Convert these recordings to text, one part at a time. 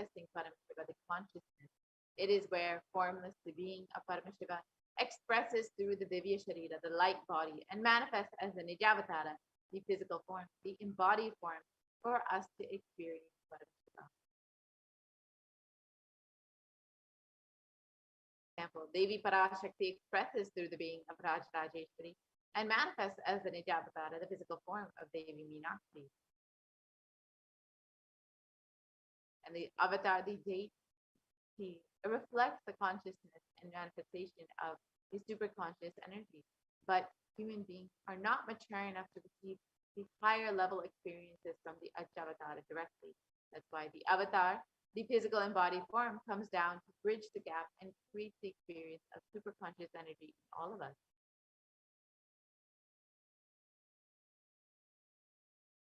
Paramashiva, the consciousness. It is where formless, the being of Paramashiva, expresses through the Divya Sharira, the light body, and manifests as the Nijavatara, the physical form, the embodied form, for us to experience Paramashiva. Example, Devi Parashakti expresses through the being of Rajrajeshwari and manifests as the Nijavatara, the physical form of Devi Meenakshi. And the avatar, the deity, reflects the consciousness and manifestation of the superconscious energy. But human beings are not mature enough to receive these higher level experiences from the Ajavatara directly. That's why the avatar, the physical embodied form, comes down to bridge the gap and create the experience of superconscious energy in all of us.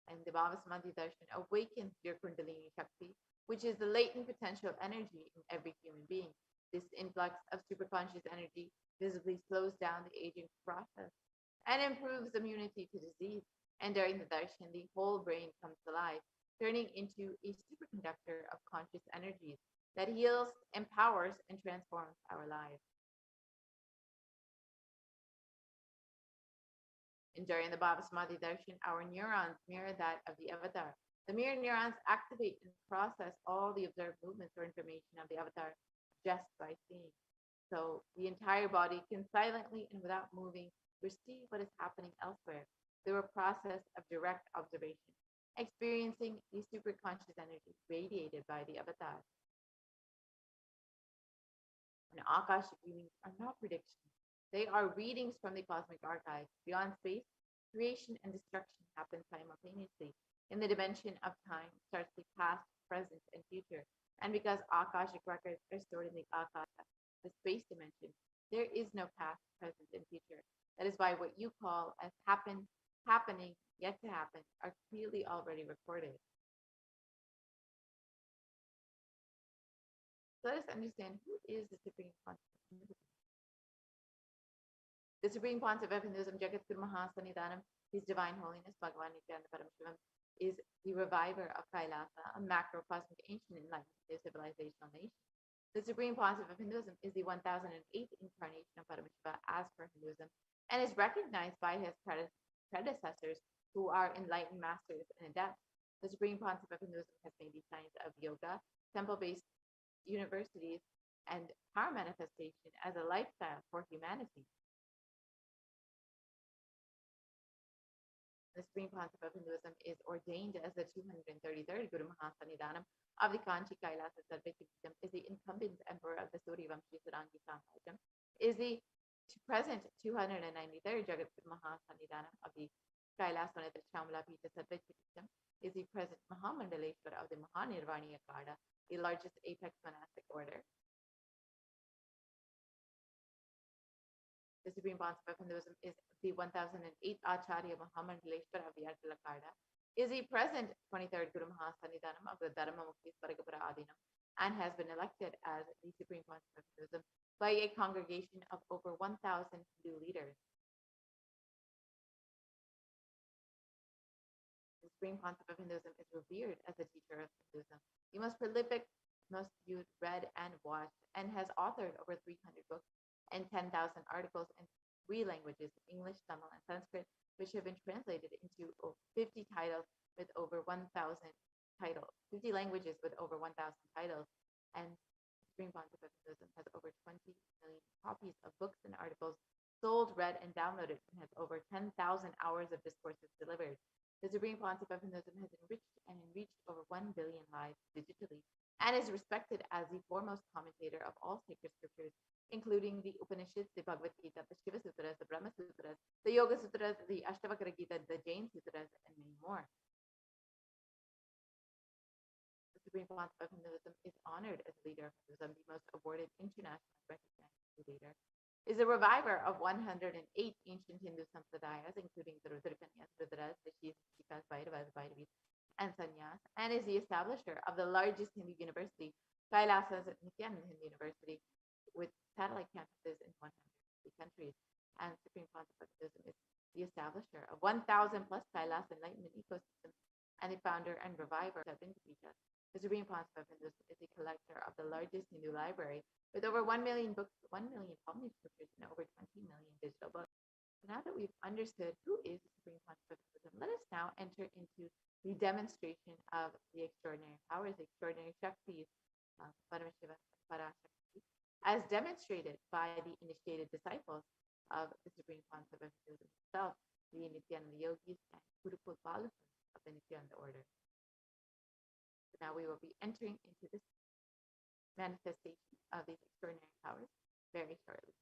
And the Bhava Samadhi Darshan awakens your Kundalini Shakti, which is the latent potential energy in every human being. This influx of superconscious energy visibly slows down the aging process and improves immunity to disease. And during the darshan, the whole brain comes alive, turning into a superconductor of conscious energies that heals, empowers, and transforms our lives. And during the Bhava Samadhi darshan, our neurons mirror that of the avatar. The mirror neurons activate and process all the observed movements or information of the avatar just by seeing. So the entire body can silently and without moving receive what is happening elsewhere through a process of direct observation, experiencing the superconscious energy radiated by the avatar. And Akashic readings are not predictions. They are readings from the cosmic archive. Beyond space, creation and destruction happen simultaneously. In the dimension of time starts the past, present, and future. And because Akashic records are stored in the Akasha, the space dimension, there is no past, present, and future. That is why what you call as happened, happening, yet to happen, are clearly already recorded. So let us understand who is the Supreme Pontiff of Hinduism. The Supreme Pontiff of Hinduism, Jagat Guru Mahasanidanam, His Divine Holiness, Bhagavan Nithyananda Paramashivam, is the reviver of Kailasa, a macrocosmic ancient enlightenment civilizational nation. The Supreme Pontiff of Hinduism is the 1008th incarnation of Paramashiva as per Hinduism and is recognized by his predecessors who are enlightened masters and adepts. The Supreme Pontiff of Hinduism has made the science of yoga, temple-based universities, and power manifestation as a lifestyle for humanity. The Supreme Pontiff of Hinduism is ordained as the 233rd Guru Mahasanidanam of the Kanchi Kailasa Sarveshwar, is the incumbent emperor of the Suryavamshi Sarangi Samrajyam, is the present 293rd Jagat Guru Mahasanidanam of the Kailasanatha Shamla Pita Sarveshwar, is the present Mahamandaleshwar of the Mahanirvani Akada, the largest apex monastic order. The Supreme Pontiff of Hinduism is the 1008th Acharya Mahamandaleshwar of the Artalakada, is the present 23rd Guru Mahasanidanam of the Dharma Mukti Sparagapura Adinam, and has been elected as the Supreme Pontiff of Hinduism by a congregation of over 1,000 Hindu leaders. The Supreme Pontiff of Hinduism is revered as the teacher of Hinduism, the most prolific, most viewed, read, and watched, and has authored over 300 books and 10,000 articles in 3 languages, English, Tamil, and Sanskrit, which have been translated into 50 titles with over 1,000 titles, 50 languages with over 1,000 titles, and Supreme Pontiff of Hinduism has over 20 million copies of books and articles sold, read, and downloaded, and has over 10,000 hours of discourses delivered. The Supreme Pontiff of Hinduism has enriched and enriched over 1 billion lives digitally, and is respected as the foremost commentator of all sacred scriptures, including the Upanishads, the Bhagavad Gita, the Shiva Sutras, the Brahma Sutras, the Yoga Sutras, the Ashtavakra Gita, the Jain Sutras, and many more. The Supreme Pontiff of Hinduism is honored as a leader of Hinduism, the most awarded internationally recognized leader, is a reviver of 108 ancient Hindu sampradayas, including the Rudrakanyas, Rudras, the Shivas, Shikas, Bhairavas, Bhairavis, and Sannyas, and is the establisher of the largest Hindu university, Kailasa Nithyananda University, with satellite campuses in 150 countries. And Supreme Pontiff of Hinduism is the establisher of 1,000 plus Kailasa enlightenment ecosystems and the founder and reviver of Vindapitas, The Supreme Concept of Hinduism is a collector of the largest Hindu library with over 1 million books, 1 million Palni scriptures, and over 20 million digital books. So now that we've understood who is the Supreme Concept of Hinduism, let us now enter into the demonstration of the extraordinary powers, the extraordinary Shaktis, Paramashivoham, Parashakti, as demonstrated by the initiated disciples of the Supreme Concept of Hinduism itself, the Nithyananda Yogis and Kurukul Balasans of the Nithyananda order. So now we will be entering into this manifestation of these extraordinary powers very shortly.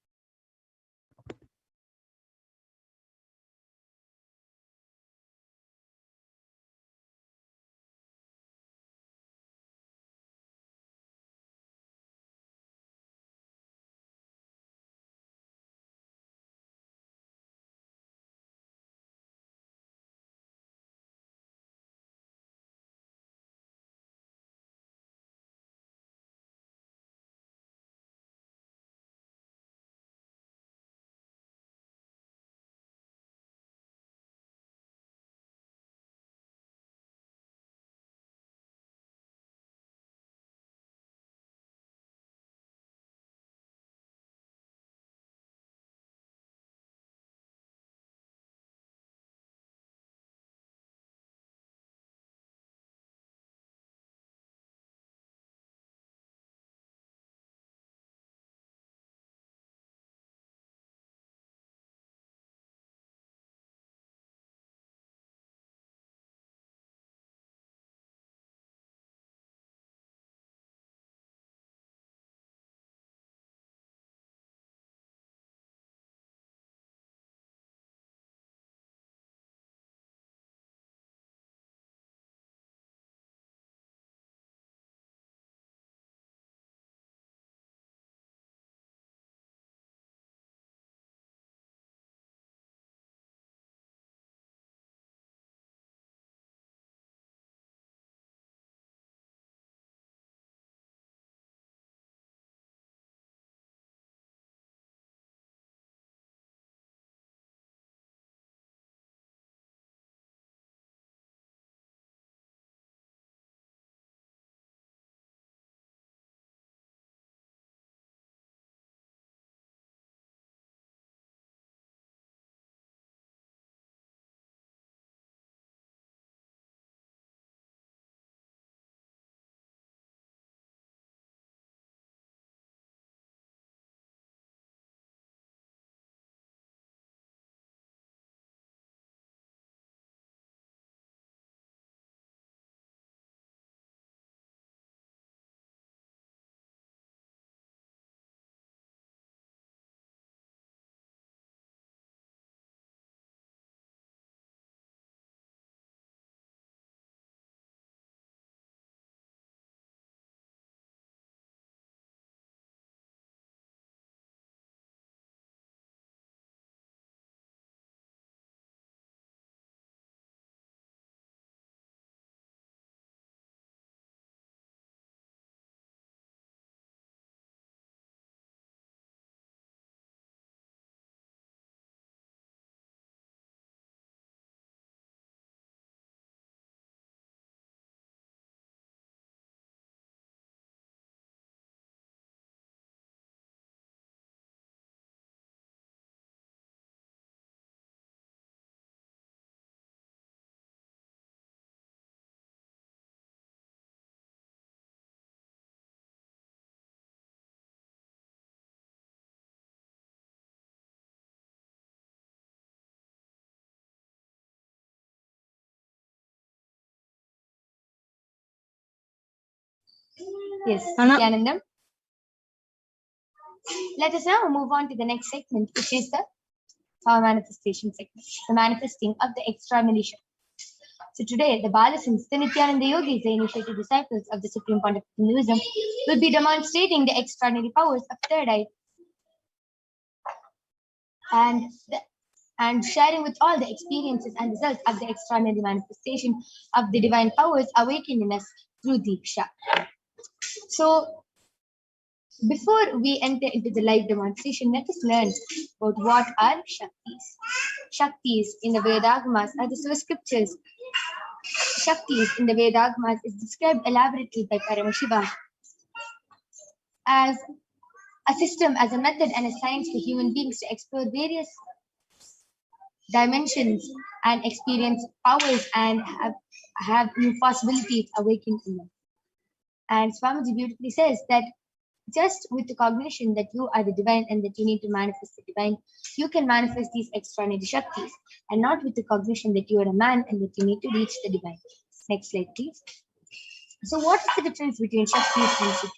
Yes, Nithyanandam. Let us now move on to the next segment, which is the power manifestation segment, the manifesting of the extraordinary Shakti. So today, the Balasins, the Nithyananda Yogis, the initiated disciples of the Supreme Concept of Hinduism, will be demonstrating the extraordinary powers of third eye and sharing with all the experiences and results of the extraordinary manifestation of the divine powers awakened in us through Diksha. So, before we enter into the live demonstration, let us learn about what are Shaktis. Shaktis in the Vedagamas are the source scriptures Shaktis in the Vedagmas is described elaborately by Paramashivoham as a system, as a method and a science for human beings to explore various dimensions and experience powers and have new possibilities awakened in them. And Swamiji beautifully says that just with the cognition that you are the divine and that you need to manifest the divine, you can manifest these extraordinary Shaktis, and not with the cognition that you are a man and that you need to reach the divine. Next slide, please. So, what is the difference between Shaktis and Siddhis?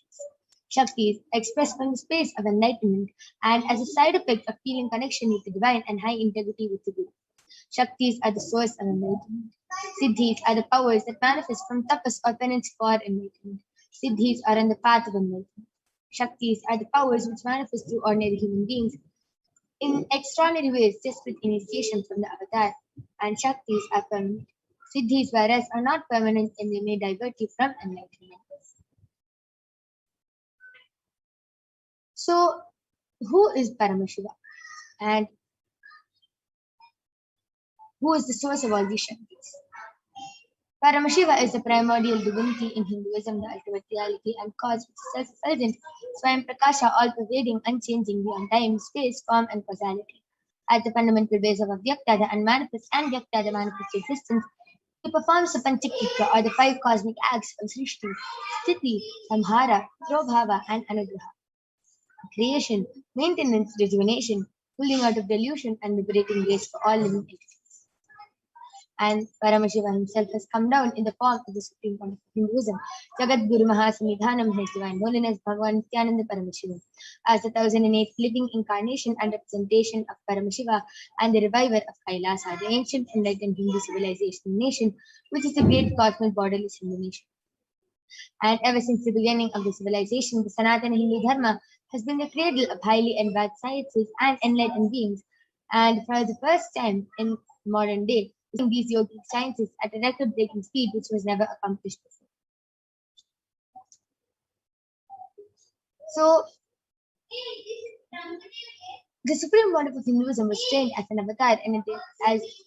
Shaktis expressed from the space of enlightenment and as a side effect of feeling connection with the divine and high integrity with the Guru. Shaktis are the source of enlightenment. Siddhis are the powers that manifest from tapas or penance for enlightenment. Siddhis are on the path of enlightenment. Shaktis are the powers which manifest through ordinary human beings in extraordinary ways just with initiation from the avatar. And Shaktis are permanent. Siddhis, whereas, are not permanent and they may divert you from enlightenment. So, who is Paramashiva? And who is the source of all these Shaktis? Paramashiva is the primordial divinity in Hinduism, the ultimate reality and cause which is self-effulgent, Swayam Prakasha, all-pervading, unchanging beyond time, space, form, and causality. At the fundamental base of Avyakta, the unmanifest, and Vyakta, the manifest existence, he performs the Panchakriya, or the 5 cosmic acts of Srishti, Sthiti, Samhara, Prabhava, and Anugraha. Creation, maintenance, rejuvenation, pulling out of delusion, and liberating grace for all living entities. And Paramashiva himself has come down in the form of the Supreme Point of Hinduism, Jagat Guru Mahasamidhanam, His Divine Holiness Bhagavan Nithyananda Paramashivam, as the 1008th living incarnation and representation of Paramashiva and the reviver of Kailasa, the ancient enlightened Hindu civilization nation, which is the great cosmic borderless Hindu nation. And ever since the beginning of the civilization, the Sanatana Hindu Dharma has been the cradle of highly advanced sciences and enlightened beings. And for the first time in modern day, these yogic sciences at a record-breaking speed which was never accomplished before. So, the Supreme Monarch of Hinduism was trained as an avatar and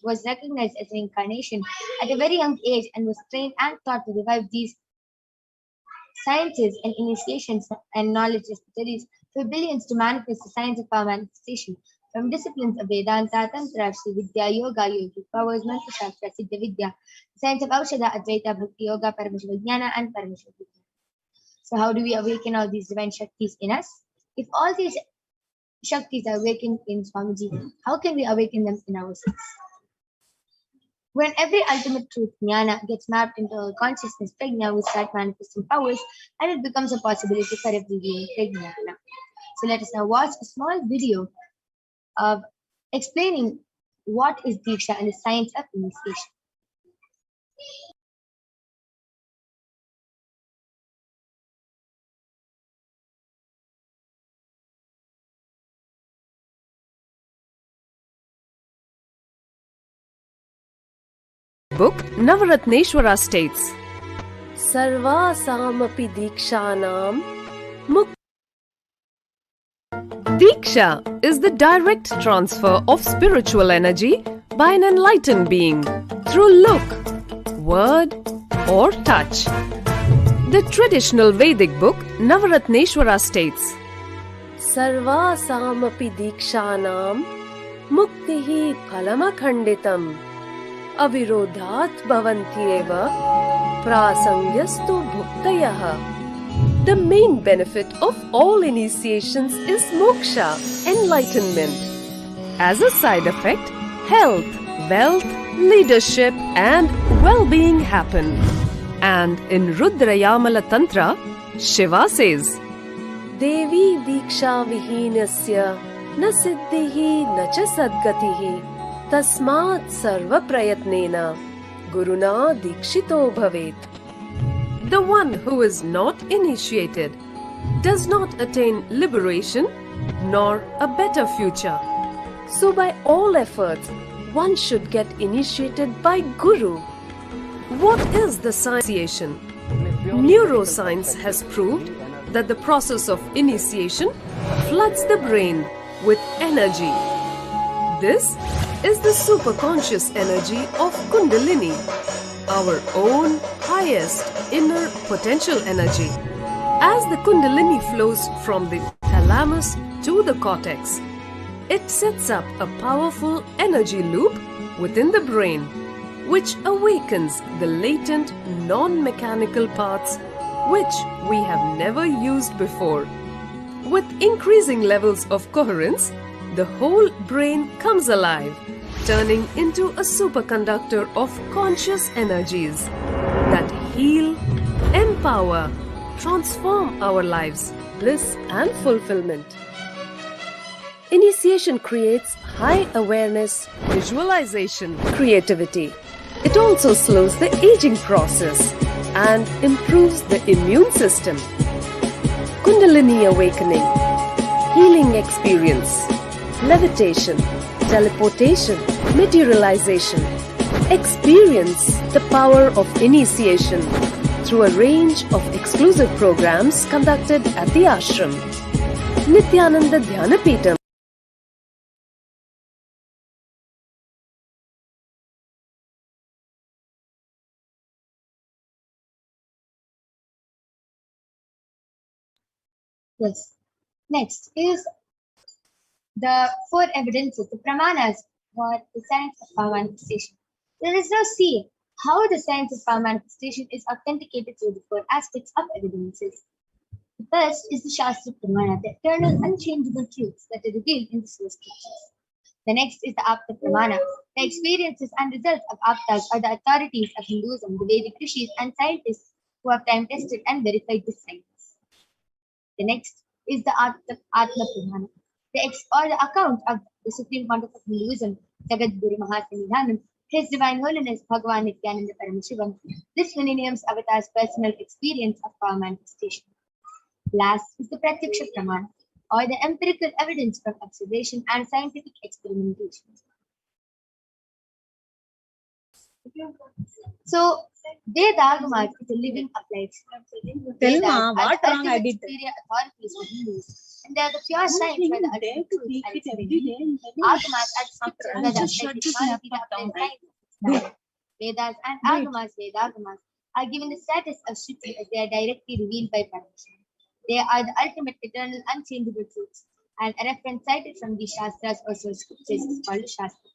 was recognized as an incarnation at a very young age and was trained and taught to revive these sciences and initiations and knowledge studies for billions to manifest the science of power manifestation. From disciplines of Vedanta, Tantra, Shri Vidya, Yoga, Yogic powers, Mantra Shastra, Siddha Vidya, science of Aushadha, Advaita, Bhakti Yoga, Paramashivoham, and Paramashivoham. So, how do we awaken all these divine Shaktis in us? If all these Shaktis are awakened in Swamiji, how can we awaken them in ourselves? When every ultimate truth, jnana, gets mapped into our consciousness, prajna, we start manifesting powers, and it becomes a possibility for every being prajnana. So, let us now watch a small video of explaining what is Diksha and the science of initiation. Book Navaratneshwara states, Sarvasamapi Dikshanam Mukti. Diksha is the direct transfer of spiritual energy by an enlightened being through look, word, or touch. The traditional Vedic book Navaratneshwara states, Sarvasamapi Dikshanam Muktihi Phalamakhanditam Avirodhat Bhavantyeva Prasangyastu Bhuktayaha. The main benefit of all initiations is moksha, enlightenment. As a side effect, health, wealth, leadership, and well-being happen. And in Rudrayamala Tantra, Shiva says, Devi Diksha Vihinasya Na Siddhihi Na Cha Sadgatihi Tasmat Sarva Prayatnena Guruna Dikshito Bhavet. The one who is not initiated does not attain liberation nor a better future. So by all efforts, one should get initiated by Guru. What is the initiation? Neuroscience has proved that the process of initiation floods the brain with energy. This is the superconscious energy of Kundalini, our own highest inner potential energy. As the Kundalini flows from the thalamus to the cortex, it sets up a powerful energy loop within the brain, which awakens the latent non-mechanical parts which we have never used before. With increasing levels of coherence, the whole brain comes alive, turning into a superconductor of conscious energies that heal, empower, transform our lives, bliss and fulfillment. Initiation creates high awareness, visualization, creativity. It also slows the aging process and improves the immune system. Kundalini awakening, healing experience, levitation, teleportation, materialization. Experience the power of initiation through a range of exclusive programs conducted at the ashram. Nithyananda Paramashivam. Yes. Next is the four evidences, the pramanas for the science of power manifestation. Let us now see how the science of power manifestation is authenticated through the four aspects of evidences. The first is the Shastra Pramana, the eternal unchangeable truths that are revealed in the source scriptures. The next is the Apta Pramana. The experiences and results of Aptas are the authorities of Hinduism, the Vedic rishis and scientists who have time tested and verified this science. The next is the Atma Pramana, or the account of the Supreme Pontiff of Hinduism, Jagat Guru Mahasanidhanam, His Divine Holiness Bhagavan Nithyananda Paramashivam, this millennium's avatar's personal experience of power manifestation. Last is the Pratyaksha Pramana, or the empirical evidence from observation and scientific experimentation. So, Vedagamas is a living applied. Vedas are the ultimate superior authorities for Hindus, and they are the pure science where the ultimate truth are explained. Agamas are scripture where the applied technology, the applied science. Vedas and Vedagamas are given the status of Shruti as they are directly revealed by Paramashivam. They are the ultimate, eternal, unchangeable truths, and a reference cited from these Shastras or source scriptures is called a Shastra.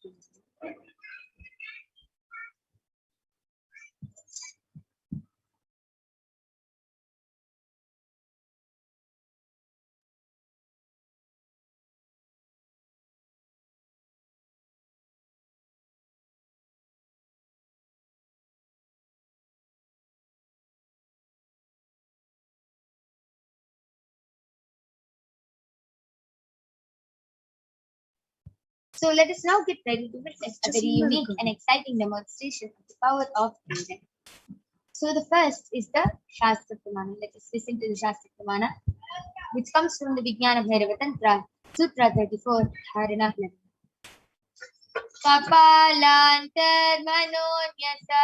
So let us now get ready to witness a very unique and exciting demonstration of the power of breathing. So the first is the Shastra Pramana. Let us listen to the Shastra Pramana, which comes from the Vijnana Bhairava Tantra, Sutra 34, Dharana 11. Kapalantar manonyasa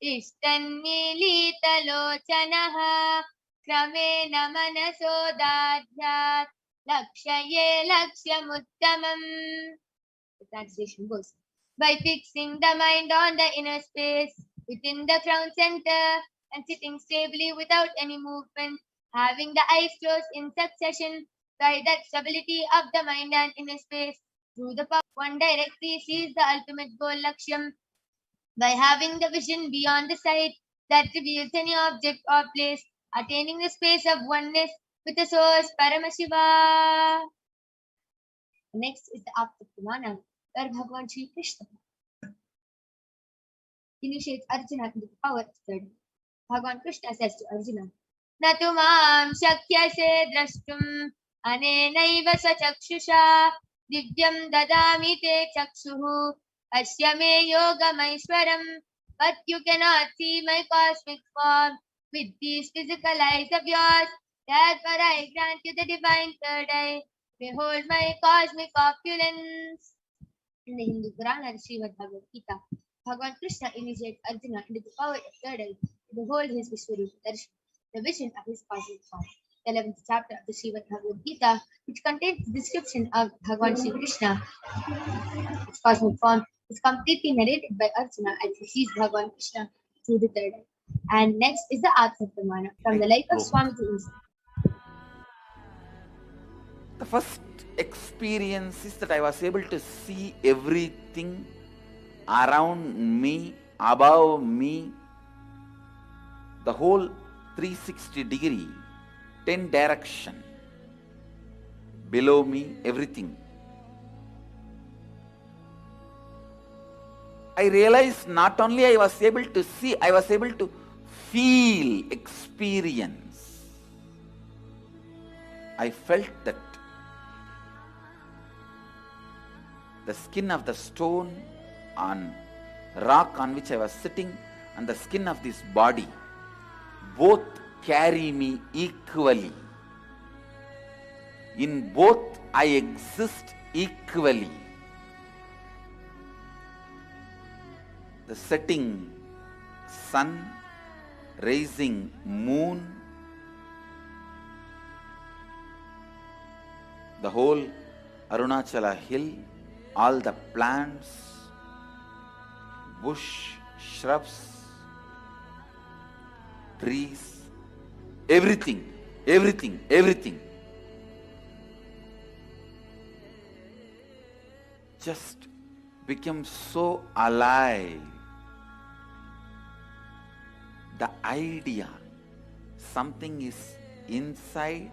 ishtanmilitalochanaha kramena manasodadhyat lakshaye lakshyamuttamam. The translation goes, by fixing the mind on the inner space within the crown center and sitting stably without any movement, having the eyes closed in succession, by that stability of the mind and inner space, through the power one directly sees the ultimate goal Lakshyam. By having the vision beyond the sight that reveals any object or place, attaining the space of oneness with the source Paramashiva. Next is the Apta Pramana, where Bhagavan Sri Krishna initiates Arjuna into the power of study. Bhagavan Krishna says to Arjuna, Natumam shakyase drashtum anenaiva sachakshusha divyam dadami te chakshuhu asya yogamaishwaram. But you cannot see my cosmic form with these physical eyes of yours. Therefore I grant you the divine third eye. Behold my cosmic opulence. In the Hindu Purana, the Srimad Bhagavad Gita, Bhagavan Krishna initiates Arjuna into the power of third eye to behold his Vishwarupa Darshan, the vision of his cosmic form. The 11th chapter of the Srimad Bhagavad Gita, which contains the description of Bhagavan Sri Krishna, its cosmic form, is completely narrated by Arjuna as he sees Bhagavan Krishna through the third eye. And next is the Atma Pramana from the life of Swamiji himself. The first experience is that I was able to see everything around me, above me, the whole 360-degree, 10 direction, below me, everything. I realized not only I was able to see, I was able to feel, experience. I felt that the skin of the stone on rock on which I was sitting and the skin of this body both carry me equally. In both I exist equally. The setting sun, rising moon, the whole Arunachala hill, all the plants, bush, shrubs, trees, everything, everything, everything. Just became so alive. The idea, something is inside.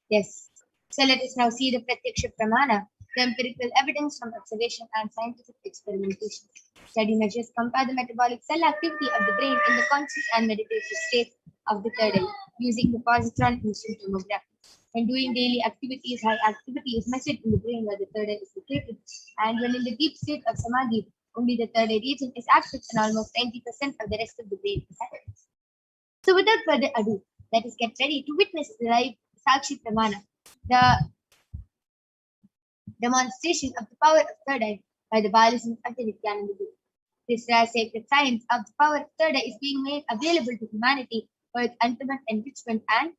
Yes. So let us now see the Pratyaksha Pramana, the empirical evidence from observation and scientific experimentation. Study measures compare the metabolic cell activity of the brain in the conscious and meditative state of the third eye using the positron emission tomography. When doing daily activities, high activity is measured in the brain where the third eye is located. And when in the deep state of samadhi, only the third eye region is active and almost 90% of the rest of the brain is active. So without further ado, let us get ready to witness the live Sakshi Pramana, the demonstration of the power of third eye by the Balisans of the Nithyananda Guru. This rare sacred science of the power of third eye is being made available to humanity for its ultimate enrichment and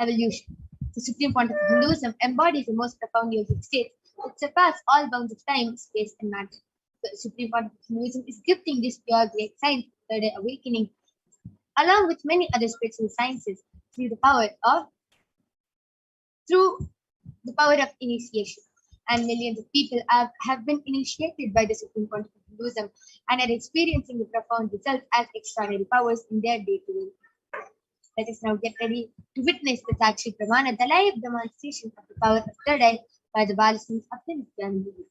evolution. The Supreme Pontiff of Hinduism embodies the most profound yogic states that surpass all bounds of time, space, and matter. The Supreme Pontiff of Hinduism is gifting this pure great science of third eye awakening, along with many other spiritual sciences, through the power of initiation. And millions of people have been initiated by the Supreme Pontiff of Hinduism and are experiencing the profound results as extraordinary powers in their day-to-day. Let us now get ready to witness the Sakshi Pramana, the live demonstration of the power of third eye by the Balisans of the Nithyananda Guru.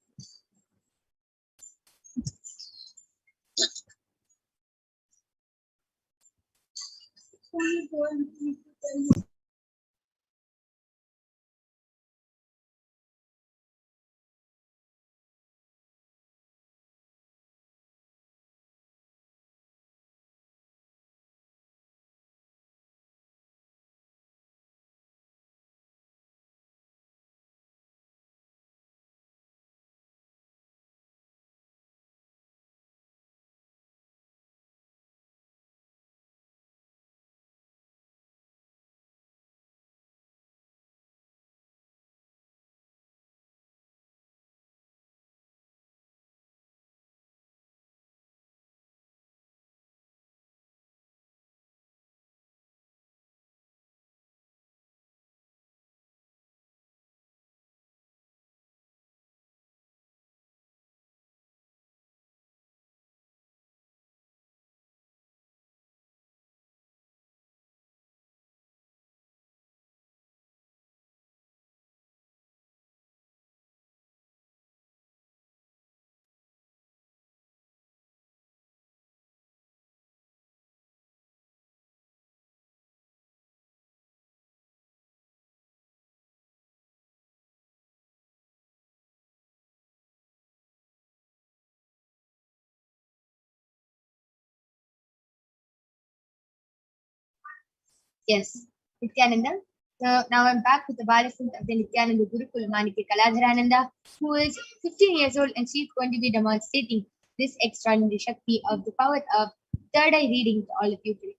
Yes, Nithyananda. So now I'm back with the Balasant of the Nithyananda Gurukul Manike Kaladharananda, who is 15 years old, and she's going to be demonstrating this extraordinary Shakti of the power of third eye reading to all of you today.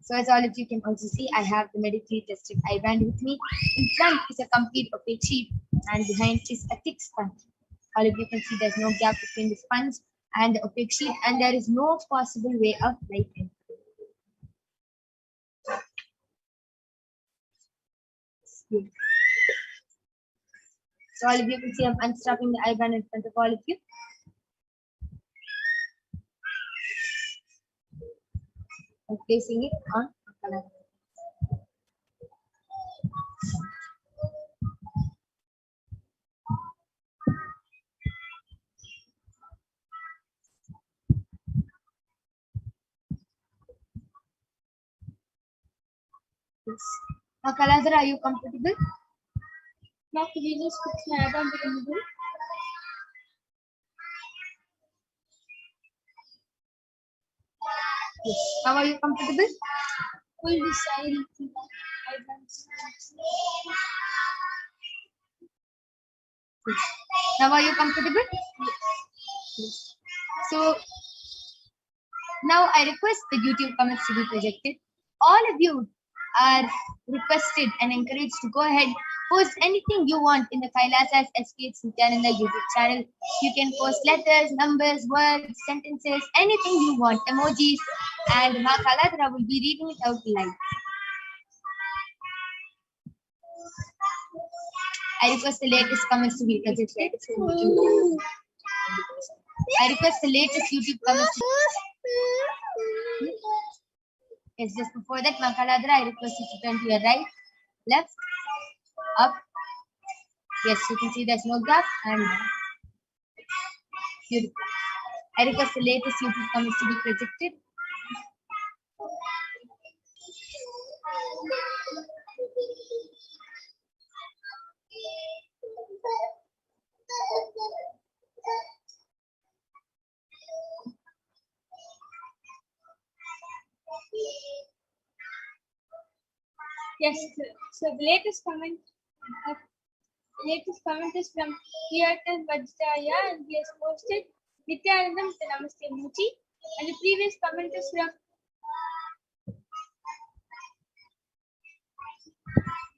So as all of you can also see, I have the medically tested eye band with me. In front is a complete opaque sheet, and behind is a thick sponge. All of you can see there's no gap between the sponge and the opaque sheet, and there is no possible way of light entering. So all of you can see I'm unstrapping the eye band in front of all of you. I'm placing it on color. Yes. Now, Kaladhara, are you comfortable? Now, could you just put my eye band in the middle? Yes. Now, are you comfortable? Pull the side of the eye bands. Yes. Now, are you comfortable? Yes. So, now I request the YouTube comments to be projected. All of you are requested and encouraged to go ahead, post anything you want in the Kailasa's HDH Nithyananda YouTube channel. You can post letters, numbers, words, sentences, anything you want, emojis, and Ma Kaladhara will be reading it out live. I request the latest comments to be projected. I request the latest YouTube comments to Yes, just before that, Makaladra, I request you to turn to your right, left, up. Yes, you can see there's no gap and beautiful. I request the latest YouTube comments to be projected. Yes, so the latest comment is from Kirtan Vajraya, and he has posted Nithyanandam with the Namaste emoji. And the previous comment is from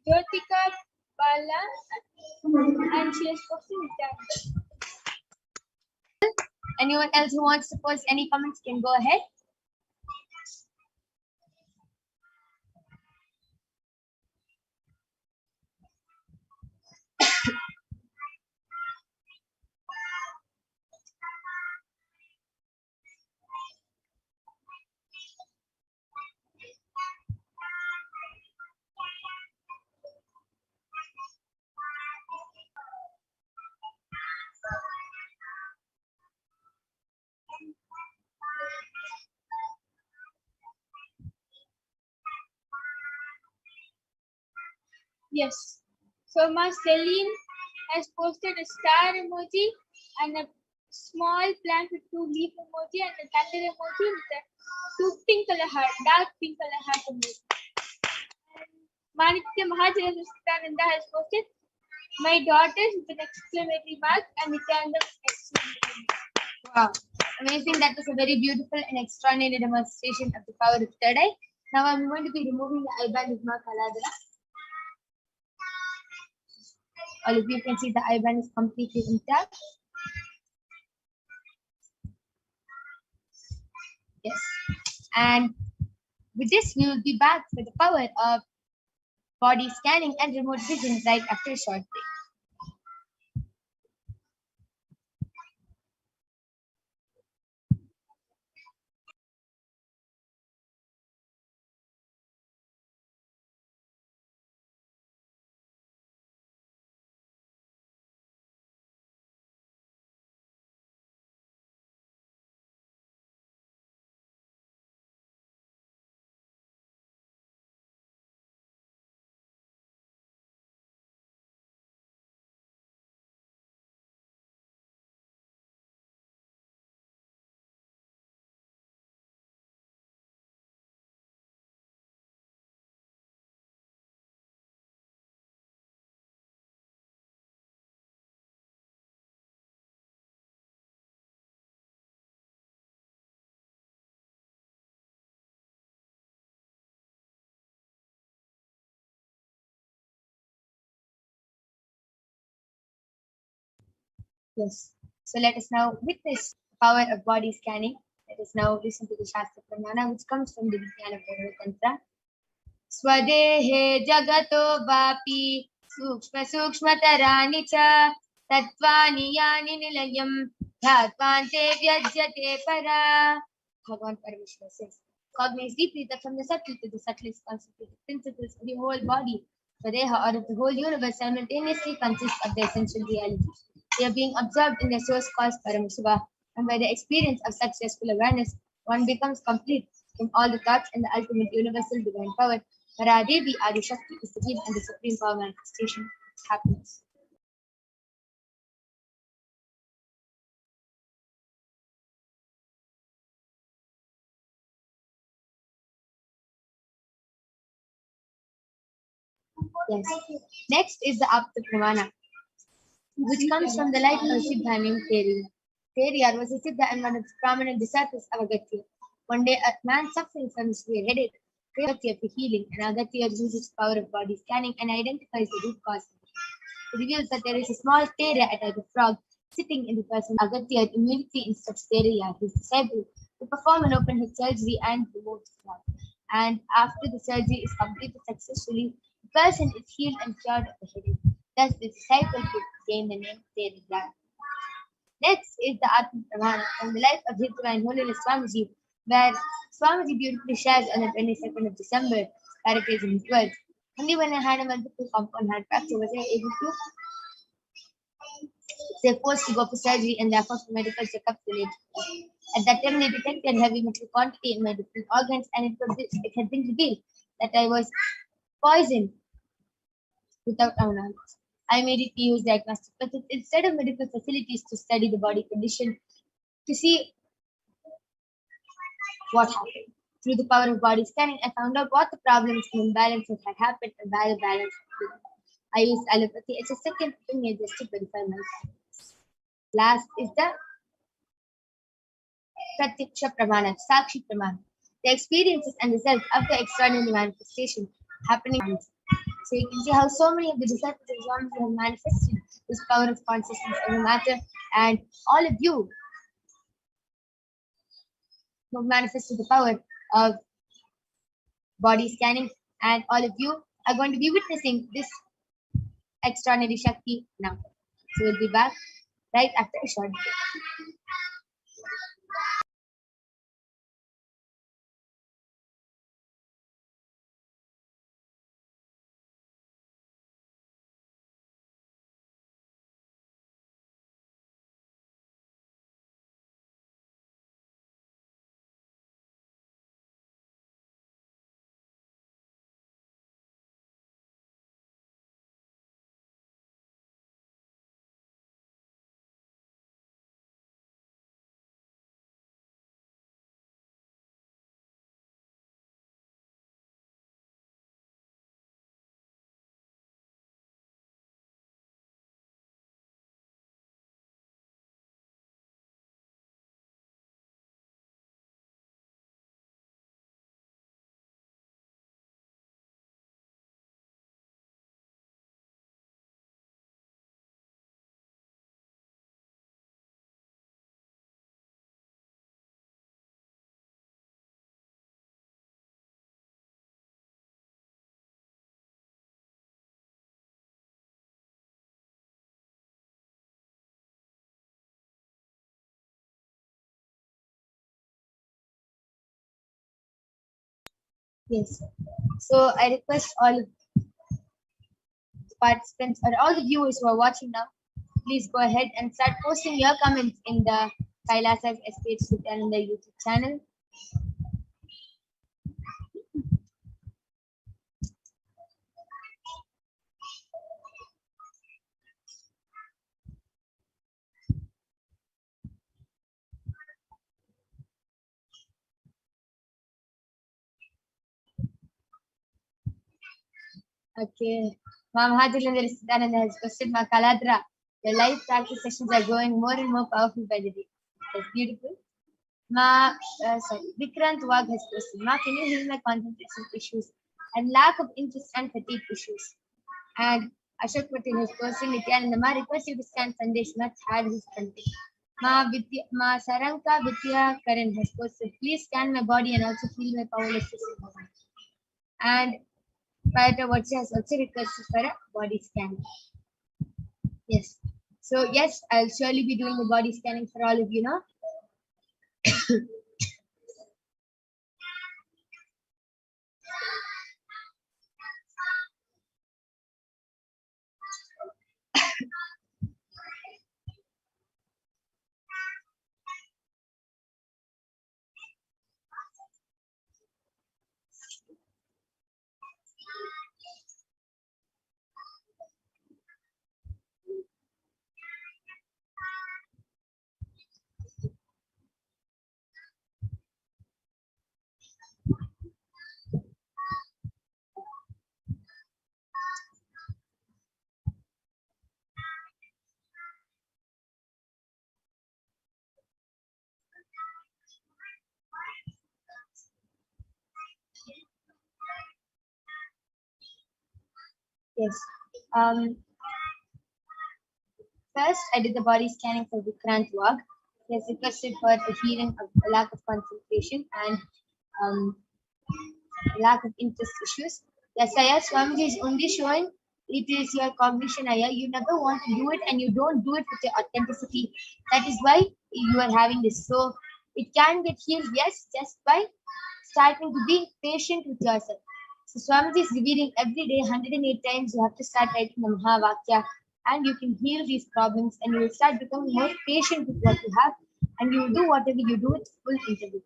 Jyotika Bala, and she has posted Nithyanandam. Anyone else who wants to post any comments can go ahead. Yes. So Ma Celine has posted a star emoji and a small plant with two leaf emoji and a thunder emoji with a two pink color heart, dark pink color heart emoji. Manikya Mahajananda has posted my daughters with an exclamatory mark and Nithyananda exclamatory mark. Wow. Amazing. That was a very beautiful and extraordinary demonstration of the power of third eye. Now I'm going to be removing the eye band with Ma Kaladhara. All of you can see the eye band is completely intact. Yes. And with this, we will be back with the power of body scanning and remote vision right after a short break. Yes. So let us now witness the power of body scanning. Let us now listen to the Shastra Pramana, which comes from the Vijnana Tantra. Swadehe jagato vapi sukshma sukshmataraani cha tattvani yani nilayam dhattvante vyajyate para. Bhagavan Parashakti says, cognize deeply that from the subtle to the subtlest constituted principles of the whole body, Swadeha, or of the whole universe, simultaneously consists of the essential reality. They are being observed in their source called Paramashiva, and by the experience of such restful awareness, one becomes complete in all the thoughts and the ultimate universal divine power. Paradevi Adishakti is the gift and the supreme power manifestation of happiness. Yes. Next is the Apta Pramana, which comes from the life of a Siddha named Teriyar. Teriyar was a Siddha and one of the prominent disciples of Agatya. One day, a man suffering from a severe headache craved Agatya for healing, and Agatya uses the power of body scanning and identifies the root cause. It reveals that there is a small Tera like a frog sitting in the person. Agatya immediately instructs Teriyar, his disciple, to perform an open head surgery and remove the frog. And after the surgery is completed successfully, the person is healed and cured of the headache. Thus, the disciple gained the name Teriyar. Next is the Atma Pramana from the life of His Divine Holiness Swamiji, where Swamiji beautifully shares on the 22nd of December, paraphrasing his words. Only when I had a multiple compound heart fracture was I able to say forced to go for surgery and therefore for medical checkup related. At that time, they detected heavy metal quantity in my different organs, and it had been revealed that I was poisoned without our knowledge. I immediately used diagnostic methods instead of medical facilities to study the body condition to see what happened. Through the power of body scanning, I found out what the problems and imbalances had happened and where the balance had been. I used allopathy as a second opinion just to verify myself. Last is the Pratyaksha Pramana, Sakshi Pramana, the experiences and results of the extraordinary manifestation happening. So you can see how so many of the disciples of Swamiji have manifested this power of consciousness in the matter, and all of you who have manifested the power of body scanning, and all of you are going to be witnessing this extraordinary Shakti now. So we'll be back right after a short break. Yes. So I request all of the participants or all the viewers who are watching now, please go ahead and start posting your comments in the Kailasa's HDH Nithyananda YouTube channel. Okay. Mahadilendra Siddhananda has posted, Ma Kaladra, your live practice sessions are growing more and more powerful by the day. That's beautiful. Vikrant Wag has posted, Ma, can you heal my concentration issues and lack of interest and fatigue issues? And Ashok Patel, his person Nithyananda, ma request you to scan Sandesh not had his content. Ma Saranka Vidya Karan has posted, please scan my body and also feel my powerless to see Bhagwan. And Payata Vatsya has also requested for a body scan. Yes. So yes, I'll surely be doing the body scanning for all of you now. Yes. First, I did the body scanning for Vikrant Wag. He has requested for a healing of a lack of concentration and lack of interest issues. Yes, Aya, Swamiji is only showing it is your cognition, Aya. You never want to do it and you don't do it with your authenticity. That is why you are having this. So it can get healed, yes, just by starting to be patient with yourself. So Swamiji is revealing every day 108 times you have to start writing the Mahavakya and you can heal these problems and you will start becoming more patient with what you have and you will do whatever you do with full integrity.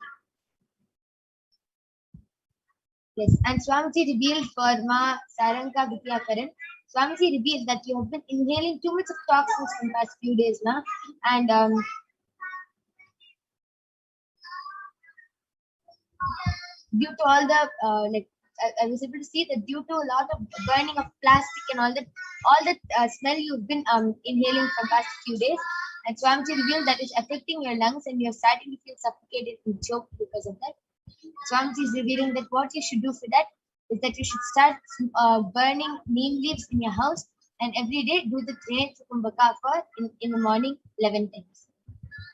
Yes, and Swamiji revealed for Ma Saranka Vidyakaran, Swamiji revealed that you have been inhaling too much of toxins in the past few days now and due to all the I was able to see that due to a lot of burning of plastic and all that smell you've been inhaling for past few days, and Swamiji revealed that it's affecting your lungs and you're starting to feel suffocated and choked because of that. Swamiji is revealing that what you should do for that is that you should start burning neem leaves in your house and every day do the Trine Kumbhaka for in the morning 11 times.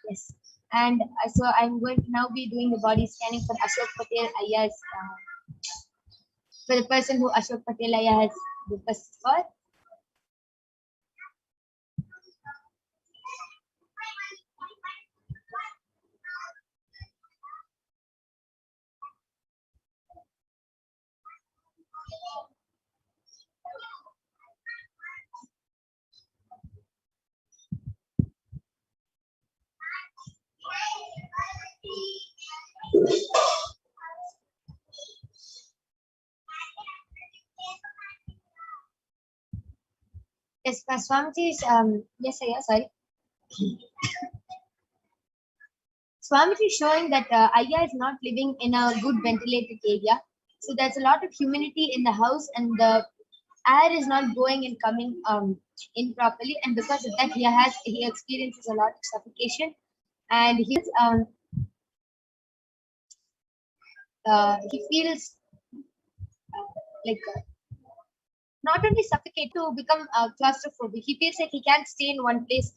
Yes. And so I'm going to now be doing the body scanning for Ashok Patel Aya's, for the person who Ashok Patel Aya has requested for. Yes, Swamiji is, yes, Aya, sorry. Swamiji is showing that Aya is not living in a good ventilated area. So there's a lot of humidity in the house and the air is not going and coming in properly. And because of that, he experiences a lot of suffocation and he feels like not only suffocate to become claustrophobic. He feels like he can't stay in one place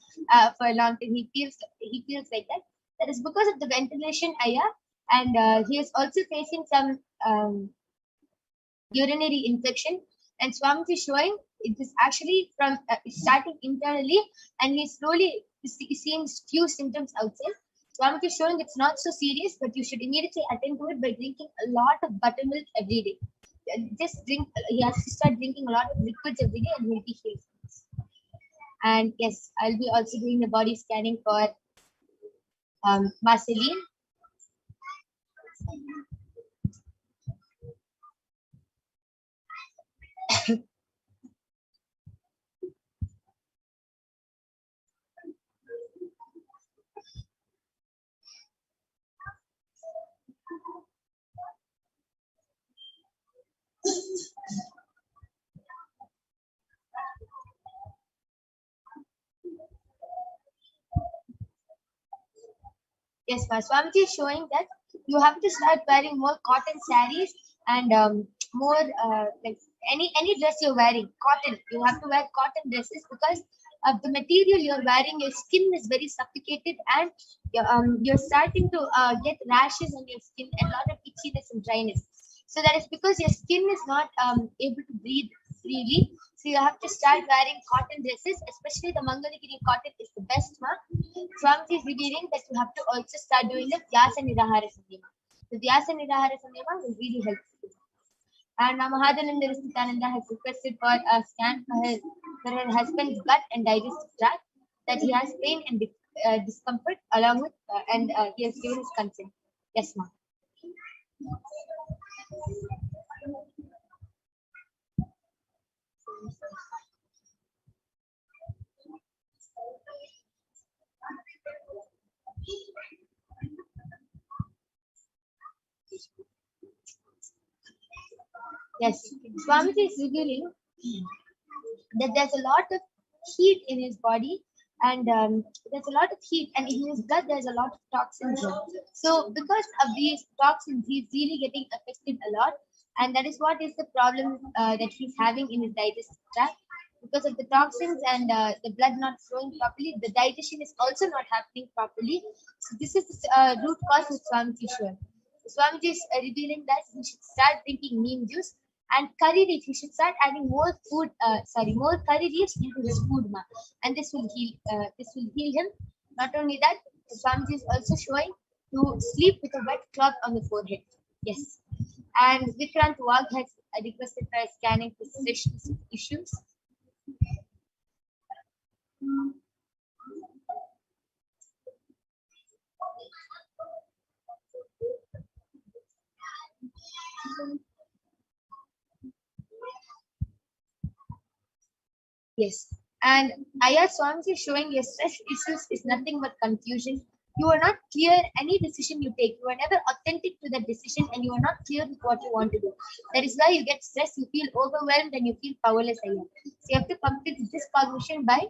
for a long time. He feels like that. That is because of the ventilation area, and he is also facing some urinary infection. And Swamiji is showing it is actually from starting internally, and he slowly seeing few symptoms outside. Swamiji is showing it's not so serious, but you should immediately attend to it by drinking a lot of buttermilk every day. Just drink, he has to start drinking a lot of liquids every day and he'll be healed. And yes, I'll be also doing the body scanning for Marceline. Yes, Swamiji is showing that you have to start wearing more cotton sarees and more like any dress you're wearing, cotton, you have to wear cotton dresses because of the material you're wearing. Your skin is very suffocated, and you're starting to get rashes on your skin and a lot of itchiness and dryness. So that is because your skin is not able to breathe freely. So you have to start wearing cotton dresses, especially the Mangalagiri cotton is the best one. Swamiji is revealing that you have to also start doing the Vyasa Nirahara Samyama. The Vyasa Nirahara Samyama will really help you. And Mahadalinda Nithyananda has requested for a scan for her husband's gut and digestive tract, that he has pain and discomfort along with, and he has given his consent. Yes, ma'am. Yes, Swamiji is revealing that there's a lot of heat in his body, and there's a lot of heat, and in his blood there's a lot of toxins. So because of these toxins, he's really getting affected a lot, and that is what is the problem that he's having in his digestive tract. Because of the toxins and the blood not flowing properly, the digestion is also not happening properly. So this is the root cause of Swamiji Shwar. Swamiji is revealing that he should start drinking neem juice and curry leaf. He should start adding more more curry leaves into his food, and this will heal him. Not only that, Swamiji is also showing to sleep with a wet cloth on the forehead. Yes, and Vikrant Wag has requested for a scanning for sessions issues. Yes, and Aya Swamiji is showing your stress issues is nothing but confusion. You are not clear any decision you take. You are never authentic to that decision, and you are not clear with what you want to do. That is why you get stressed, you feel overwhelmed, and you feel powerless. Aya. So you have to complete this cognition by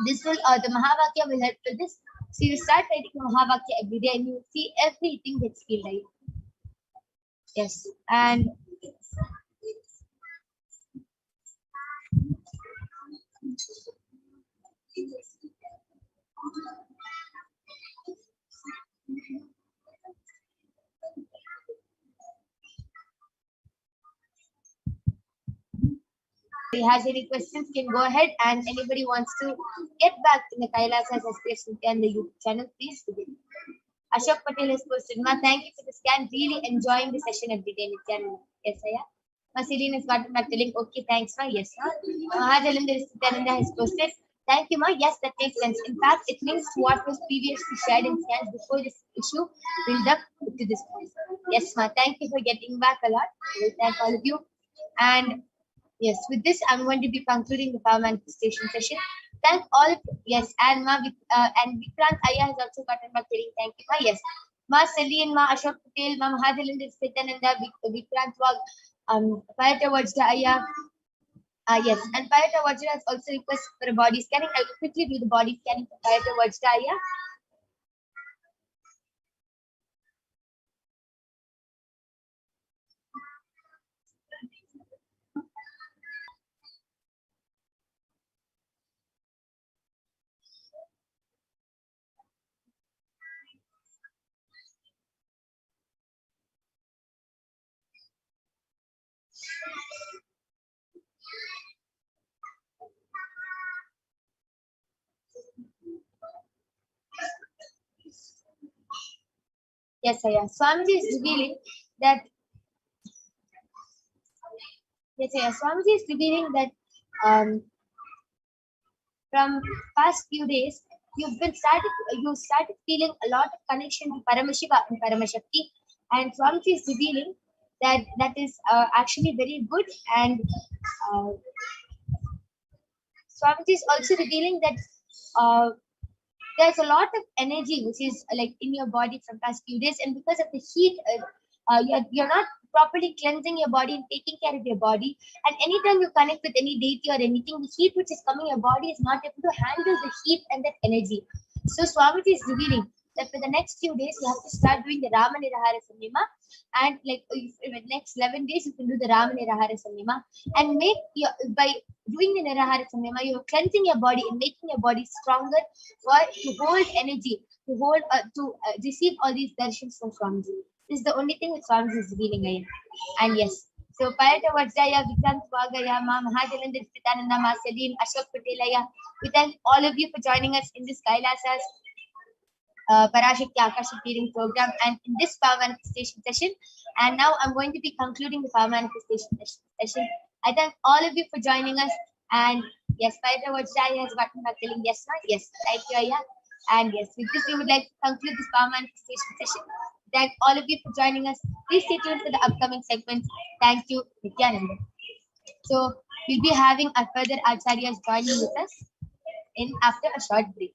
this will the Mahavakya will help with this. So you start writing Mahavakya every day, and you see everything gets healed. Aya. Yes, and if he has any questions, can go ahead, and anybody wants to get back in the Kailasas Aspiration and the YouTube channel, please do it. Ashok Patel has posted, Ma, thank you for the scan. Really enjoying the session every day. Nithyananda. Yes, Aya. Ma, Celine has gotten back telling, okay, thanks, Ma. Yes, Ma. Mahajalinda Nithyananda has posted, thank you, Ma. Yes, that makes sense. In fact, it links to what was previously shared in scans before this issue build up to this point. Yes, Ma. Thank you for getting back a lot. I will thank all of you. And yes, with this, I'm going to be concluding the power manifestation session. Thank all. Yes, and Ma and Vikrant Aya has also gotten back telling thank you, Ma. Yes, Ma Celine, Ma Ashok Patel, Ma Mahadalinda Nithyananda, Vikrant Wag, Payata Vajra Aya. Yes, and Payata Vajra has also requested for a body scanning. I will quickly do the body scanning for Payata Vajra Aya. Yes, Aya. Swamiji is revealing that. Yes, Aya. Swamiji is revealing that from past few days, you started feeling a lot of connection to Paramashiva and Paramashakti, and Swamiji is revealing that that is actually very good, and Swamiji is also revealing that there's a lot of energy which is like in your body from past few days, and because of the heat, you're not properly cleansing your body and taking care of your body. And anytime you connect with any deity or anything, the heat which is coming, your body is not able to handle the heat and that energy. So Swamiji is revealing that for the next few days you have to start doing the Rama Nirahara Samyama, and like in the next 11 days you can do the Rama Nirahara Samyama, and make your by doing the Nirahara Samyama you're cleansing your body and making your body stronger for to hold energy, to hold receive all these darshans from Swamiji. This is the only thing which Swamiji is revealing again. And yes, so Parata Vajraya, Vikrant Swagaya, Ma Mahajalendra Nithyananda, Ma Salim, Ashok Patelaya. We thank all of you for joining us in this Kailasa's Parashakti Akashic reading program and in this power manifestation session. And now I'm going to be concluding the power manifestation session. I thank all of you for joining us. And yes, Parata Vajraya has gotten back telling yes, ma? Yes, thank you, Aya. And yes, with this we would like to conclude this power manifestation session. Thank all of you for joining us. Please stay tuned for the upcoming segments. Thank you, Nithyananda. So we'll be having our further acharyas joining with us in after a short break.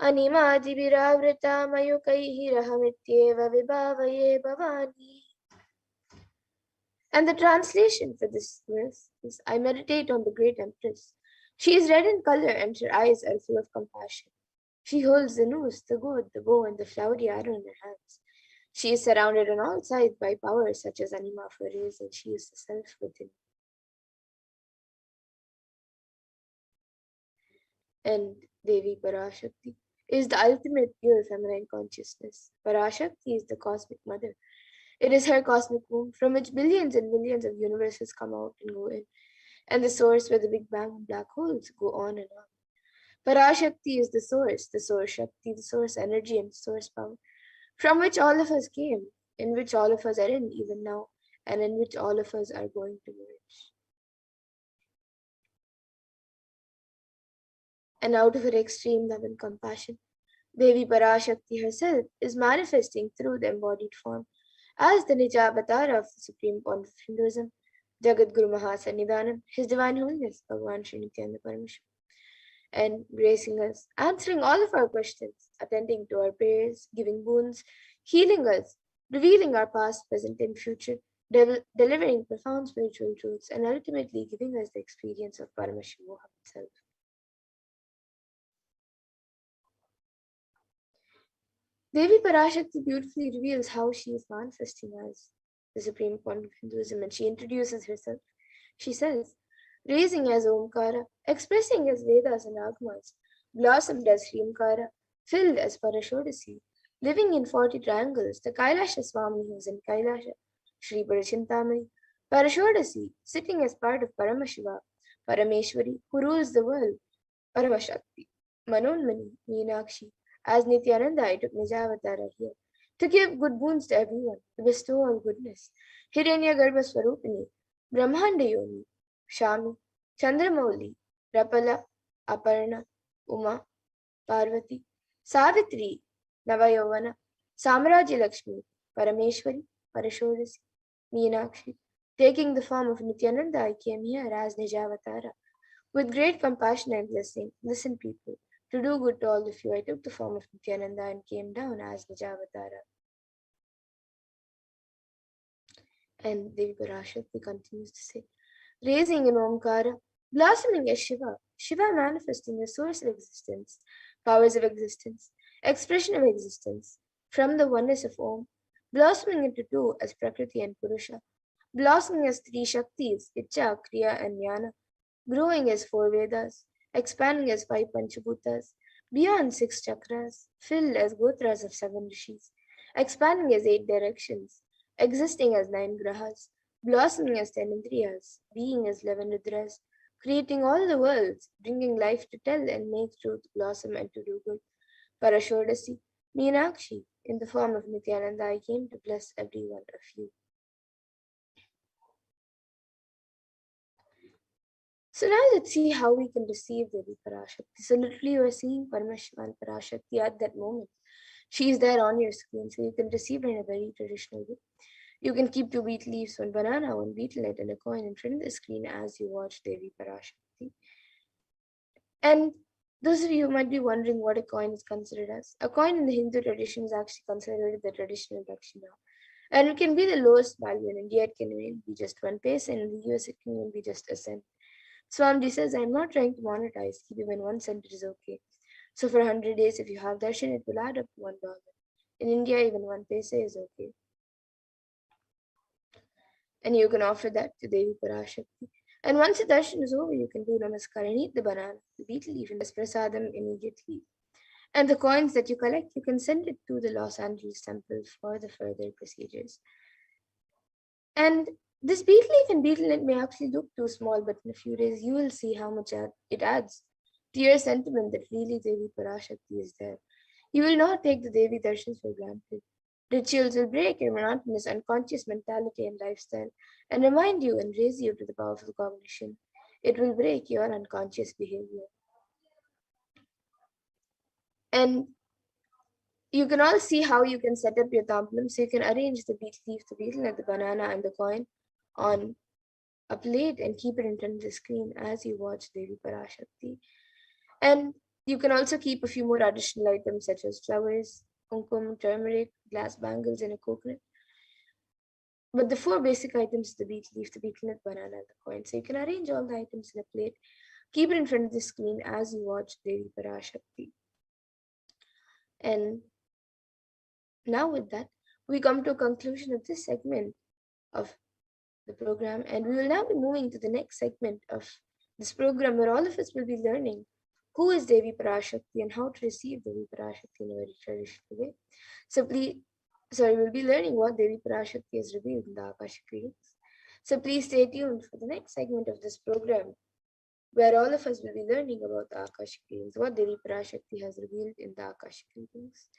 animadivirāvrita mayukaihi rahamityeva vibhavaye bhavani. And the translation for this verse is, I meditate on the great Empress. She is red in color and her eyes are full of compassion. She holds the noose, the gourd, the bow, and the flowery arrow in her hands. She is surrounded on all sides by powers such as anima for rays, and she is the self within. And Devi Parashakti is the ultimate pure feminine consciousness. Parashakti is the cosmic mother. It is her cosmic womb from which billions and billions of universes come out and go in, and the source where the Big Bang and black holes go on and on. Parashakti is the source Shakti, the source energy, and the source power, from which all of us came, in which all of us are in even now, and in which all of us are going to merge. And out of her extreme love and compassion, Devi Parashakti herself is manifesting through the embodied form as the Nija avatar of the Supreme Point of Hinduism, Jagat Guru Mahasannidhanam, His Divine Holiness, Bhagavan Sri Nithyananda Paramashivam, and gracing us, answering all of our questions, attending to our prayers, giving boons, healing us, revealing our past, present, and future, delivering profound spiritual truths, and ultimately giving us the experience of Paramashivoham itself. Devi Parashakti beautifully reveals how she is manifesting as the supreme point of Hinduism, and she introduces herself. She says, raising as Omkara, expressing as Vedas and Agmas, blossomed as Srimkara, filled as Parashodasi, living in 40 triangles, the Kailasha Swami who is in Kailasha, Sri Parachintamani, Parashodasi, sitting as part of Paramashiva, Parameshwari, who rules the world, Paramashakti, Manonmani, Meenakshi. As Nithyananda, I took Nijavatara here to give good boons to everyone, to bestow all goodness. Hiranya Garbha Swarupini, Brahmanda Yoni, Shami, Chandramauli, Rapala, Aparna, Uma, Parvati, Savitri, Navayovana, Samraji Lakshmi, Parameshwari, Parashodasi, Meenakshi. Taking the form of Nithyananda, I came here as Nijavatara. With great compassion and blessing, listen people. To do good to all of you, I took the form of Nithyananda and came down as Nijavatara. And Devi Parashakti continues to say, raising in Omkara, blossoming as Shiva, Shiva manifesting as source of existence, powers of existence, expression of existence, from the oneness of Om, blossoming into two as Prakriti and Purusha, blossoming as three Shaktis, Icha, Kriya, and Jnana, growing as 4 Vedas, expanding as 5 Panchabhutas, beyond 6 chakras, filled as Gotras of 7 Rishis, expanding as 8 directions, existing as 9 Grahas, blossoming as 10 Indriyas, being as 11 Rudras, creating all the worlds, bringing life to tell and make truth blossom and to do good. Parashodasi, Meenakshi, in the form of Nithyananda, I came to bless every one of you. So now let's see how we can receive Devi Parashakti. So literally you are seeing Paramashiva and Parashakti at that moment. She is there on your screen, so you can receive her in a very traditional way. You can keep 2 wheat leaves, 1 banana, 1 beetlet, and a coin in front of the screen as you watch Devi Parashakti. And those of you who might be wondering what a coin is considered as. A coin in the Hindu tradition is actually considered the traditional dakshina. And it can be the lowest value. In India, it can be just 1 paise, and in the US, it can even be just a cent. Swamiji says, I'm not trying to monetize. Keep even 1 cent is okay. So for 100 days, if you have darshan, it will add up to $1. In India, even 1 paise is okay. And you can offer that to Devi Parashakti. And once the darshan is over, you can do namaskar and eat the banana, the beetle leaf, and the prasadam immediately. And the coins that you collect, you can send it to the Los Angeles temple for the further procedures. And this beetle leaf and beetlenet may actually look too small, but in a few days, you will see how much it adds to your sentiment that really Devi Parashakti is there. You will not take the Devi darshans for granted. Rituals will break your monotonous unconscious mentality and lifestyle and remind you and raise you to the powerful cognition. It will break your unconscious behavior. And you can all see how you can set up your tamplam. So you can arrange the beetle leaf, the beetlenet, the banana, and the coin on a plate and keep it in front of the screen as you watch Devi Parashakti. And You can also keep a few more additional items such as flowers, kumkum, turmeric, glass bangles, and a coconut. But the four basic items: the betel leaf, the betel nut, banana, and the coin. So you can arrange all the items in a plate. Keep it in front of the screen as you watch Devi Parashakti. And now with that, we come to a conclusion of this segment of the program, and we will now be moving to the next segment of this program where all of us will be learning who is Devi Parashakti and how to receive Devi Parashakti in a very traditional way. We'll be learning what Devi Parashakti has revealed in the Akashic readings. So please stay tuned for the next segment of this program, where all of us will be learning about the Akashic readings, what Devi Parashakti has revealed in the Akashic readings.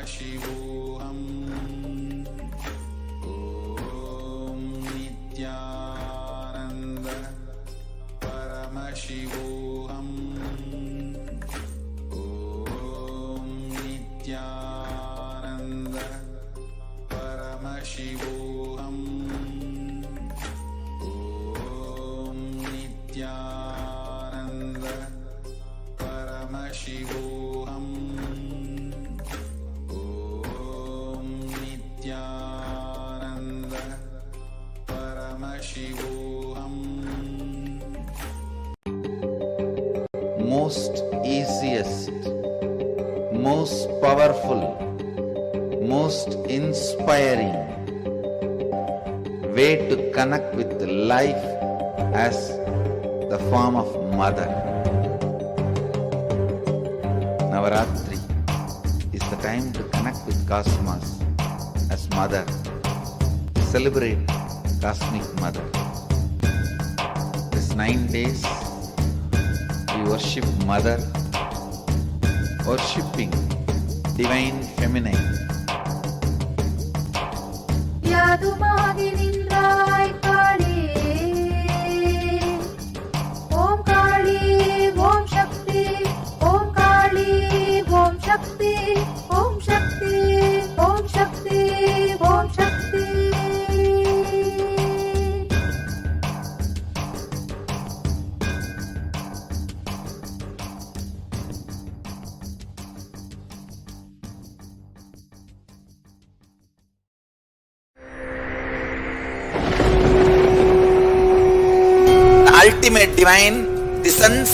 Paramashivoham. Om Nithyananda Paramashivoham. Om Nithyananda Paramashivoham. Om Nithyananda Paramashivoham. Om Nithyananda Paramashivoham. Most easiest, most powerful, most inspiring way to connect with life as the form of mother. Navaratri is the time to connect with cosmos as mother. Celebrate cosmic mother. These 9 days we worship mother, worshipping divine feminine. யாதுமாகி நின்றாய் காளி ஓம் காளி ஓம் சக்தி ஓம் காளி ஓம் சக்தி ஓம் சக்தி ஓம் சக்தி ஓம் சக்தி Ultimate divine descends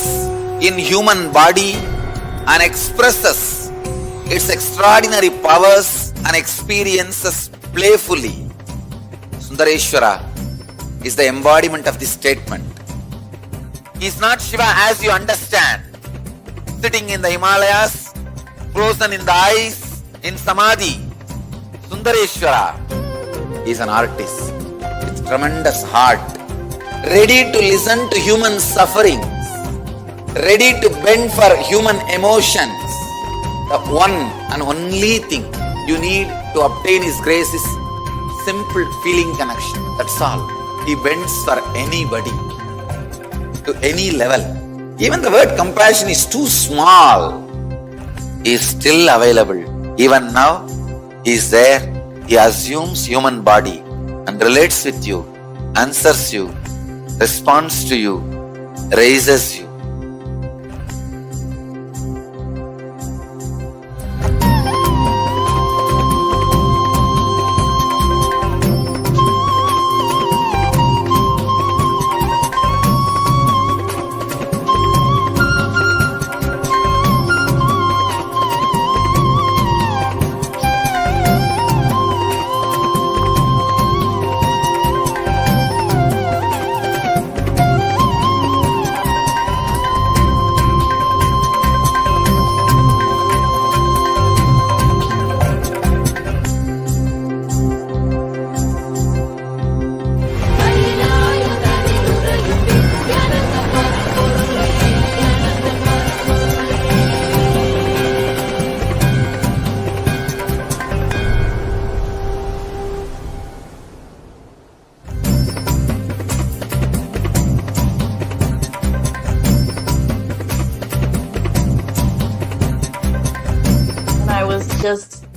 in human body and expresses its extraordinary powers and experiences playfully. Sundareshwara is the embodiment of this statement. He is not Shiva as you understand, sitting in the Himalayas, frozen in the ice, in Samadhi. Sundareshwara is an artist with tremendous heart, ready to listen to human sufferings, ready to bend for human emotions. The one and only thing you need to obtain His grace is simple feeling connection. That's all. He bends for anybody, to any level. Even the word compassion is too small. He is still available. Even now, He is there. He assumes human body and relates with you, answers you, responds to you, raises you.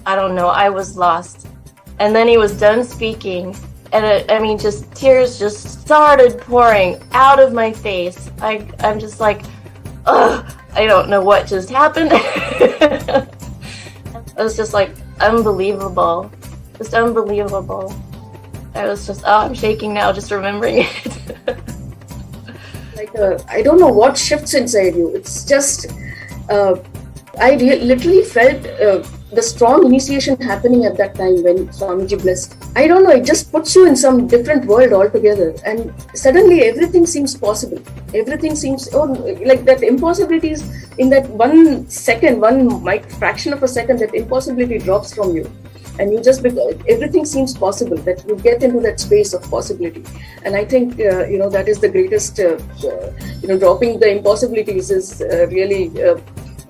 I don't know, I was lost. And then he was done speaking, and just tears just started pouring out of my face. I'm just like, ugh, I don't know what just happened. It was just like unbelievable, just unbelievable. I was just, I'm shaking now just remembering it. I don't know what shifts inside you. It's just, I literally felt the strong initiation happening at that time when Swamiji blessed. I don't know, it just puts you in some different world altogether, and suddenly everything seems possible. Everything seems, like that impossibilities in that 1 second, fraction of a second, that impossibility drops from you. And you just, everything seems possible, that you get into that space of possibility. And I think, that is the greatest, dropping the impossibilities is really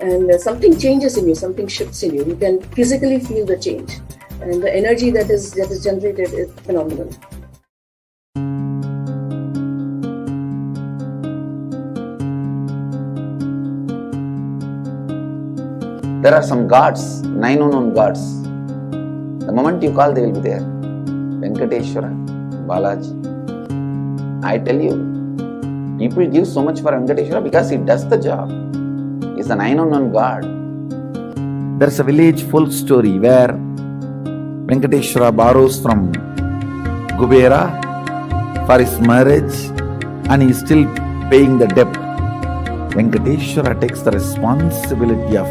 and something changes in you, something shifts in you. You can physically feel the change, and the energy that is generated is phenomenal. There are some gods, 9 unknown gods. The moment you call, they will be there. Venkateshwara, Balaji. I tell you, people give so much for Venkateshwara because he does the job. He is the 9 unknown god. There's a village folk story where Venkateshwara borrows from Kubera for his marriage and he is still paying the debt. Venkateshwara takes the responsibility of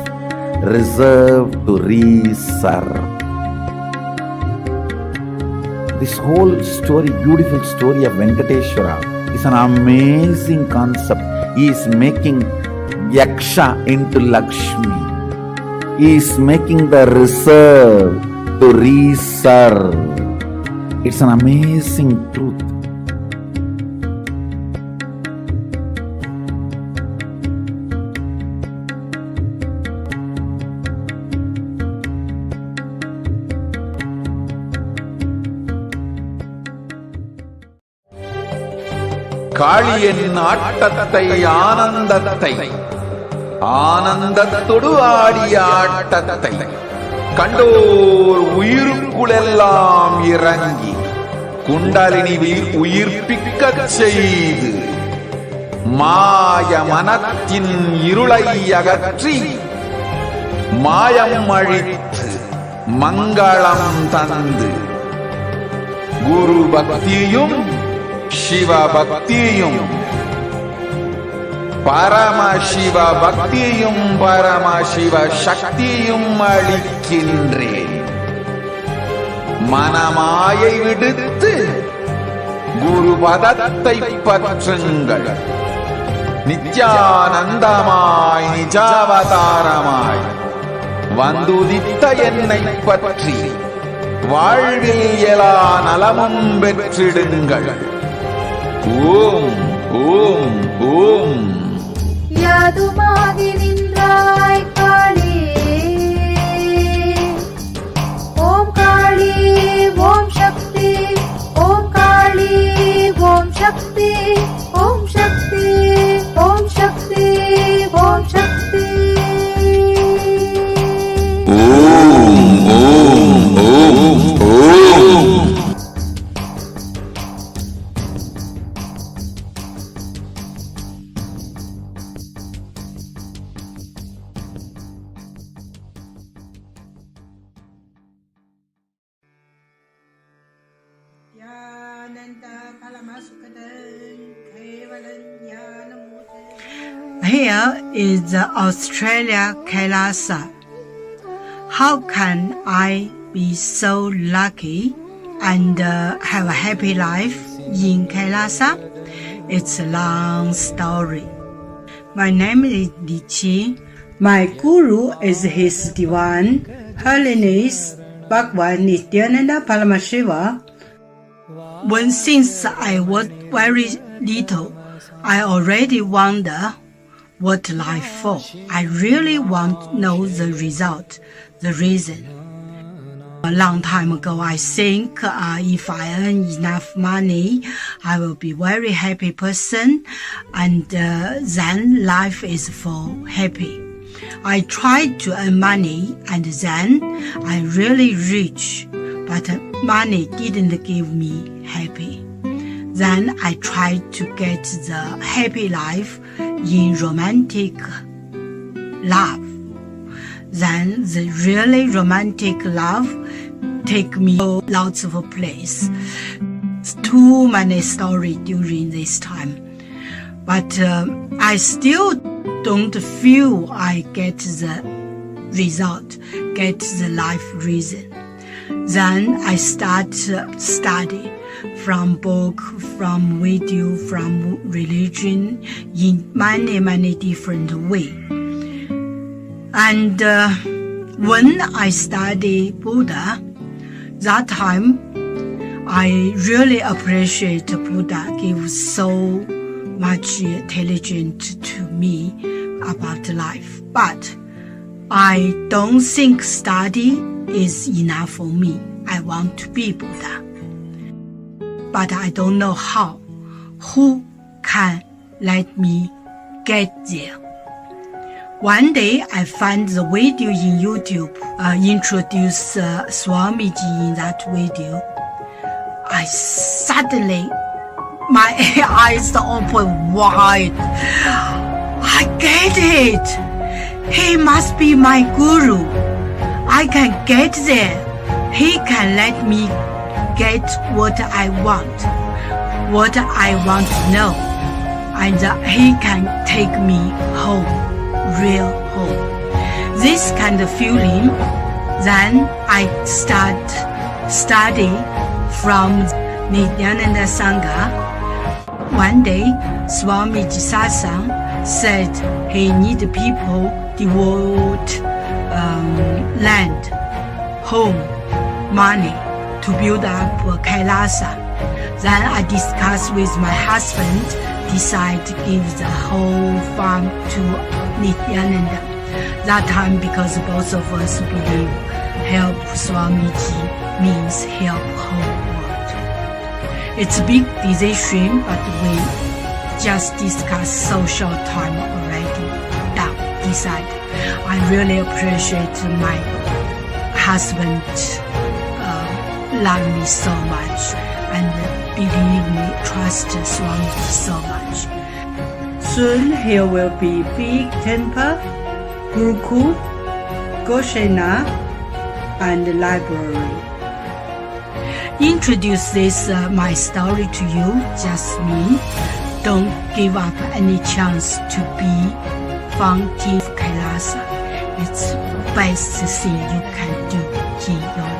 reserve to reserve. This whole story, beautiful story of Venkateshwara, is an amazing concept. He is making Yaksha into Lakshmi. He is making the reserve to reserve. It's an amazing truth. காளியின் ஆட்டத்தை ஆனந்தத்தை ஆனந்தத்தொடு ஆடிய ஆட்டத்தை கண்டோர் உயிருக்குளெல்லாம் இறங்கி குண்டலினி உயிர்ப்பிக்கச் செய்து மாய மனத்தின் இருளை அகற்றி மாயம் அழித்து மங்களம் தந்து குரு பக்தியும் சிவ பக்தியும் பரமசிவ பக்தியும் பரமசிவ சக்தியும் அளிக்கின்றேன். மனமாயை விடுத்து குரு பதத்தை பற்றுங்கள். நித்யானந்தமாய் நிஜாவதாரமாய் வந்துதித்த என்னை பற்றி வாழ்வில் எல்லா நலமும் பெற்றிடுங்கள். ஓம் ஓம் ஓம். யாதுமாகி நின்றாய் காளி, ஓம் காளி ஓம் சக்தி, ஓம் காளி ஓம் சக்தி, ஓம் சக்தி ஓம் சக்தி ஓம் சக்தி. ஓம் ஓம் ஓம் ஓம். Here is the Australia Kailasa. How can I be so lucky and have a happy life in Kailasa? It's a long story. My name is Li Qi. My guru is His Divine Holiness Bhagwan Nithyananda Paramashivam. Since I was very little, I already wonder what life for. I really want to know the result, the reason. A long time ago, I think if I earn enough money, I will be very happy person, and then life is for happy. I tried to earn money, and then I'm really rich, but money didn't give me happy. Then I tried to get the happy life in romantic love. Then the really romantic love take me to lots of places. Too many stories during this time. But I still don't feel I get the result, get the life reason. Then I start study from book, from video, from religion in many different ways. And when I study Buddha, that time I really appreciate Buddha give so much intelligence to me. about life, but I don't think study is enough for me. I want to be Buddha, but I don't know how. Who can let me get there? One day I found the video in YouTube, introduced Swamiji in that video. I suddenly, my eyes open wide. I get it. He must be my guru. I can get there. He can let me get what I want to know, and he can take me home, real home. This kind of feeling, then I start study from Nithyananda Sangha. One day, Swamiji Satsang said he need people devote land, home, money to build up Kailasa. Then I discussed with my husband, decide to give the whole farm to Nithyananda. That time, because both of us believe help Swamiji means help whole world. It's a big decision, but we just discussed so short time already. Done, decide. I really appreciate my husband love me so much and believe me, trust Swamiji so much. Soon here will be big temple, Gurukul, Goshena, and library. Introduce this my story to you, just me. Don't give up any chance to be fountain of Kailasa. It's the best thing you can do in your life.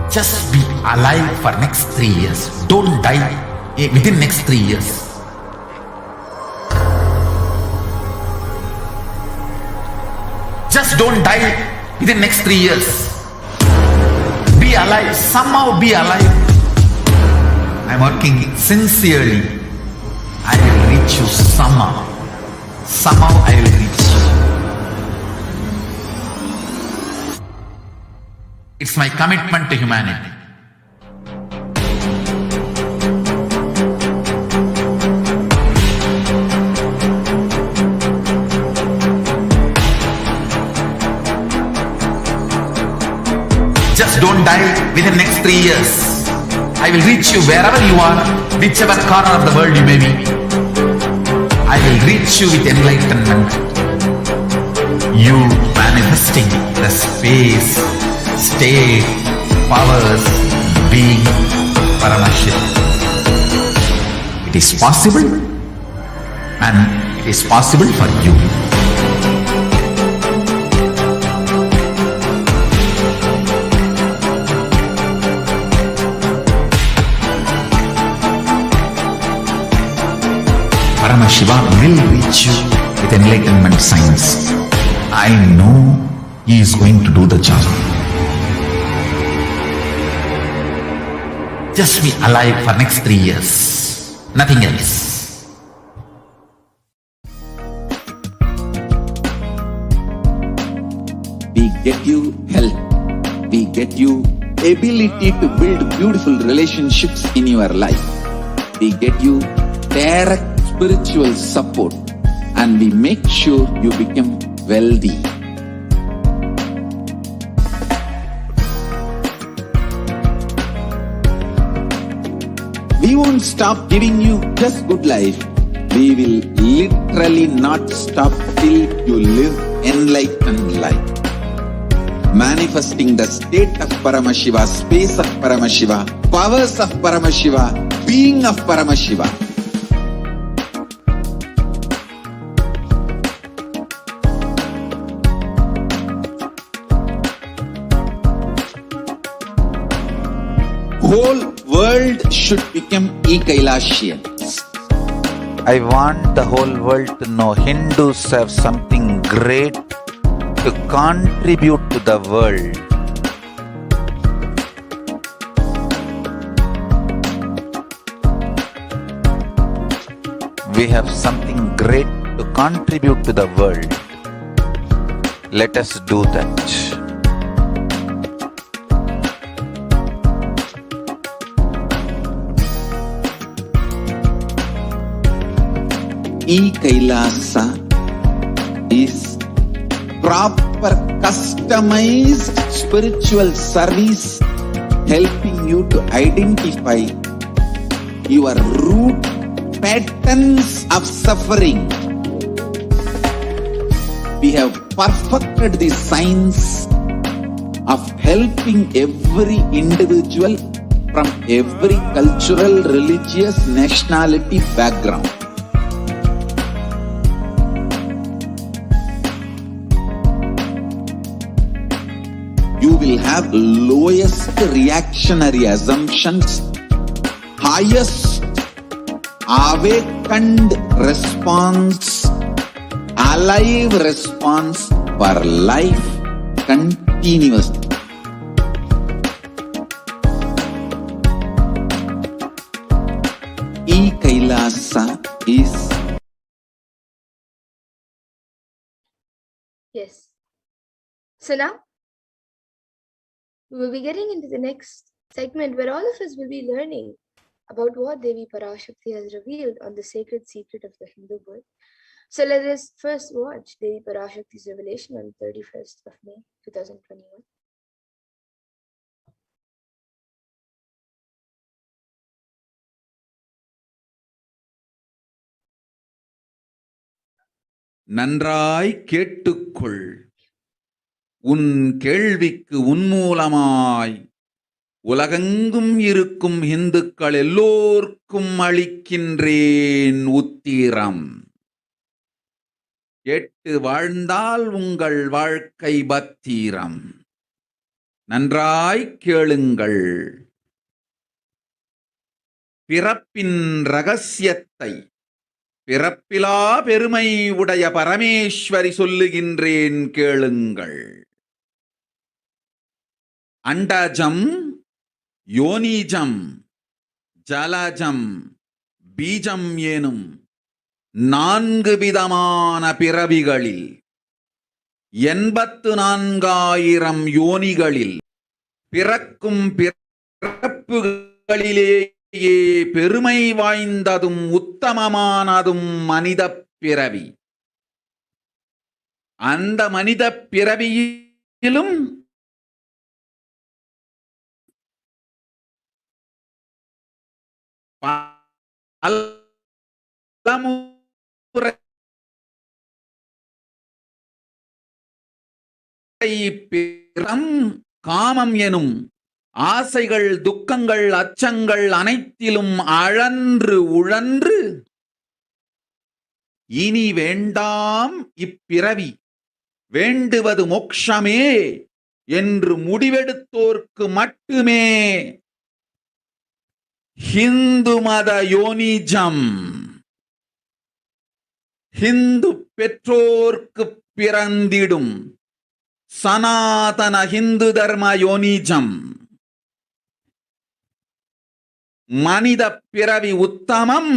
Just be alive for next 3 years. Don't die within next 3 years. Just don't die within next 3 years. Be alive. Somehow be alive. I'm working sincerely. I will reach you somehow. Somehow I will reach you. It's my commitment to humanity. Just don't die within the next 3 years. I will reach you wherever you are, whichever corner of the world you may be. I will reach you with enlightenment. You manifesting the space, state, powers, being Paramashivoham. It is possible, and it is possible for you. Paramashivoham will reach you with enlightenment science. I know he is going to do the job. Just be alive for next 3 years. Nothing else. We get you health. We get you ability to build beautiful relationships in your life. We get you direct spiritual support, and we make sure you become wealthy. We won't stop giving you just good life. We will literally not stop till you live enlightened life. Manifesting the state of Paramashiva, space of Paramashiva, powers of Paramashiva, being of Paramashiva. Whole world should become e-Kailashians. I want the whole world to know Hindus have something great to contribute to the world. We have something great to contribute to the world. Let us do that. E-Kailasa is proper customized spiritual service helping you to identify your root patterns of suffering. We have perfected the science of helping every individual from every cultural, religious, nationality background. You will have lowest reactionary assumptions, highest awakened response, alive response for life continuously. E-Kailasa is Yes. So now we will be getting into the next segment where all of us will be learning about what Devi Parashakti has revealed on the sacred secret of the Hindu birth. So let us first watch Devi Parashakti's revelation on 31st of May 2021. நன்றாய் கேட்டுக்கொள். உன் கேள்விக்கு உன்மூலமாய் உலகெங்கும் இருக்கும் இந்துக்கள் எல்லோர்க்கும் அளிக்கின்றேன் உத்திரம். கேட்டு வாழ்ந்தால் உங்கள் வாழ்க்கை பத்திரம். நன்றாய் கேளுங்கள். பிறப்பின் ரகசியத்தை பிறப்பிலா பெருமை உடைய பரமேஸ்வரி சொல்லுகின்றேன் கேளுங்கள். அண்டஜம், யோனிஜம், ஜலஜம், பீஜம் எனும் 4 விதமான பிறவிகளில் 84,000 யோனிகளில் பிறக்கும் பிறப்புகளிலேயே பெருமை வாய்ந்ததும் உத்தமமானதும் மனித பிறவி. அந்த மனித பிறவியிலும் பலமுறை பிறம் காமம் எனும் ஆசைகள், துக்கங்கள், அச்சங்கள் அனைத்திலும் அழன்று உழன்று இனி வேண்டாம் இப்பிறவி, வேண்டுவது மோட்சமே என்று முடிவெடுத்தோர்க்கு மட்டுமே ஹிந்து மத யோனிஜம், ஹிந்து பெற்றோர்க்கு பிறந்திடும் சனாதன ஹிந்து தர்ம யோனிஜம். மனித பிறவி உத்தமம்,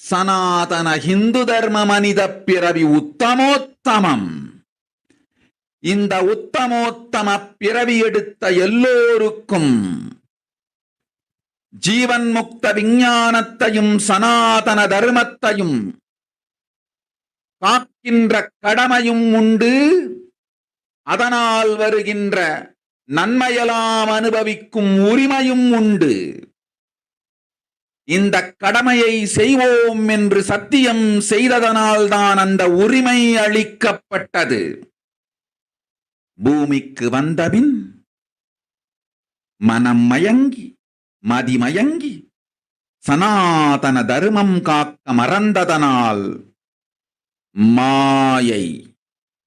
சனாதன ஹிந்து தர்ம மனித பிறவி உத்தமோத்தமம். இந்த உத்தமோத்தம பிறவி எடுத்த எல்லோருக்கும் ஜீவன் முக்த விஞ்ஞானத்தையும் சனாதன தர்மத்தையும் காக்கின்ற கடமையும் உண்டு. அதனால் வருகின்ற நன்மையெல்லாம் அனுபவிக்கும் உரிமையும் உண்டு. இந்த கடமையை செய்வோம் என்று சத்தியம் செய்ததனால்தான் அந்த உரிமை அளிக்கப்பட்டது. பூமிக்கு வந்தபின் மனம் மயங்கி மதிமயங்கி சனாதன தர்மம் காக்க மறந்ததனால் மாயை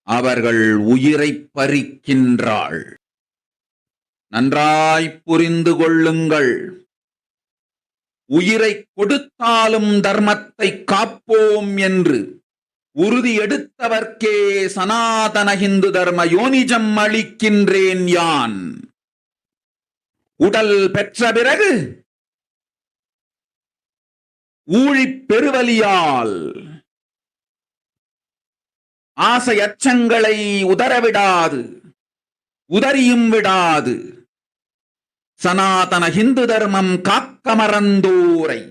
அவர்கள் உயிரை பறிக்கின்றாள். நன்றாய் புரிந்து கொள்ளுங்கள். உயிரை கொடுத்தாலும் தர்மத்தை காப்போம் என்று உறுதி எடுத்தவர்க்கே சனாதன இந்து தர்ம யோனிஜம் அளிக்கின்றேன் யான். உடல் பெற்ற பிறகு ஊழிப் பெருவலியால் ஆசை அச்சங்களை உதறவிடாது, உதறியும் விடாது சனாதன இந்து தர்மம் காக்க மறந்தோரை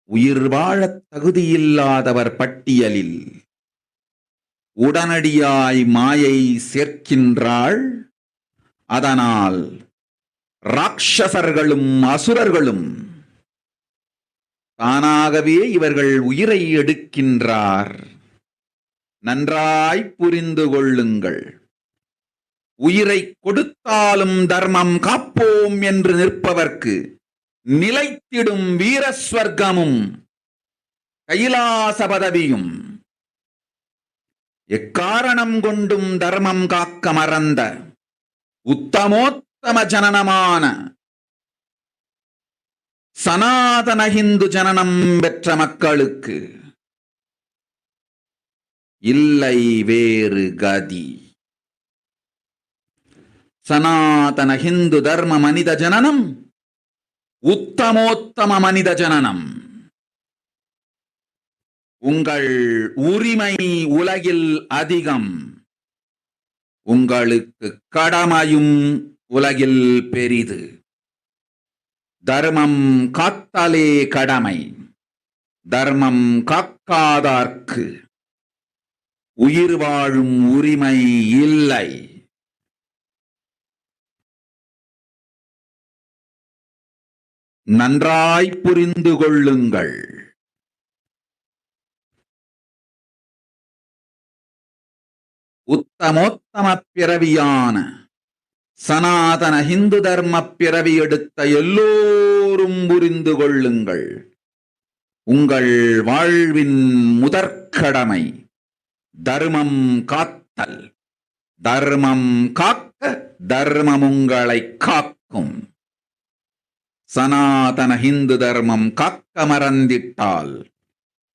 உயிர் வாழத் தகுதியில்லாதவர் பட்டியலில் உடனடியாய் மாயை சேர்க்கின்றாள். அதனால் ராட்சசர்களும் அசுரர்களும் தானாகவே இவர்கள் உயிரை எடுக்கின்றார். நன்றாய் புரிந்து கொள்ளுங்கள். உயிரை கொடுத்தாலும் தர்மம் காப்போம் என்று நிற்பவர்க்கு நிலைத்திடும் வீரஸ்வர்க்கமும் கைலாச பதவியும், எக்காரணம் கொண்டும் தர்மம் காக்க மறந்த உத்தமோத்தம ஜனனமான சனாதன இந்து ஜனனம் பெற்ற மக்களுக்கு இல்லை வேறு கதி. சனாதன இந்து தர்ம மனித ஜனனம் உத்தமோத்தம மனித ஜனனம். உங்கள் உரிமை உலகில் அதிகம், உங்களுக்கு கடமையும் உலகில் பெரிது. தர்மம் காத்தாலே கடமை, தர்மம் காக்காதார்க்கு உயிர் வாழும் உரிமை இல்லை. நன்றாய் புரிந்து கொள்ளுங்கள். உத்தமோத்தம பிறவியான சனாதன இந்து தர்ம பிறவி எடுத்த எல்லோரும் புரிந்து கொள்ளுங்கள். உங்கள் வாழ்வின் முதற்கடமை தர்மம் காத்தல். தர்மம் காக்க தர்மம் உங்களை காக்கும். சனாதன இந்து தர்மம் காக்க மறந்திட்டால்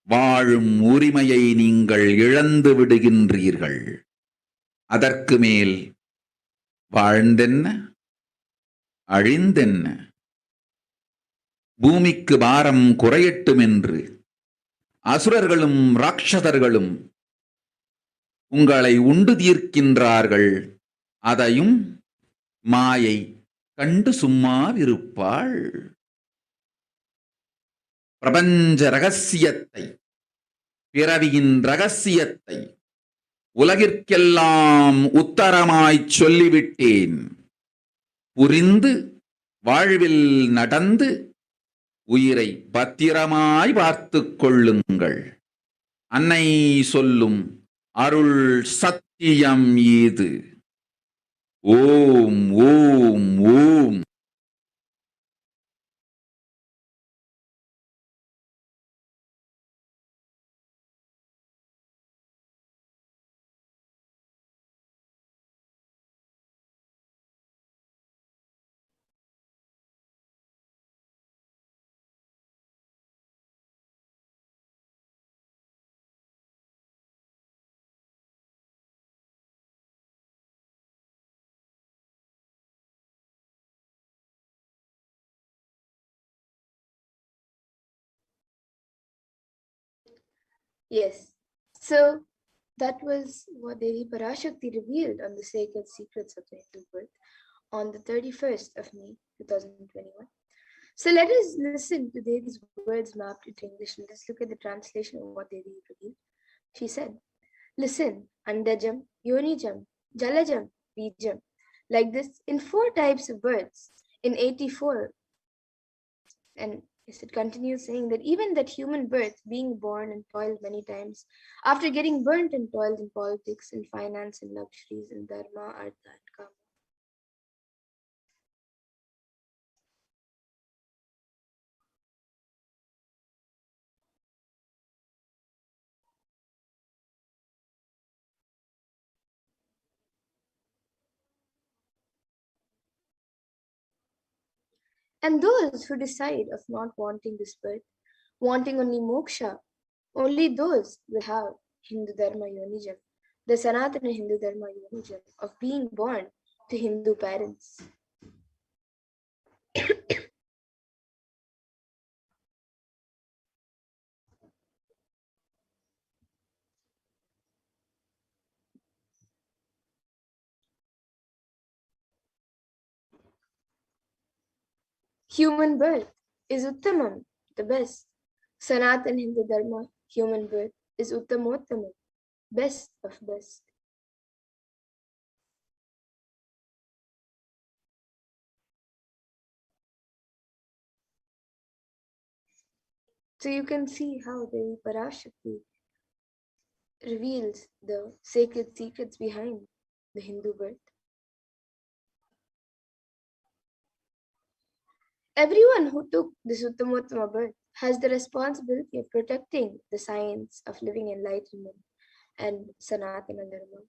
வாழும் உரிமையை நீங்கள் இழந்து விடுகின்றீர்கள். அதற்கு மேல் வாழ்ந்தென்ன அழிந்தென்ன? பூமிக்கு பாரம் குறையட்டும் என்று அசுரர்களும் ராட்சதர்களும் உங்களை உண்டு தீர்க்கின்றார்கள். அதையும் மாயை கண்டு சும்மாவிருப்பாள். பிரபஞ்ச ரகசியத்தை, பிறவியின் ரகசியத்தை உலகிற்கெல்லாம் உத்தரமாய்ச் சொல்லிவிட்டேன். புரிந்து வாழ்வில் நடந்து உயிரை பத்திரமாய் பார்த்துக் கொள்ளுங்கள். அன்னை சொல்லும் அருள் சத்தியம் இது. ஓம் ஓம் ஓம். Yes. So that was what Devi Parashakti revealed on the sacred secrets of the Hindu birth on the 31st of May 2021. So let us listen to Devi's words mapped into English and let's look at the translation of what Devi revealed. She said, listen, Andajam, Yonijam, Jalajam, Bijam, like this in 4 types of births in 84. And yes, it continues saying that even that human birth, being born and toiled many times, after getting burnt and toiled in politics and finance and luxuries and dharma, artha, and kama. And those who decide of not wanting this birth, wanting only moksha, only those will have Hindu Dharma Yonijam, the Sanatana Hindu Dharma Yonijam of being born to Hindu parents. Human birth is Uttamam, the best. Sanatan Hindu Dharma, human birth, is Uttamottamam, best of best. So you can see how the Parashakti reveals the sacred secrets behind the Hindu birth. Everyone who took the Uttamottama birth has the responsibility of protecting the science of living enlightenment and Sanatana Dharma.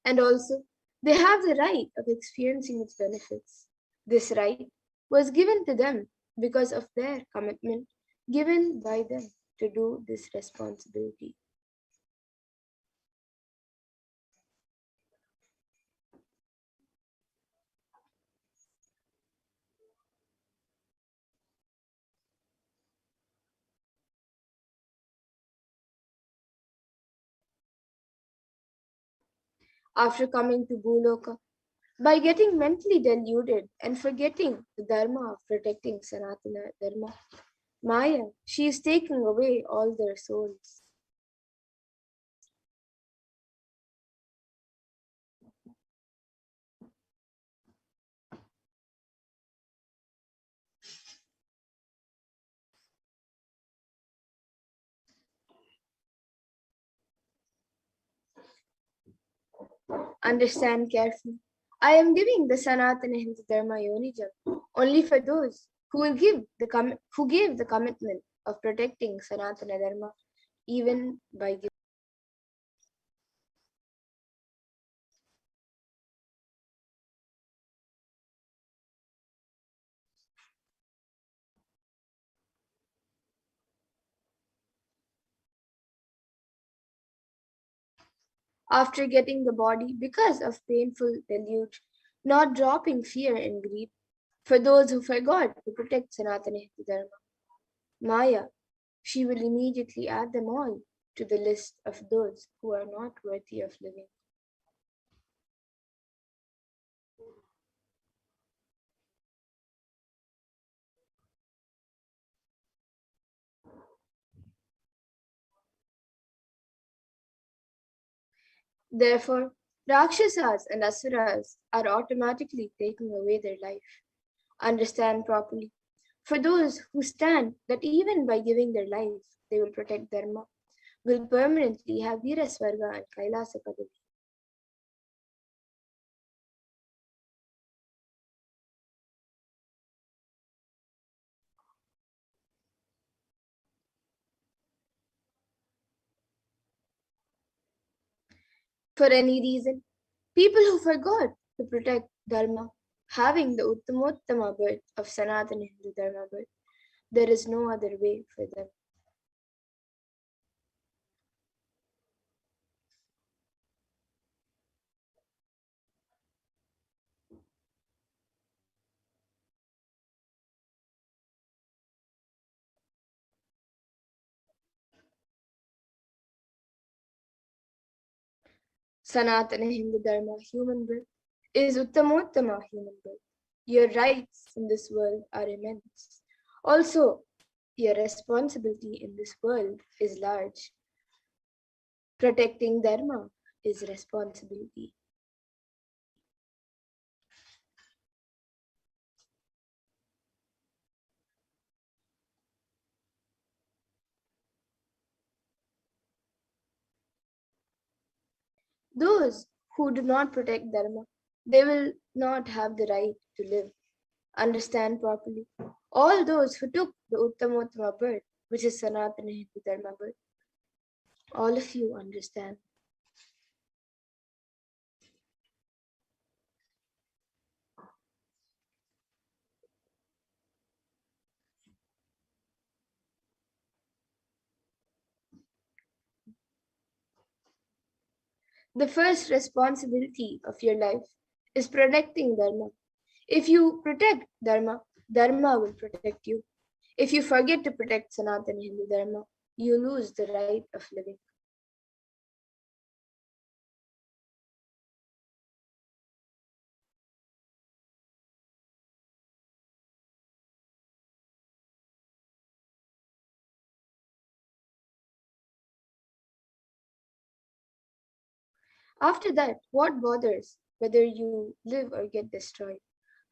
And also, they have the right of experiencing its benefits. This right was given to them because of their commitment given by them to do this responsibility. After coming to Bhuloka, by getting mentally deluded and forgetting the dharma of protecting Sanatana Dharma, Maya, she is taking away all their souls. Understand carefully. I am giving the Sanatana Hindu Dharma Yonijam only for those who will who gave the commitment of protecting Sanatana Dharma even by giving. After getting the body because of painful deluge, not dropping fear and greed, for those who forgot to protect Sanatana Hindu Dharma, Maya, she will immediately add them all to the list of those who are not worthy of living. Therefore, Rakshasas and Asuras are automatically taking away their life. Understand properly. For those who stand that even by giving their life, they will protect Dharma, will permanently have Viraswarga and Kailasa Padavi. For any reason, people who forgot to protect Dharma, having the Uttamottama birth of Sanatana Hindu Dharma birth, there is no other way for them. Sanatana Hindu Dharma, human birth, is Uttamottama human birth. Your rights in this world are immense. Also, your responsibility in this world is large. Protecting Dharma is responsibility. Those who do not protect Dharma, they will not have the right to live, understand properly. All those who took the Uttamottama birth, which is Sanatana Hindu Dharma birth, all of you understand. The first responsibility of your life is protecting Dharma. If you protect Dharma, Dharma will protect you. If you forget to protect Sanatana Hindu Dharma, you lose the right of living. After that, what bothers whether you live or get destroyed?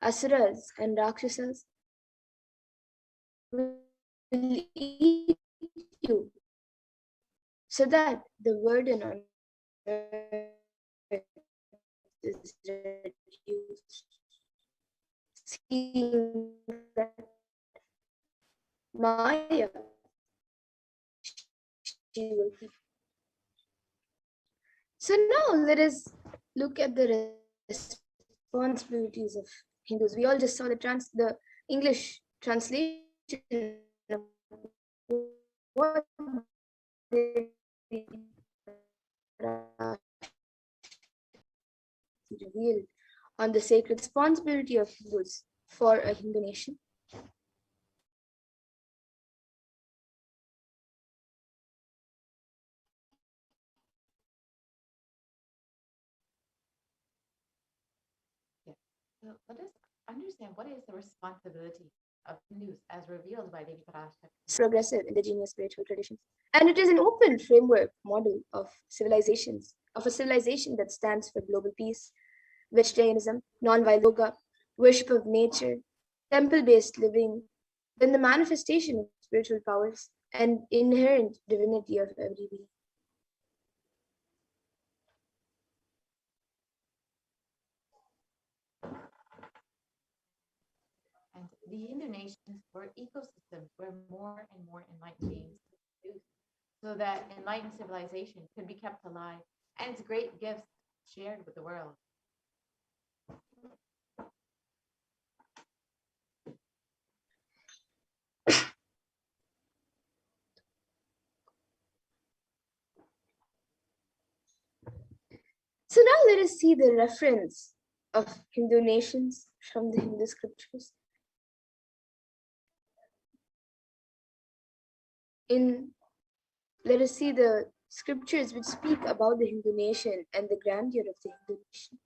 Asuras and Rakshasas will eat you so that the burden on earth is reduced. Seeing that Maya, she will keep. So now let us look at the responsibilities of Hindus. We all just saw the English translation of what they revealed on the sacred responsibility of Hindus for a Hindu nation. So let us understand what is the responsibility of Hindus as revealed by Devi Parashakti. Progressive indigenous spiritual traditions. And it is an open framework model of civilizations, of a civilization that stands for global peace, vegetarianism, non-violent yoga, worship of nature, temple-based living, then the manifestation of spiritual powers and inherent divinity of every being. And the Hindu nations were ecosystems where more and more enlightened beings could produce, so that enlightened civilization could be kept alive and its great gifts shared with the world. So now let us see the reference of Hindu nations from the Hindu scriptures. Let us see the scriptures which speak about the Hindu nation and the grandeur of the Hindu nation.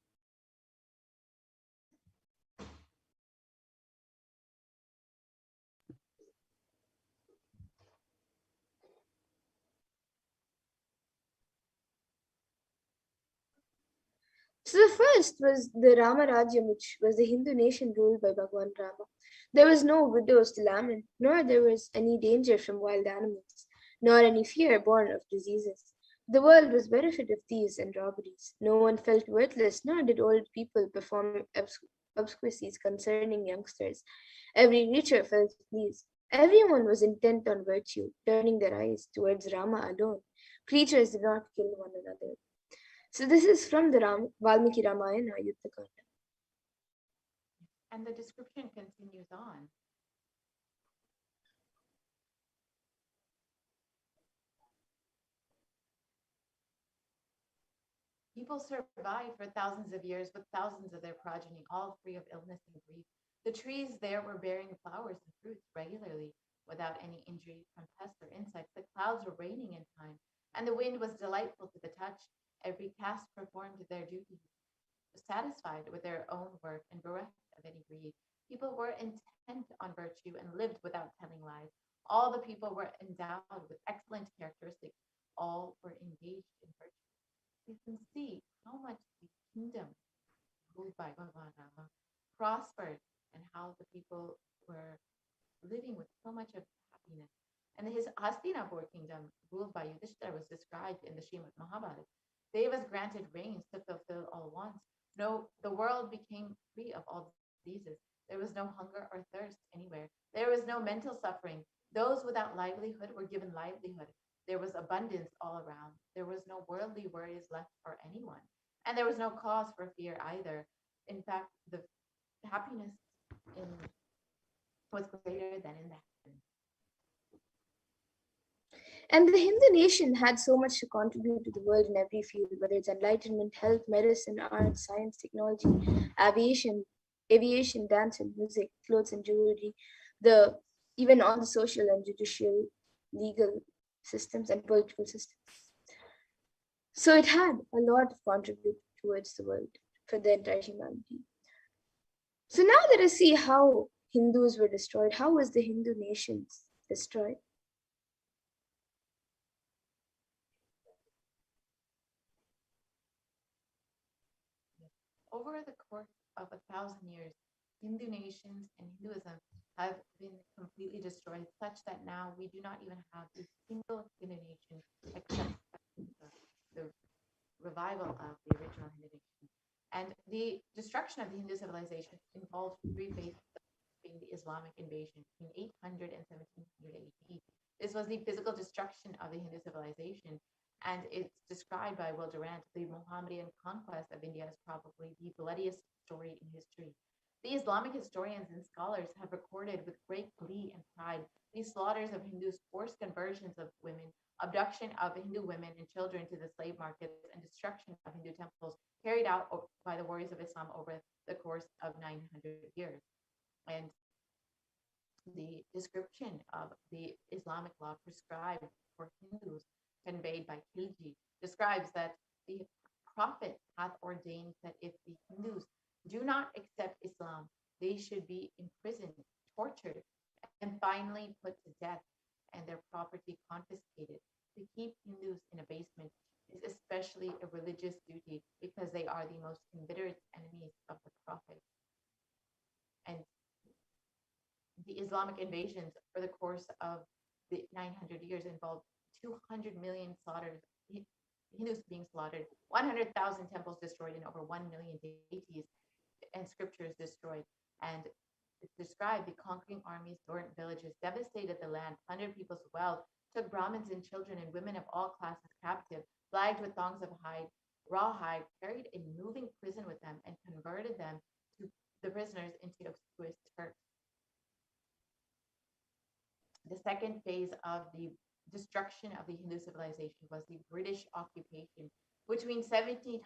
So the first was the Rama Rajyam, which was the Hindu nation ruled by Bhagwan Rama. There was no widows to lament, nor there was any danger from wild animals, nor any fear born of diseases. The world was bereft of thieves and robberies. No one felt worthless, nor did old people perform obscurities concerning youngsters. Every creature felt pleased. Everyone was intent on virtue, turning their eyes towards Rama alone. Creatures did not kill one another. So this is from the Valmiki Ramayana Yuddha Kanda. And the description continues on. People survived for thousands of years with thousands of their progeny, all free of illness and grief. The trees there were bearing flowers and fruits regularly, without any injury from pests or insects. The clouds were raining in time, and the wind was delightful to the touch. Every caste performed their duties, satisfied with their own work and bereft of any greed. People were intent on virtue and lived without telling lies. All the people were endowed with excellent characteristics. All were engaged in virtue. You can see how much the kingdom ruled by Bhagwan Rama prospered and how the people were living with so much of happiness. And his Hastinapur kingdom, ruled by Yudhishthira, was described in the Srimad Mahabharata. They was granted rains to fulfill all wants. No, the world became free of all diseases. There was no hunger or thirst anywhere. There was no mental suffering. Those without livelihood were given livelihood. There was abundance all around. There was no worldly worries left for anyone. And there was no cause for fear either. In fact, the happiness in was greater than in the heaven. And the Hindu nation had so much to contribute to the world in every field, whether it's enlightenment, health, medicine, art, science, technology, aviation, dance and music, clothes and jewelry, even all the social and judicial, legal systems and political systems. So it had a lot to contribute towards the world for the entire humanity. So now that I see how Hindus were destroyed, how was the Hindu nations destroyed? Over the course of 1,000 years, Hindu nations and Hinduism have been completely destroyed, such that now we do not even have a single Hindu nation except the revival of the original Hindu nation. And the destruction of the Hindu civilization involved three phases, being the Islamic invasion in 800 and 1700 AD. This was the physical destruction of the Hindu civilization, and it's described by Will Durant, the Mohammedan conquest of India is probably the bloodiest story in history. The Islamic historians and scholars have recorded with great glee and pride these slaughters of Hindus, forced conversions of women, abduction of Hindu women and children to the slave markets, and destruction of Hindu temples carried out by the warriors of Islam over the course of 900 years. And the description of the Islamic law prescribed for Hindus conveyed by Khilji describes that the Prophet hath ordained that if the Hindus do not accept Islam, they should be imprisoned, tortured, and finally put to death, and their property confiscated. To keep Hindus in abasement is especially a religious duty because they are the most inveterate enemies of the Prophet. And the Islamic invasions over the course of the 900 years involved 200 million slaughtered, Hindus being slaughtered, 100,000 temples destroyed, and over 1 million deities and scriptures destroyed. And it described the conquering armies burnt villages, devastated the land, plundered people's wealth, took Brahmins and children and women of all classes captive, flagged with thongs of hide, raw hide, carried a moving prison with them, and converted them to the prisoners into obscure Turks. The second phase of the destruction of the Hindu civilization was the British occupation between 1700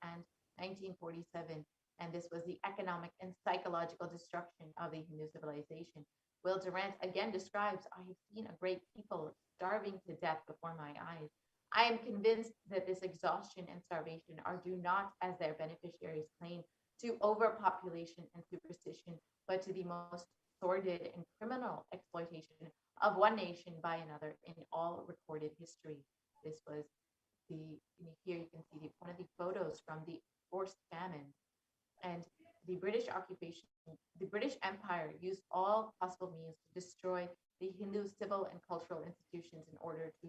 and 1947, and this was the economic and psychological destruction of the Hindu civilization. Will Durant again describes, I have seen a great people starving to death before my eyes. I am convinced that this exhaustion and starvation are due not, as their beneficiaries claim, to overpopulation and superstition, but to the most sordid and criminal exploitation of one nation by another in all recorded history. This was here you can see one of the photos from the forced famine. And the British occupation, the British Empire used all possible means to destroy the Hindu civil and cultural institutions in order to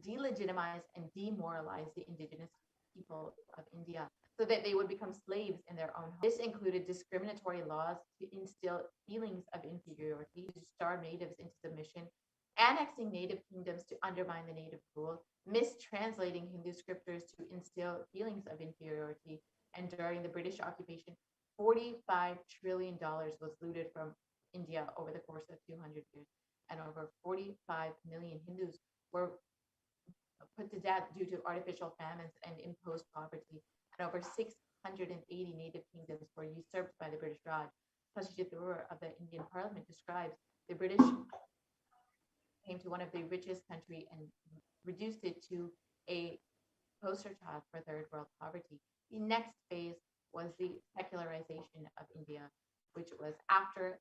delegitimize and demoralize the indigenous people of India so that they would become slaves in their own homes. This included discriminatory laws to instill feelings of inferiority, to starve natives into submission, annexing native kingdoms to undermine the native rule, mistranslating Hindu scriptures to instill feelings of inferiority. And during the British occupation, $45 trillion was looted from India over the course of 200 years, and over 45 million Hindus were put to death due to artificial famines and imposed poverty, and over 680 native kingdoms were usurped by the British Raj. Shashi Tharoor of the Indian Parliament describes the British came to one of the richest country and reduced it to a poster child for third world poverty. The next phase was the secularization of India, which was after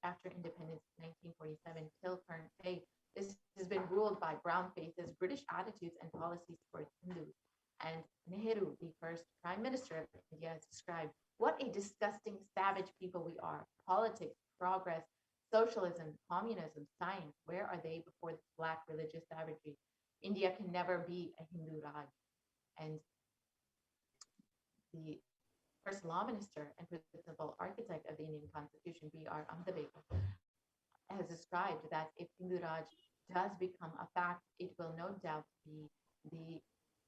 independence in 1947 till current day. This has been ruled by brown faces, British attitudes and policies towards Hindus. And Nehru, the first prime minister of India, has described what a disgusting, savage people we are. Politics, progress, socialism, communism, science, where are they before this black religious savagery? India can never be a Hindu Raj. And the first law minister and principal architect of the Indian Constitution, B.R. Ambedkar, has described that if Hindu Raj does become a fact, it will no doubt be the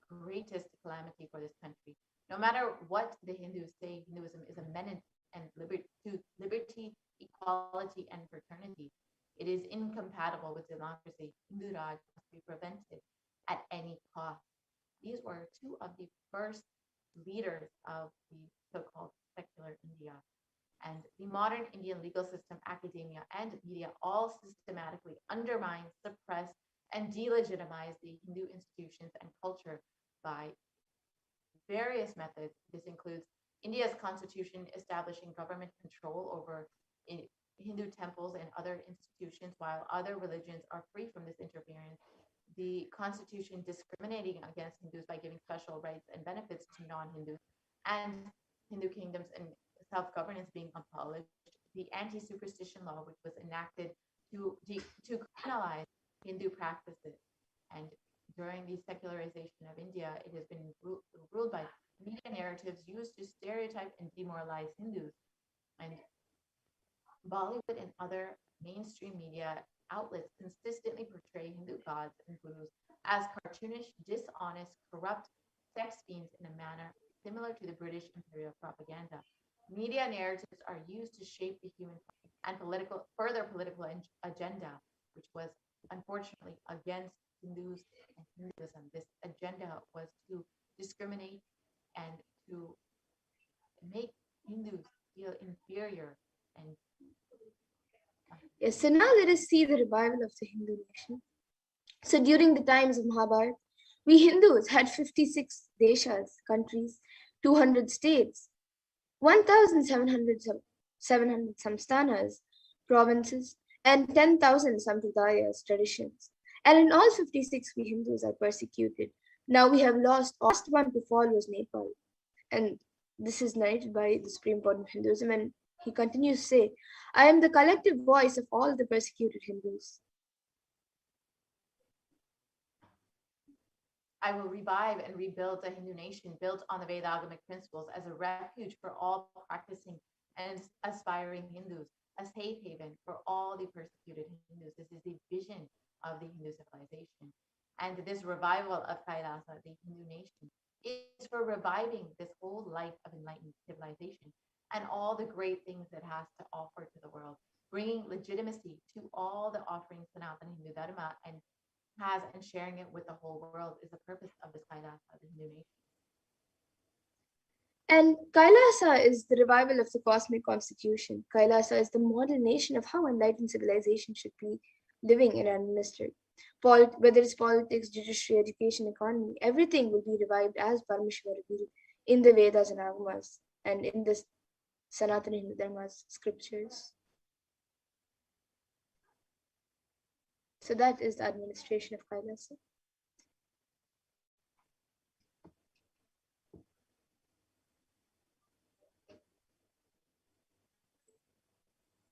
greatest calamity for this country. No matter what the Hindus say, Hinduism is a menace and liberty, equality, and fraternity. It is incompatible with democracy. Hindu Raj must be prevented at any cost. These were two of the first leaders of the so-called secular India. And the modern Indian legal system, academia, and media all systematically undermine, suppress, and delegitimize the Hindu institutions and culture by various methods. This includes India's constitution establishing government control over Hindu temples and other institutions, while other religions are free from this interference. The constitution discriminating against Hindus by giving special rights and benefits to non-Hindus, and Hindu kingdoms and self-governance being abolished. The anti-superstition law, which was enacted to criminalize Hindu practices. And during the secularization of India, it has been ruled by media narratives used to stereotype and demoralize Hindus. And Bollywood and other mainstream media outlets consistently portray Hindu gods and gurus as cartoonish, dishonest, corrupt sex fiends in a manner similar to the British imperial propaganda. Media narratives are used to shape the human and further political agenda, which was unfortunately against Hindus and Hinduism. This agenda was to discriminate and to make Hindus feel inferior. And Yes, so now let us see the revival of the Hindu nation. So during the times of Mahabharata, we Hindus had 56 deshas, countries, 200 states, 1,700 samsthanas, provinces, and 10,000 sampradayas, traditions. And in all 56, we Hindus are persecuted. Now we have lost one to fall was Nepal. And this is narrated by the Supreme Court of Hinduism. And he continues to say, I am the collective voice of all the persecuted Hindus. I will revive and rebuild a Hindu nation built on the Vedagamic principles as a refuge for all practicing and aspiring Hindus, a safe haven for all the persecuted Hindus. This is the vision of the Hindu civilization. And this revival of Kailasa, the Hindu nation, is for reviving this whole life of enlightened civilization and all the great things it has to offer to the world, bringing legitimacy to all the offerings Sanatana Hindu Dharma and sharing it with the whole world is the purpose of this Kailasa, the Hindu nation. And Kailasa is the revival of the cosmic constitution. Kailasa is the model nation of how enlightened civilization should be living and administered. Whether it's politics, judiciary, education, economy, everything will be revived as Paramashiva revealed in the Vedas and Agamas and in the Sanatana Hindu Dharma's scriptures. So that is the administration of Kailasa.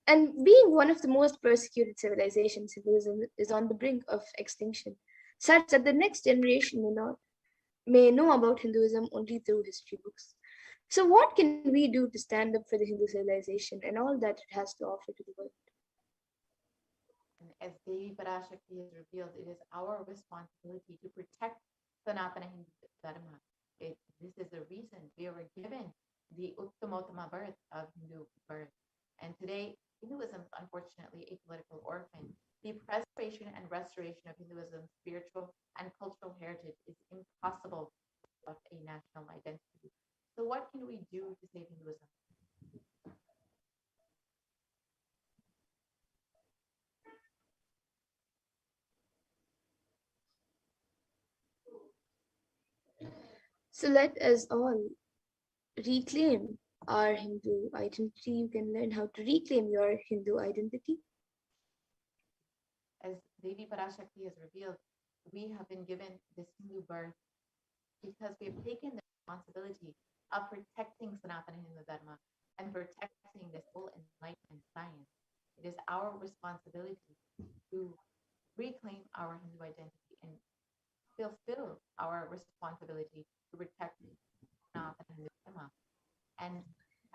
And being one of the most persecuted civilizations, Hinduism is on the brink of extinction, such that the next generation may know about Hinduism only through history books. So what can we do to stand up for the Hindu civilization and all that it has to offer to the world? And as Devi Parashakti has revealed, it is our responsibility to protect Sanatana Hindu Dharma. This is the reason we were given the Uttamotama birth of Hindu birth. And today, Hinduism is unfortunately a political orphan. The preservation and restoration of Hinduism's spiritual and cultural heritage is impossible without a national identity. So what can we do to save Hinduism? So let us all reclaim our Hindu identity. You can learn how to reclaim your Hindu identity. As Devi Parashakti has revealed, we have been given this Hindu birth because we have taken the responsibility of protecting Sanatana Hindu Dharma and protecting this whole enlightenment science. It is our responsibility to reclaim our Hindu identity and fulfill our responsibility to protect Sanatana Hindu Dharma. And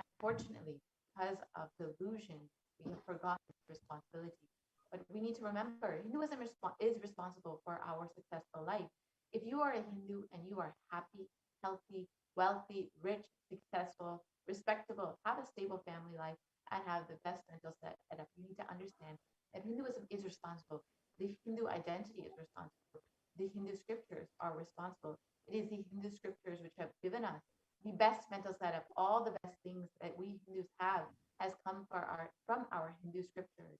unfortunately, because of delusion, we have forgotten this responsibility. But we need to remember, Hinduism is responsible for our successful life. If you are a Hindu and you are happy, healthy, wealthy, rich, successful, respectable, have a stable family life, and have the best mental setup, you need to understand that Hinduism is responsible. The Hindu identity is responsible. The Hindu scriptures are responsible. It is the Hindu scriptures which have given us the best mental setup. All the best things that we Hindus have has come from our Hindu scriptures.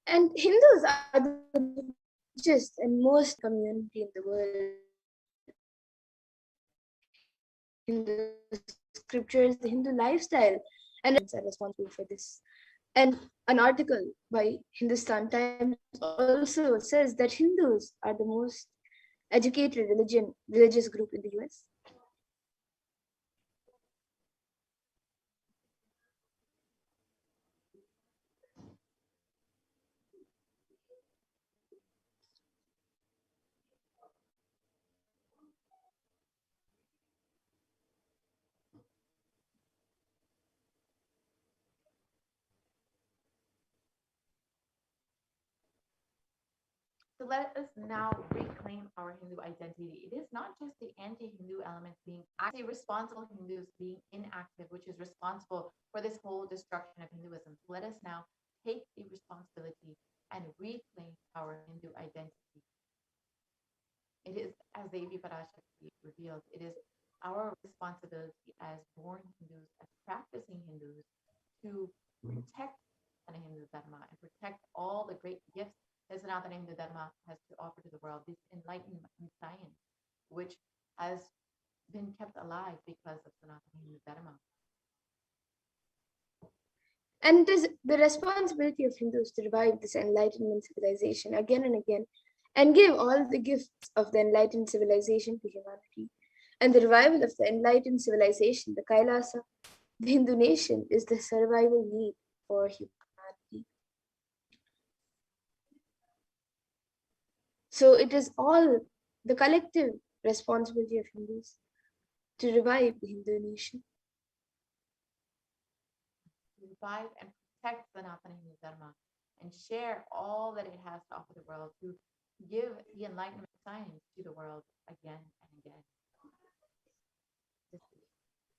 And Hindus are the richest and most community in the world. Hindu scriptures, the Hindu lifestyle, and are responsible for this. And an article by Hindustan Times also says that Hindus are the most educated religious group in the US. So let us now reclaim our Hindu identity. It is not just the anti-Hindu elements being responsible Hindus being inactive, which is responsible for this whole destruction of Hinduism. So let us now take the responsibility and reclaim our Hindu identity. It is, as Devi Parashakti revealed, it is our responsibility as born Hindus, as practicing Hindus, to protect Sanatana Hindu Dharma and protect all the great gifts that Sanatana Hindu Dharma has to offer to the world, this enlightenment science, which has been kept alive because of Sanatana Hindu Dharma. And it is the responsibility of Hindus to revive this enlightenment civilization again and again and give all the gifts of the enlightened civilization to humanity. And the revival of the enlightened civilization, the Kailasa, the Hindu nation, is the survival need for humanity. So it is all the collective responsibility of Hindus to revive the Hindu nation. To revive and protect Sanatana Hindu Dharma and share all that it has to offer the world, to give the enlightenment science to the world again and again. This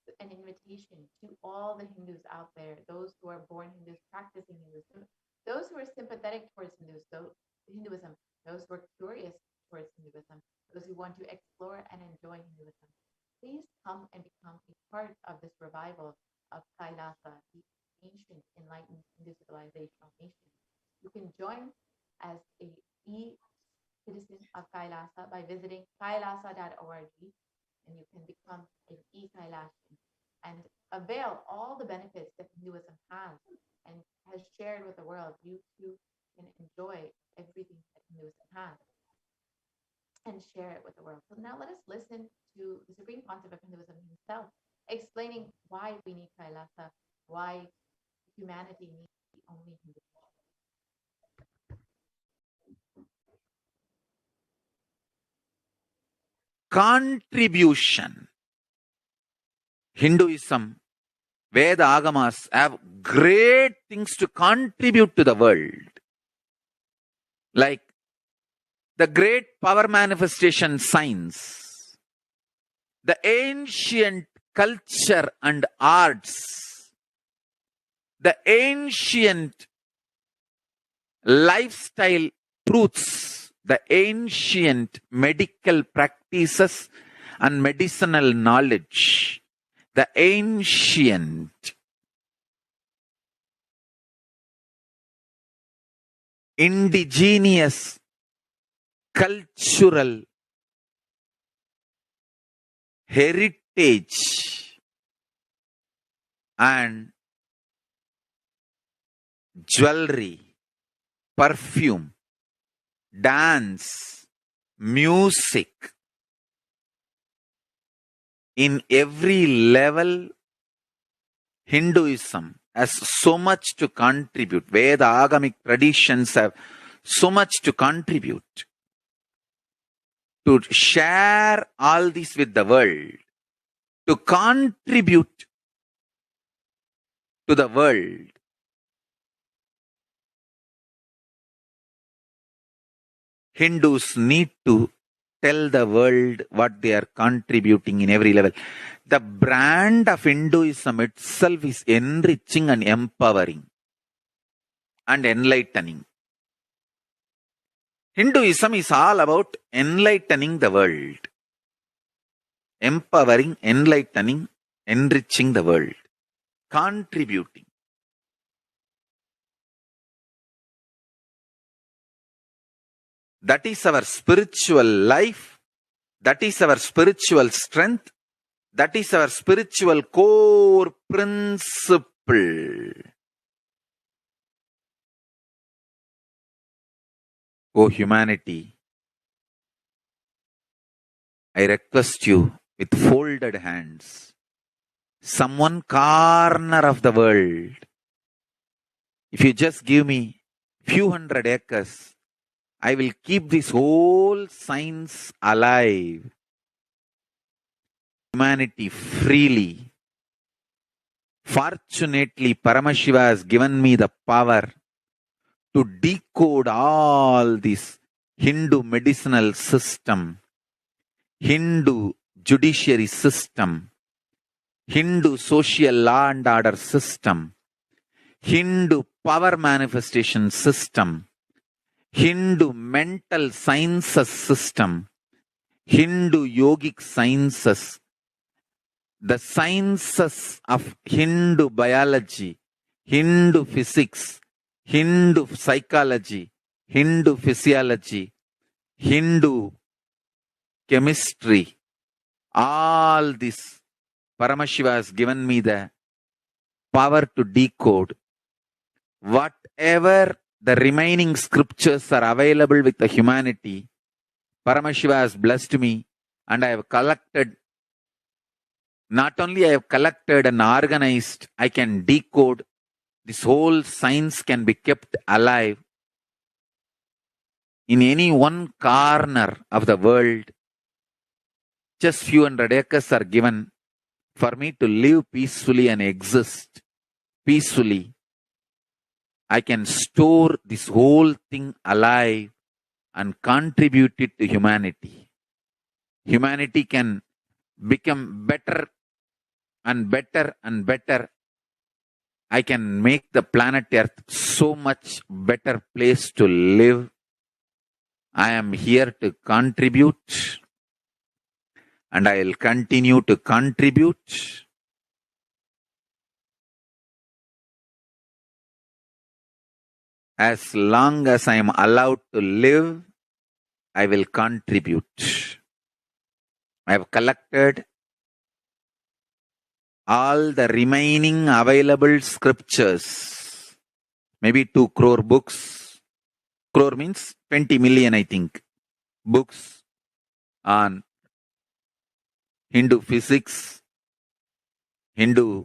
is an invitation to all the Hindus out there, those who are born Hindus, practicing Hinduism, those who are sympathetic towards Hinduism, those who are curious towards Hinduism, those who want to explore and enjoy Hinduism. Please come and become a part of this revival of Kailasa, the ancient enlightened Hindu civilizational nation. You can join as a e-citizen of Kailasa by visiting kailasa.org, and you can become an e-Kailashian and avail all the benefits that Hinduism has and has shared with the world. You too can enjoy everything that Hinduism has and share it with the world. So now let us listen to the Supreme Pontiff of Hinduism himself explaining why we need Kailasa, why humanity needs the only Hindu. Contribution. Hinduism, Veda Agamas have great things to contribute to the world. Like the great power manifestation science, the ancient culture and arts, the ancient lifestyle truths, the ancient medical practices and medicinal knowledge, the ancient indigenous cultural heritage and jewelry, perfume, dance, music. In every level, Hinduism has so much to contribute. Veda, Agamic traditions have so much to contribute. To share all this with the world, to contribute to the world. Hindus need to tell the world what they are contributing in every level. The brand of Hinduism itself is enriching and empowering and enlightening. Hinduism is all about enlightening the world. Empowering, enlightening, enriching the world. Contributing. That is our spiritual life. That is our spiritual strength. That is our spiritual core principle. O humanity, I request you with folded hands, some one corner of the world, if you just give me few hundred acres, I will keep this whole science alive. Humanity freely. Fortunately, Paramashiva has given me the power to decode all this Hindu medicinal system, Hindu judiciary system, Hindu social law and order system, Hindu power manifestation system, Hindu mental sciences system, Hindu yogic sciences, the sciences of Hindu biology, Hindu physics, Hindu psychology, Hindu physiology, Hindu chemistry, all this Paramashiva has given me the power to decode. Whatever the remaining scriptures are available with the humanity, Paramashiva has blessed me, and I have collected. Not only I have collected and organized, I can decode. This whole science can be kept alive in any one corner of the world. Just few hundred acres are given for me to live peacefully and exist peacefully. I can store this whole thing alive and contribute it to humanity. Humanity can become better and better and better. I can make the planet Earth so much better place to live. I am here to contribute, and I will continue to contribute. As long as I am allowed to live, I will contribute. I have collected all the remaining available scriptures, maybe 2 crore books. Crore means 20 million, I think, books on Hindu physics, Hindu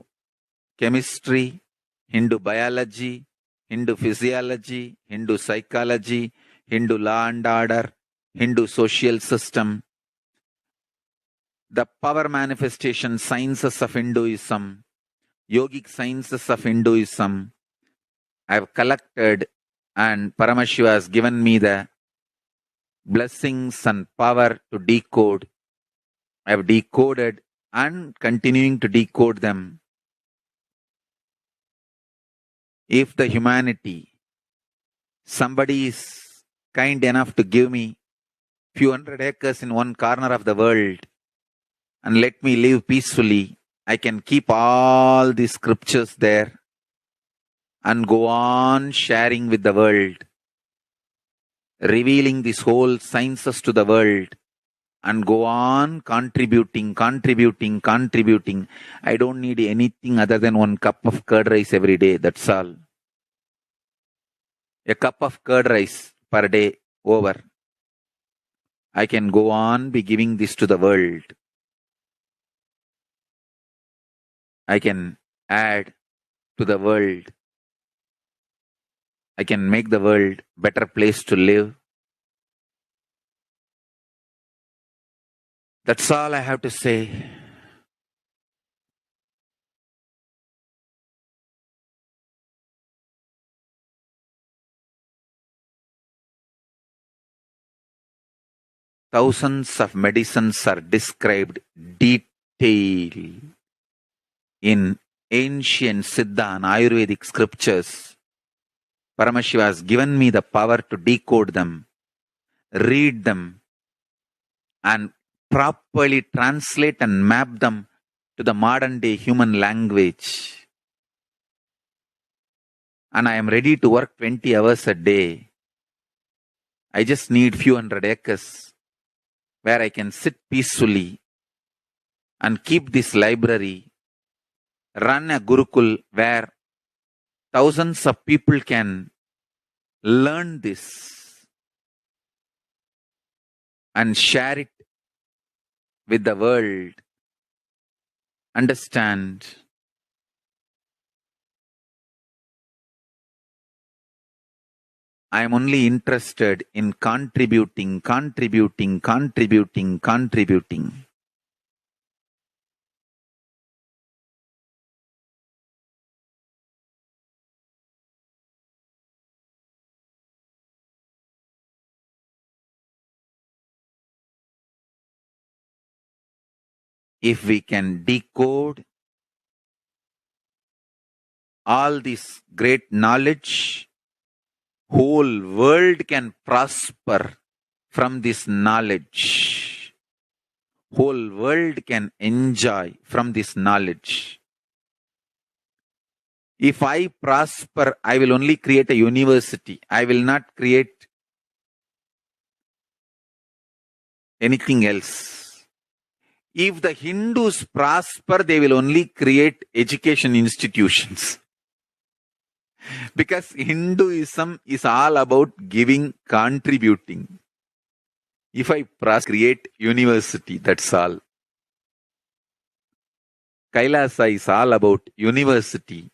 chemistry, Hindu biology, Hindu physiology, Hindu psychology, Hindu law and order, Hindu social system, the power manifestation sciences of Hinduism, yogic sciences of Hinduism. I have collected, and Paramashiva has given me the blessings and power to decode. I have decoded and continuing to decode them. If the humanity, somebody is kind enough to give me few hundred acres in one corner of the world and let me live peacefully, I can keep all these scriptures there and go on sharing with the world, revealing these whole sciences to the world, and go on contributing. I don't need anything other than 1 cup of curd rice every day. That's all. A cup of curd rice per day over. I can go on be giving this to the world. I can add to the world. I can make the world better place to live. That's all I have to say. Thousands of medicines are described detail in ancient Siddha and Ayurvedic scriptures. Paramashiva has given me the power to decode them, read them, and properly translate and map them to the modern day human language. And I am ready to work 20 hours a day. I just need few hundred acres where I can sit peacefully and keep this library, run a Gurukul where thousands of people can learn this and share it with the world. Understand? I am only interested in contributing. If we can decode all this great knowledge, whole world can prosper from this knowledge. Whole world can enjoy from this knowledge. If I prosper, I will only create a university. I will not create anything else. If the Hindus prosper, they will only create education institutions. Because Hinduism is all about giving, contributing. If I create university, that's all. Kailasa is all about university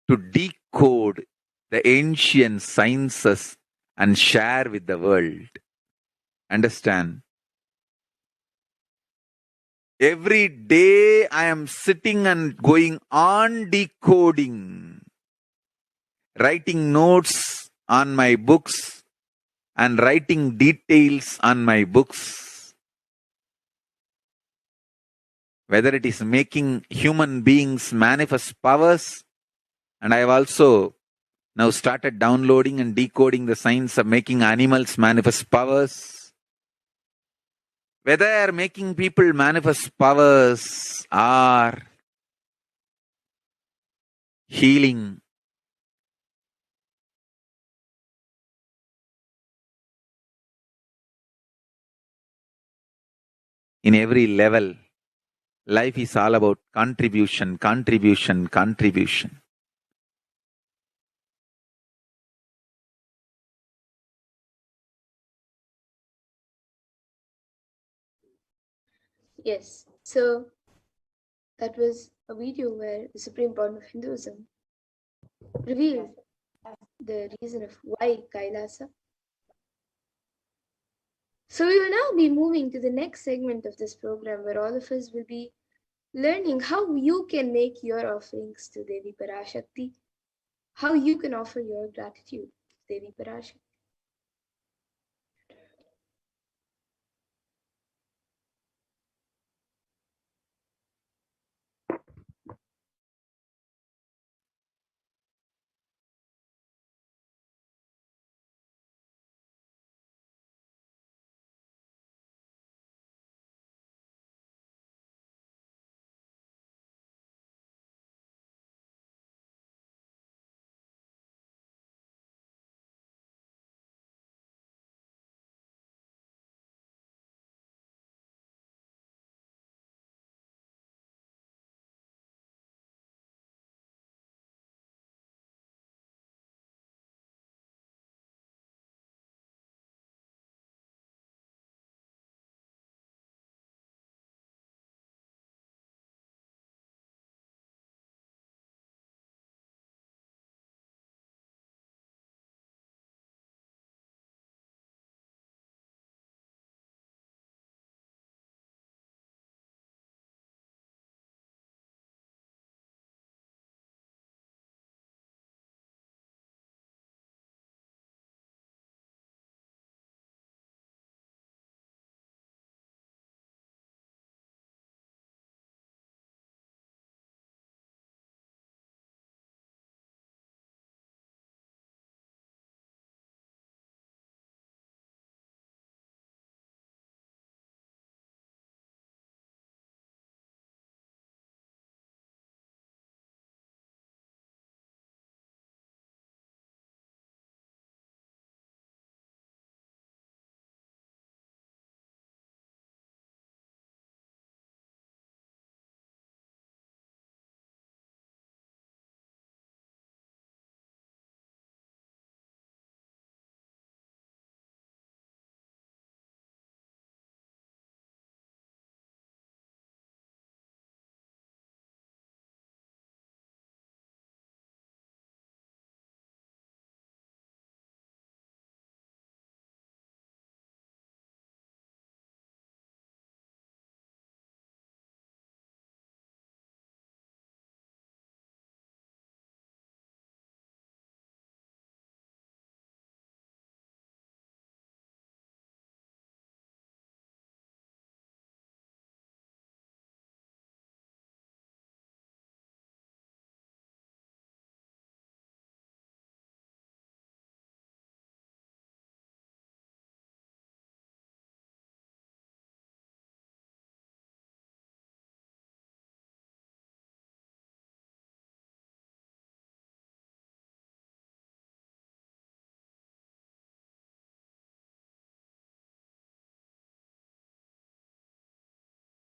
to decode the ancient sciences and share with the world. Understand? Every day I am sitting and going on decoding, writing notes on my books and writing details on my books. Whether it is making human beings manifest powers, and I have also now started downloading and decoding the science of making animals manifest powers. Whether making people manifest powers or healing, in every level, life is all about contribution. Yes, so that was a video where the Supreme Lord of Hinduism revealed the reason of why Kailasa. So we will now be moving to the next segment of this program where all of us will be learning how you can make your offerings to Devi Parashakti, how you can offer your gratitude to Devi Parashakti.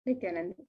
Nithyananda.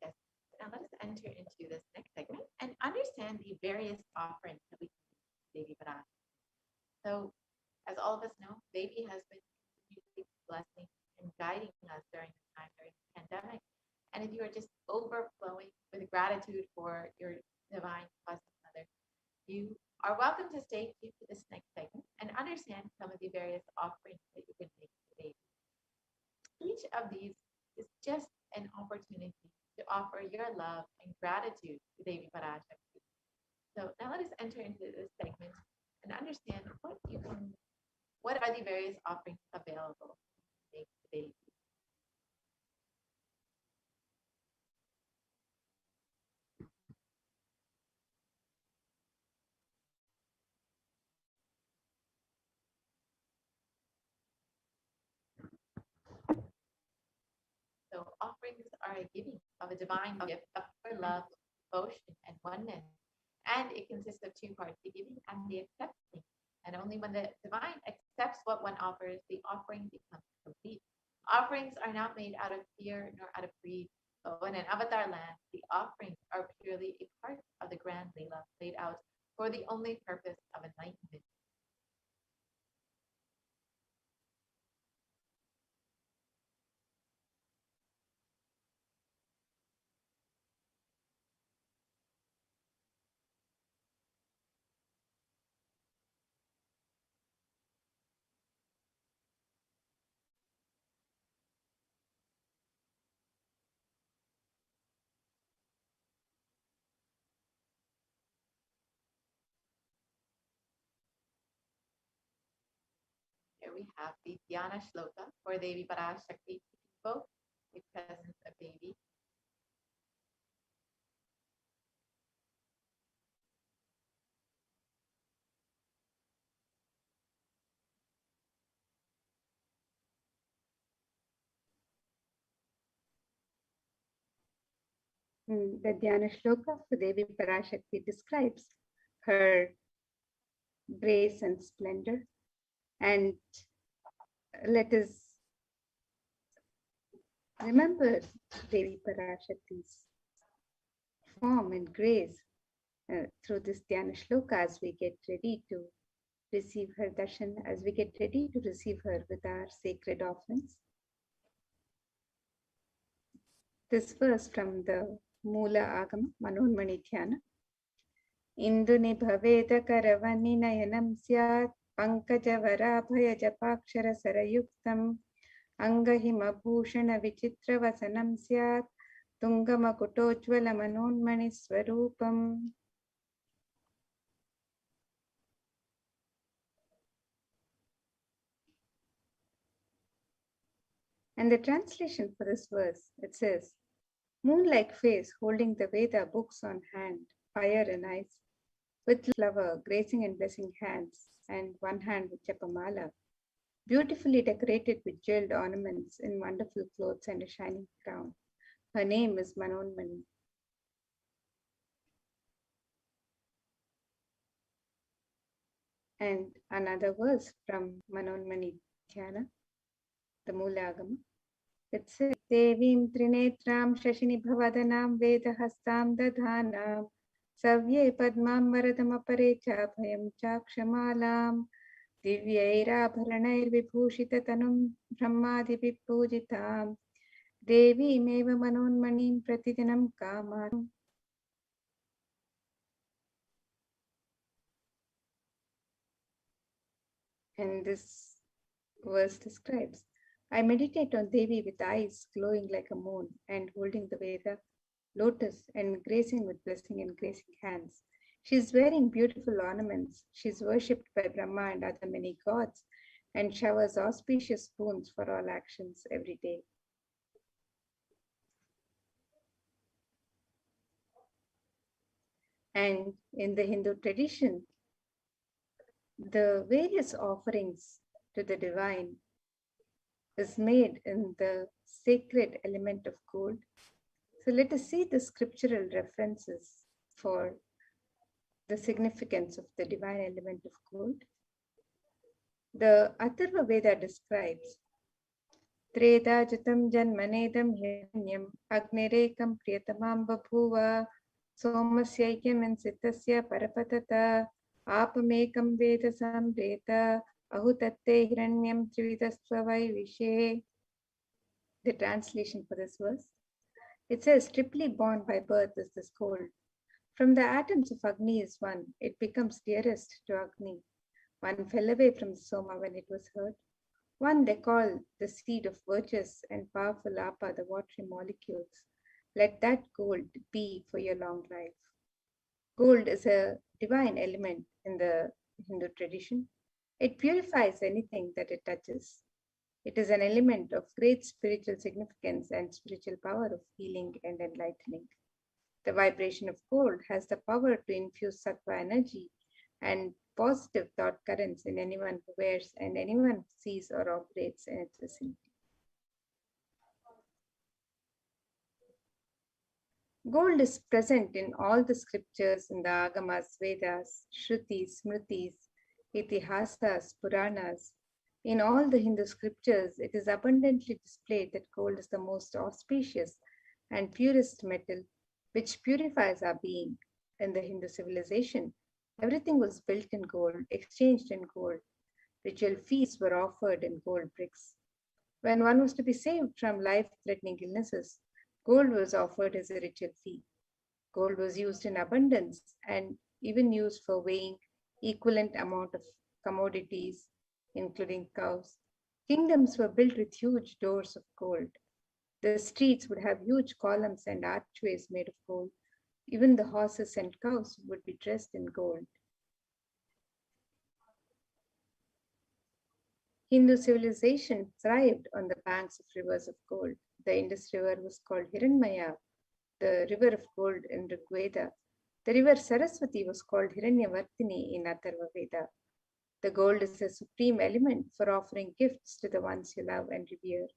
Yes. Now let us enter into this next segment and understand the various offerings that we can make to Devi Parashakti. So, as all of us know, Devi has been continuously blessing and guiding us during the time during the pandemic. And if you are just overflowing with gratitude for your divine cosmic mother, you are welcome to stay tuned to this next segment and understand some of the various offerings that you can make to Devi. Each of these is just an opportunity to offer your love and gratitude to Devi Parashakti. So now let us enter into this segment and understand what are the various offerings available to make to Devi. So offerings are a giving of a divine gift of pure love, devotion, and oneness. And it consists of two parts, the giving and the accepting. And only when the divine accepts what one offers, the offering becomes complete. Offerings are not made out of fear nor out of greed, but when in avatar land, the offerings are purely a part of the grand Leela laid out for the only purpose of enlightenment. Here we have the Dhyana Shloka for Devi Parashakti to invoke the presence of Devi. The Dhyana Shloka for Devi Parashakti describes her grace and splendor. And let us remember Devi Parashakti's form and grace through this Dhyana Shloka as we get ready to receive her darshan, as we get ready to receive her with our sacred offerings. This verse from the Mula Agama, Manonmani Dhyana. Induni bhaveda karavani nayanam syat pankajavara japakshara sarayuktam angahima bhushana vichitra vasanam syat tungamakutojvala manonmani swarupam. And the translation for this verse, it says, moon-like face holding the Veda books on hand, fire and eyes, with flower gracing and blessing hands, and one hand with japamala, beautifully decorated with jeweled ornaments in wonderful clothes and a shining crown. Her name is Manonmani. And another verse from Manonmani Dhyana, the Mulagama. It says, Devim Trinetram Shashini Bhavadanam Vedahastam Dadhanam Savye Padmam Varadam Aparecha Bhayam Chakshamalam Divyairabharanair Vibhushita Tanum Brahmadi Vipujitam Devi Meva Manonmanim Pratidinam Kamam. And this verse describes, I meditate on Devi with eyes glowing like a moon and holding the Veda lotus and gracing with blessing and gracing hands. She is wearing beautiful ornaments. She is worshipped by Brahma and other many gods and showers auspicious boons for all actions every day. And in the Hindu tradition, the various offerings to the divine is made in the sacred element of gold. So let us see the scriptural references for the significance of the divine element of gold. The Atharva Veda describes Treda Jatam Janmanedam Hiranyam Agnirekam Priyatamam Babhuva Somasyaikyam and Sitasya Parapatata Apamekam Veda Samreta Ahutatte Hiranyam Trividastvavai Vishe. The translation for this verse. It says, triply born by birth is this gold. From the atoms of Agni is one. It becomes dearest to Agni. One fell away from the Soma when it was heard. One they call the seed of virtuous and powerful Apa, the watery molecules. Let that gold be for your long life. Gold is a divine element in the Hindu tradition. It purifies anything that it touches. It is an element of great spiritual significance and spiritual power of healing and enlightening. The vibration of gold has the power to infuse sattva energy and positive thought currents in anyone who wears and anyone who sees or operates in its vicinity. Gold is present in all the scriptures in the Agamas, Vedas, Shrutis, Smritis, Itihasas, Puranas. In all the Hindu scriptures, it is abundantly displayed that gold is the most auspicious and purest metal, which purifies our being. In the Hindu civilization, everything was built in gold, exchanged in gold. Ritual feasts were offered in gold bricks. When one was to be saved from life-threatening illnesses, gold was offered as a ritual fee. Gold was used in abundance and even used for weighing equivalent amount of commodities, including cows. Kingdoms were built with huge doors of gold. The streets would have huge columns and archways made of gold. Even the horses and cows would be dressed in gold. Hindu civilization thrived on the banks of rivers of gold. The Indus River was called Hiranmaya, the river of gold in Rig Veda. The river Saraswati was called Hiranyavartini in Atharva Veda. The gold is a supreme element for offering gifts to the ones you love and revere.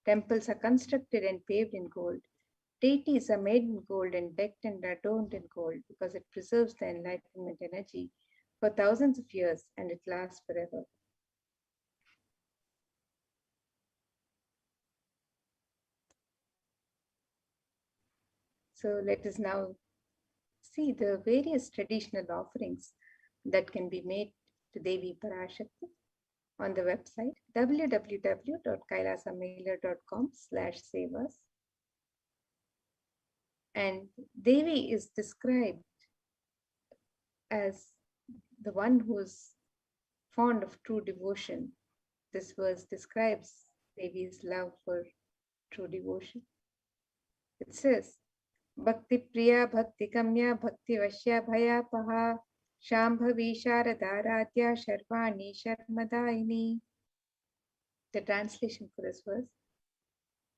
Temples are constructed and paved in gold. Deities are made in gold and decked and adorned in gold because it preserves the enlightenment energy for thousands of years and it lasts forever. So let us now see the various traditional offerings that can be made to Devi Parashakti on the website www.kailasamailer.com/sevas. And Devi is described as the one who is fond of true devotion. This verse describes Devi's love for true devotion. It says, Bhakti Priya, Bhakti Kamya, Bhakti Vashya, Bhaya Paha, Shambhavi Sharadaradhya, Sharvani Sharmadaini. The translation for this verse,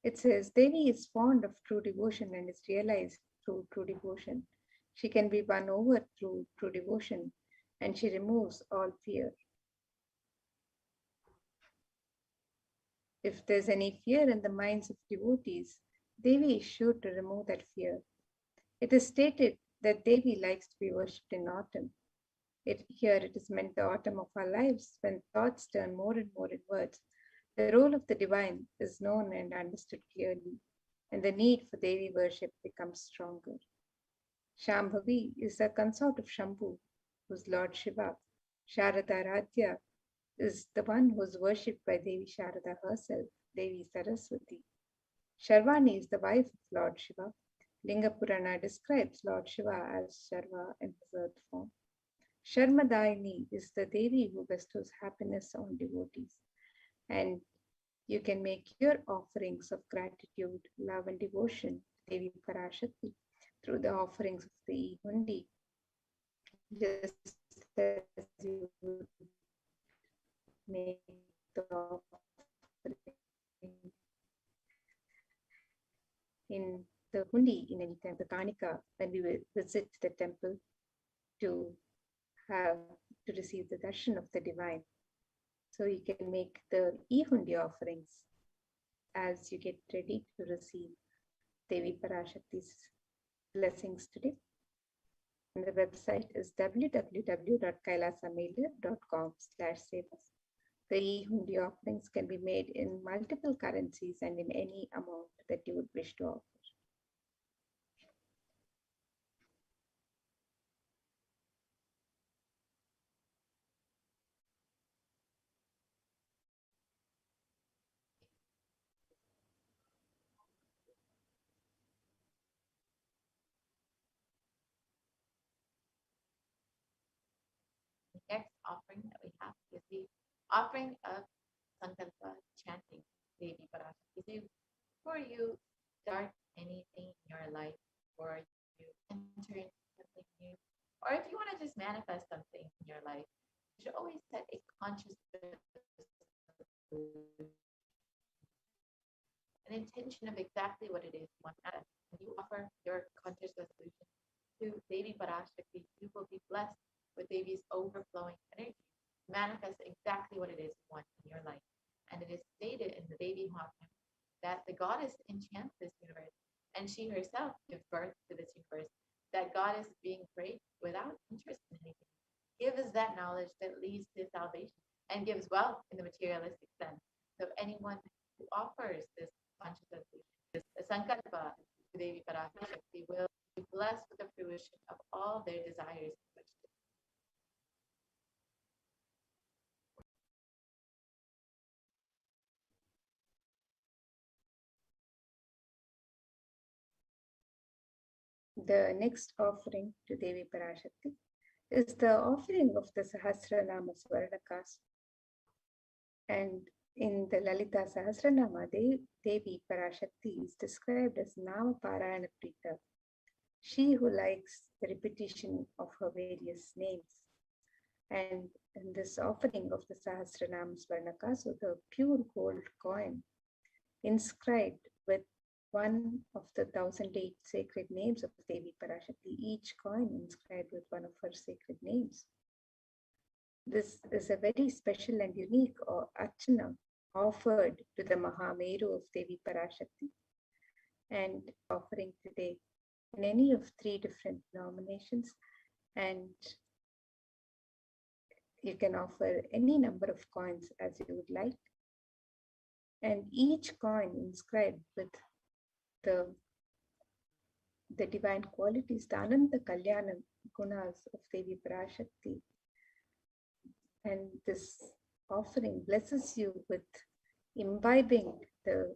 it says, Devi is fond of true devotion and is realized through true devotion. She can be won over through true devotion and she removes all fear. If there's any fear in the minds of devotees, Devi is sure to remove that fear. It is stated that Devi likes to be worshipped in autumn. Here it is meant the autumn of our lives when thoughts turn more and more inwards. The role of the divine is known and understood clearly, and the need for Devi worship becomes stronger. Shambhavi is the consort of Shambhu, who's Lord Shiva. Sharadaradhya is the one who is worshipped by Devi Sharada herself, Devi Saraswati. Sharvani is the wife of Lord Shiva. Linga Purana describes Lord Shiva as Sharva in his earth form. Sharmadaini is the Devi who bestows happiness on devotees. And you can make your offerings of gratitude, love, and devotion to Devi Parashakti through the offerings of the Hundi, just as you would make the offering in the Hundi in any temple, Kanika, when we will visit the temple to receive the darshan of the divine. So you can make the e-Hundi offerings as you get ready to receive Devi Parashakti's blessings today. And the website is www.kailasamailer.com/sevas. The e-Hundi offerings can be made in multiple currencies and in any amount that you would wish to offer. The next offering that we have is the offering of Sankalpa chanting Devi Parashakti. Before you start anything in your life, or you enter into something new, or if you want to just manifest something in your life, you should always set a conscious an intention of exactly what it is you want to manifest. When you offer your conscious resolution to Devi Parashakti, you will be blessed with Devi's overflowing energy to manifest exactly what it is you want in your life. And it is stated in the Devi Mahatmya that the goddess enchants this universe, and she herself gives birth to this universe. That goddess being great without interest in anything gives that knowledge that leads to salvation and gives wealth in the materialistic sense. So anyone who offers this conscious resolution, this sankalpa to Devi Parashakti, will be blessed with the fruition of all their desires. The next offering to Devi Parashakti is the offering of the Sahasranama Swarnakas. And in the Lalita Sahasranama, Devi Parashakti is described as Nama Parayana Prita, she who likes the repetition of her various names. And in this offering of the Sahasranama Swarnakasu, the pure gold coin inscribed with one of the 1008 sacred names of Devi Parashakti, each coin inscribed with one of her sacred names. This is a very special and unique archana offered to the Mahameru of Devi Parashakti. and offering today in any of 3 different denominations, and you can offer any number of coins as you would like, and each coin inscribed with the divine qualities, the Ananta Kalyana gunas of Devi Parashakti. And this offering blesses you with imbibing the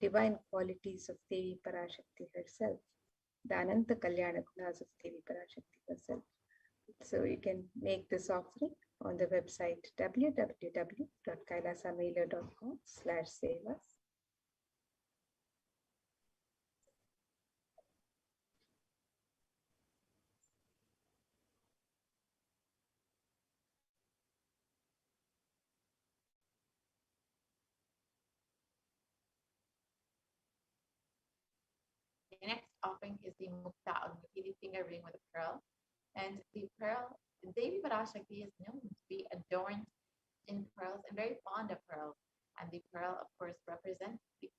divine qualities of Devi Parashakti herself, the Ananta Kalyana gunas of Devi Parashakti herself. So you can make this offering on the website www.kailasamailer.com/sevas. The next offering is the Mukta Agni, the finger ring with a pearl. And the pearl, Devi Parashakti is known to be adorned in pearls and very fond of pearls. And the pearl, of course, represents the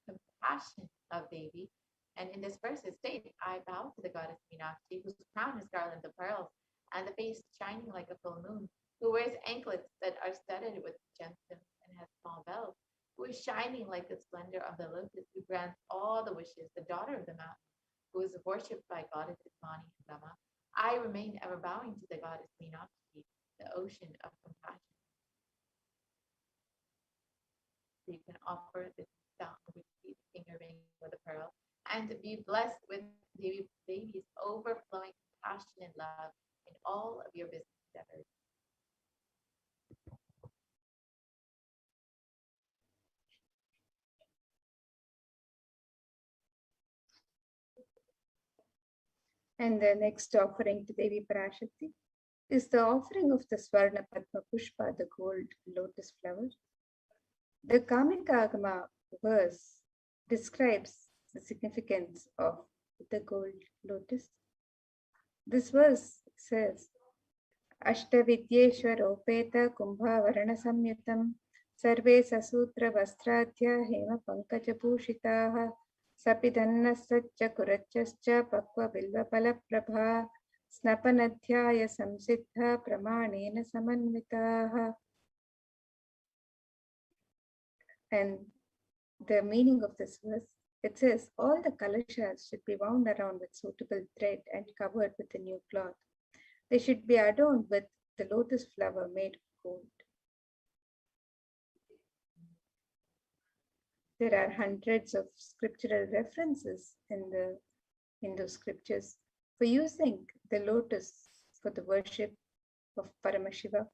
compassion of Devi. And in this verse it states, I bow to the goddess Meenakshi, whose crown is garland of pearls, and the face shining like a full moon, who wears anklets that are studded with gemstones and has small bells, who is shining like the splendor of the lotus, who grants all the wishes, the daughter of the mountain, who is worshipped by goddesses Mani and Brahma. I remain ever bowing to the goddess Meenakshi, the ocean of compassion. So you can offer this finger ring with a pearl and be blessed with Devi's overflowing compassion and love in all of your business endeavors. And the next offering to Devi Parashakti is the offering of the Swarna Padma Pushpa, the gold lotus flower. The Kamika Agama verse describes the significance of the gold lotus. This verse says, Ashtavidyeshwaropeta Kumbha Varana Samyutam Sarve Sasutra Vastradhya Hema Pankaja Bhushitaha Sapidannasaccha Kurachascha Pakva Bilva Palaprabha Snapanadhyaya Samsiddha Pramanena Samanvitaha. And the meaning of this verse, it says, all the kalashas should be wound around with suitable thread and covered with a new cloth. They should be adorned with the lotus flower made of gold. There are hundreds of scriptural references in the Hindu scriptures for using the lotus for the worship of Paramashiva.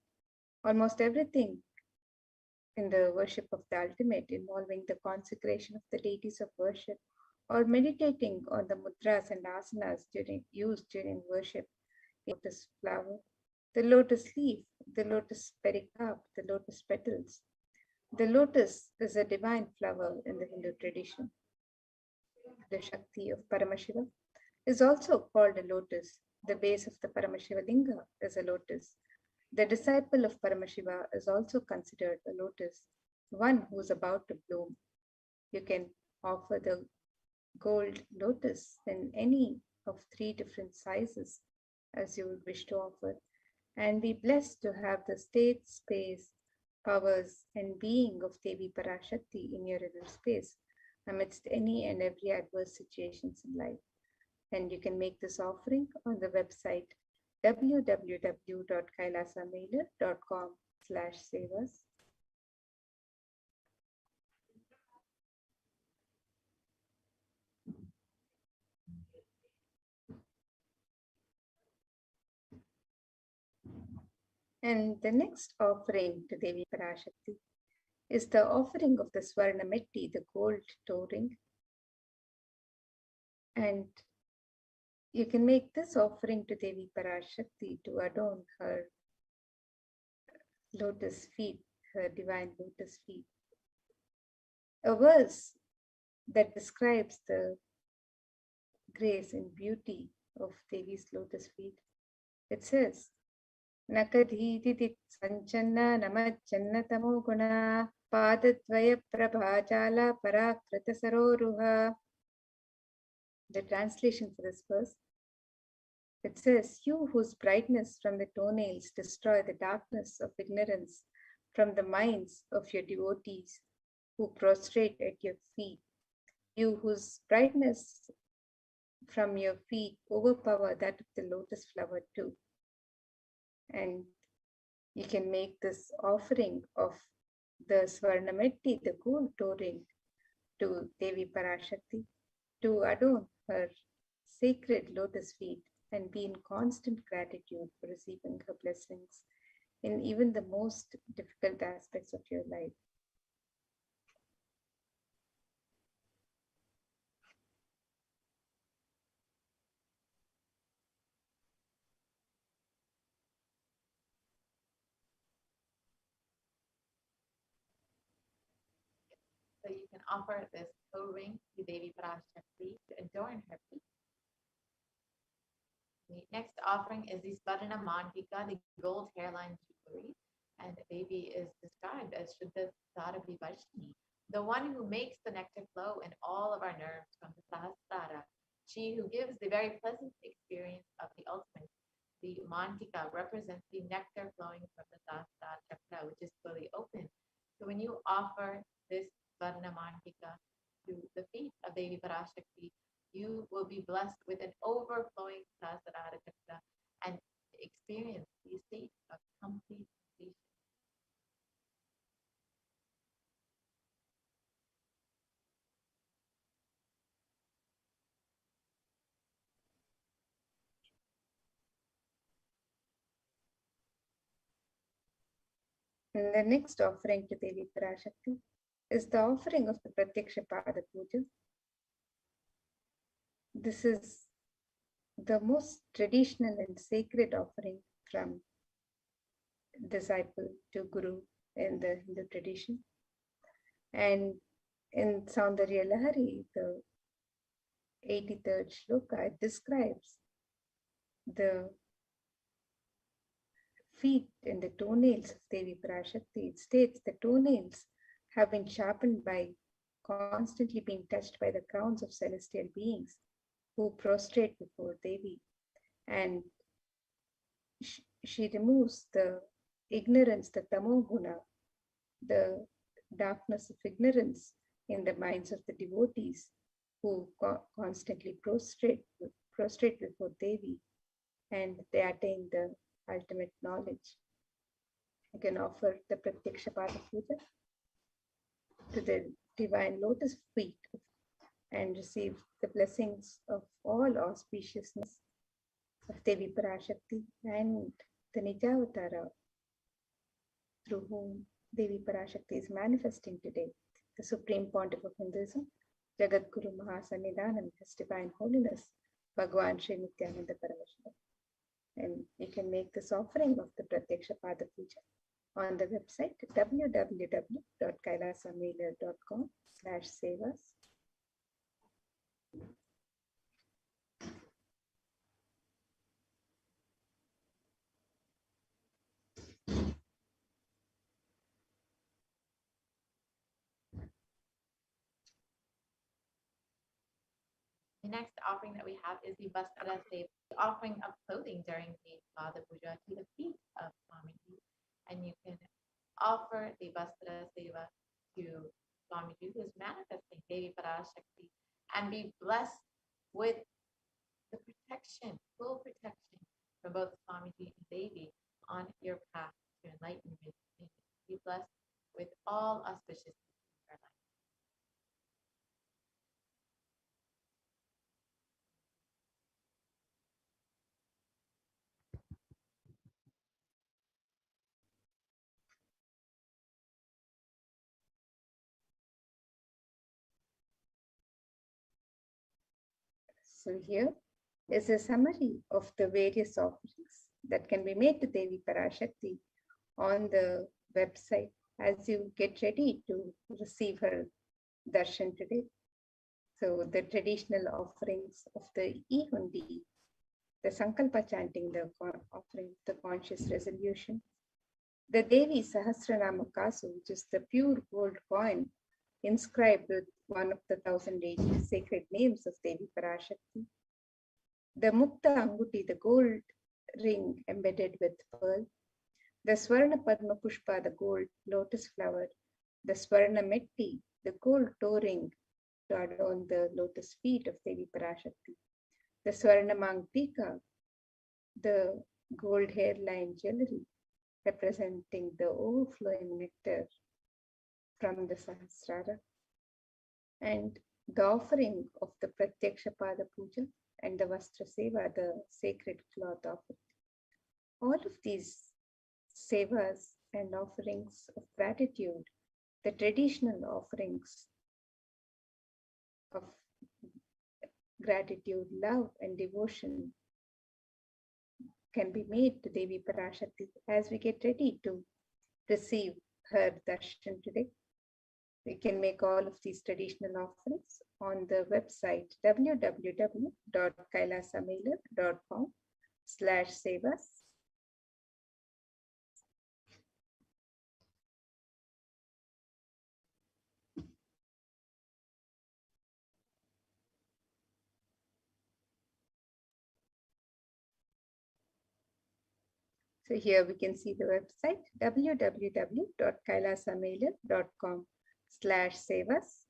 Almost everything in the worship of the ultimate involving the consecration of the deities of worship or meditating on the mudras and asanas used during worship, the lotus flower, the lotus leaf, the lotus pericarp, the lotus petals. The lotus is a divine flower in the Hindu tradition. The Shakti of Paramashiva is also called a lotus. The base of the Paramashiva Linga is a lotus. The disciple of Paramashiva is also considered a lotus, one who is about to bloom. You can offer the gold lotus in any of 3 different sizes as you would wish to offer, and be blessed to have the state, space, powers, and being of Devi Parashakti in your inner space amidst any and every adverse situations in life. And you can make this offering on the website www.kailasamailer.com/sevas. And the next offering to Devi Parashakti is the offering of the Swarna Metti, the gold toe ring. And you can make this offering to Devi Parashakti to adorn her lotus feet, her divine lotus feet. A verse that describes the grace and beauty of Devi's lotus feet. It says, Nakadhiti Sanchanna Namachanna Tamo Guna Padadvaya Prabhajala Parakrita Saroruha. The translation for this verse, it says, "You whose brightness from the toenails destroy the darkness of ignorance from the minds of your devotees who prostrate at your feet. You whose brightness from your feet overpower that of the lotus flower too." And you can make this offering of the Swarnametti, the gold toe ring, to Devi Parashakti to adorn her sacred lotus feet and be in constant gratitude for receiving her blessings in even the most difficult aspects of your life. So you can offer this toe ring to Devi Parashakti to adorn her feet. The next offering is the Svarna Mantika, the gold hairline jewelry. And the Devi is described as Shuddha Saravi Varshini, the one who makes the nectar flow in all of our nerves from the Sahasrara. She who gives the very pleasant experience of the ultimate. The Mantika represents the nectar flowing from the Sahasrara chakra, which is fully open. So when you offer this Svarna Mantika to the feet of Devi Parashakti, you will be blessed with an overflowing Sahasrara chakra and experience the state of complete completion. And the next offering to Devi Parashakti is the offering of the Pratyaksha Pada Puja. This is the most traditional and sacred offering from disciple to guru in the Hindu tradition. And in Saundarya Lahari, the 83rd shloka, it describes the feet and the toenails of Devi Parashakti. It states the toenails have been sharpened by constantly being touched by the crowns of celestial beings who prostrate before Devi. And she removes the ignorance, the tamoguna, the darkness of ignorance in the minds of the devotees who constantly prostrate before Devi, and they attain the ultimate knowledge. You can offer the Pratyaksha Pada Puja to the divine lotus feet and receive the blessings of all auspiciousness of Devi Parashakti and the Nijavatara through whom Devi Parashakti is manifesting today, the Supreme Pontiff of Hinduism, Jagat Guru Mahasannidhanam, His Divine Holiness, Bhagwan Sri Nithyananda Paramashivam. And you can make this offering of the Pratyaksha Pada Puja on the website www.kailasamailer.com/sevas. The next offering that we have is the Vastra Seva, the offering of clothing during the Pada Puja to the feet of Swamiji. And you can offer the Vastra Seva to Swamiji, who is manifesting Devi Parashakti, and be blessed with the protection, full protection from both Swamiji and Devi on your path to enlightenment. And be blessed with all auspicious things in your life. So here is a summary of the various offerings that can be made to Devi Parashakti on the website as you get ready to receive her darshan today. So the traditional offerings of the Ihundi, the Sankalpa chanting, the offering, the conscious resolution, the Devi Sahasranama Kasu, which is the pure gold coin inscribed with one of the 1,008 sacred names of Devi Parashakti. The Mukta Anguti, the gold ring embedded with pearl. The Swarna Padma Pushpa, the gold lotus flower. The Swarna Metti, the gold toe ring to adorn the lotus feet of Devi Parashakti. The Swarna Mangtika, the gold hairline jewelry representing the overflowing nectar from the Sahasrara. And the offering of the Pratyaksha Pada Puja and the Vastra Seva, the sacred cloth offering. All of these sevas and offerings of gratitude, the traditional offerings of gratitude, love, and devotion can be made to Devi Parashakti as we get ready to receive her darshan today. We can make all of these traditional offerings on the website www.kailasamailer.com/sevas. So here we can see the website www.kailasamailer.com/sevas.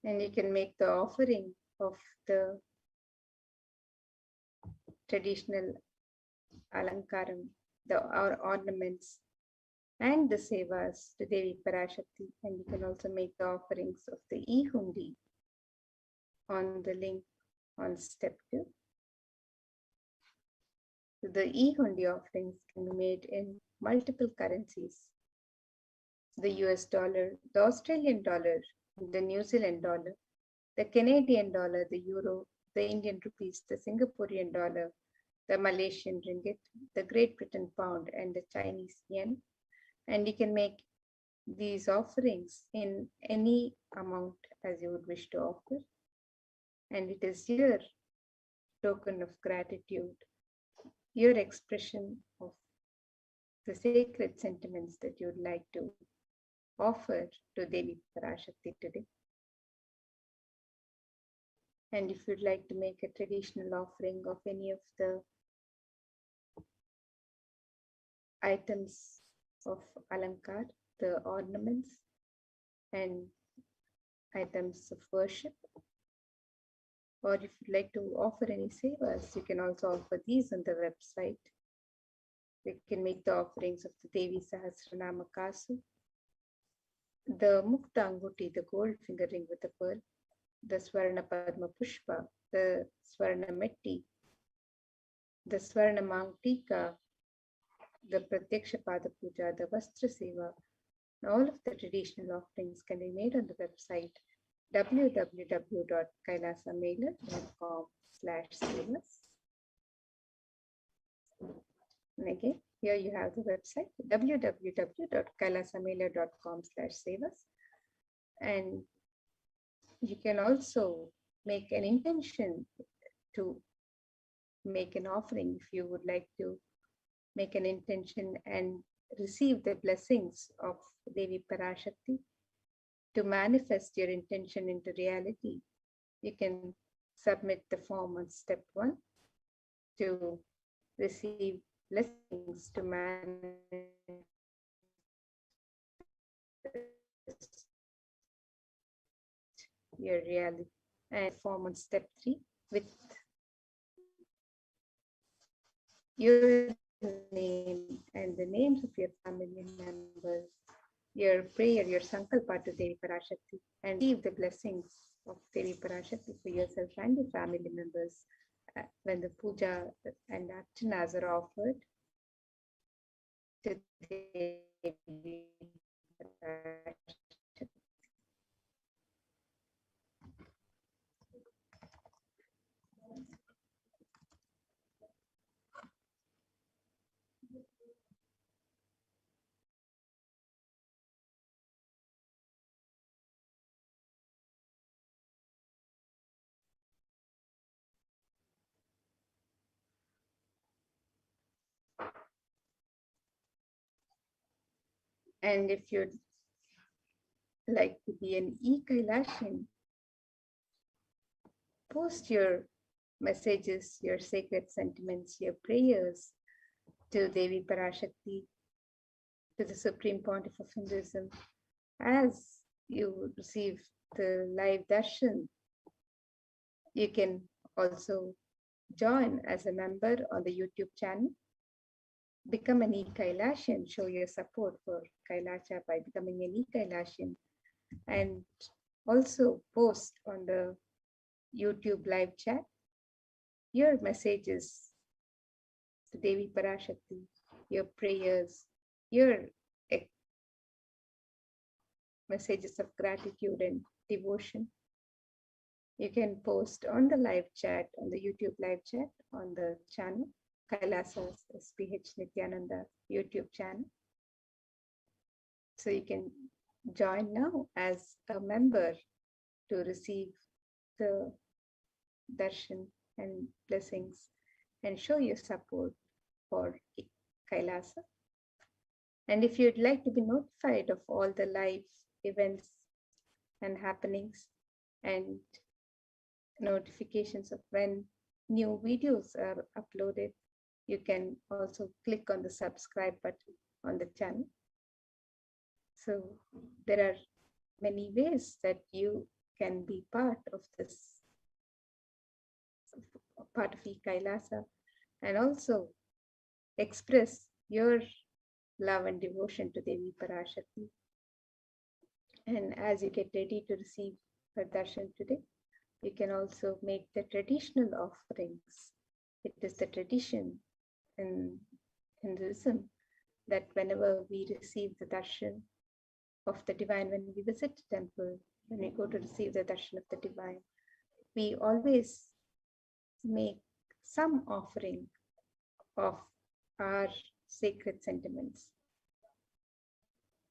And you can make the offering of the traditional alankaram, the ornaments and the sevas to Devi Parashakti. And you can also make the offerings of the e-hundi on the link on step 2. The e-hundi offerings can be made in multiple currencies: the US dollar, the Australian dollar, the New Zealand dollar, the Canadian dollar, the euro, the Indian rupees, the Singaporean dollar, the Malaysian ringgit, the Great Britain pound, and the Chinese yen. And you can make these offerings in any amount as you would wish to offer. And it is your token of gratitude, your expression of the sacred sentiments that you would like to offer to Devi Parashakti today. And if you'd like to make a traditional offering of any of the items of Alankar, the ornaments and items of worship, or if you'd like to offer any sevas, you can also offer these on the website. You can make the offerings of the Devi Sahasranama Kasu, the Mukta Anguti, the gold finger ring with the pearl, the Swarna Padma Pushpa, the Swarna Metti, the Swarna Mangtika, the Pratyaksha Pada Puja, the Vastra Seva. All of the traditional offerings can be made on the website www.kailasamailer.com/sevas. And again, here you have the website www.kailasamailer.com/sevas. And you can also make an intention to make an offering if you would like to make an intention and receive the blessings of Devi Parashakti. To manifest your intention into reality, you can submit the form on step 1 to receive blessings to manifest your reality, and form on step 3 with your name and the names of your family members, your prayer, your sankalpa to Devi Parashakti, and receive the blessings of Devi Parashakti for yourself and your family members when the puja and archanas are offered to Devi Parashakti. And if you'd like to be an e-Kailashian, post your messages, your sacred sentiments, your prayers to Devi Parashakti, to the Supreme Pontiff of Hinduism. As you receive the live darshan, you can also join as a member on the YouTube channel. Become an e-Kailashian, show your support for Kailasha by becoming an e-Kailashian, and also post on the YouTube live chat your messages to Devi Parashakti, your prayers, your messages of gratitude and devotion. You can post on the live chat, on the YouTube live chat, on the channel, Kailasa's HDH Nithyananda YouTube channel. So you can join now as a member to receive the darshan and blessings and show your support for Kailasa. And if you'd like to be notified of all the live events and happenings and notifications of when new videos are uploaded, you can also click on the subscribe button on the channel. So there are many ways that you can be part of this, part of e-Kailasa, and also express your love and devotion to Devi Parashakti. And as you get ready to receive her darshan today, you can also make the traditional offerings. It is the tradition in Hinduism that whenever we receive the darshan of the divine, when we visit the temple, when we go to receive the darshan of the divine, we always make some offering of our sacred sentiments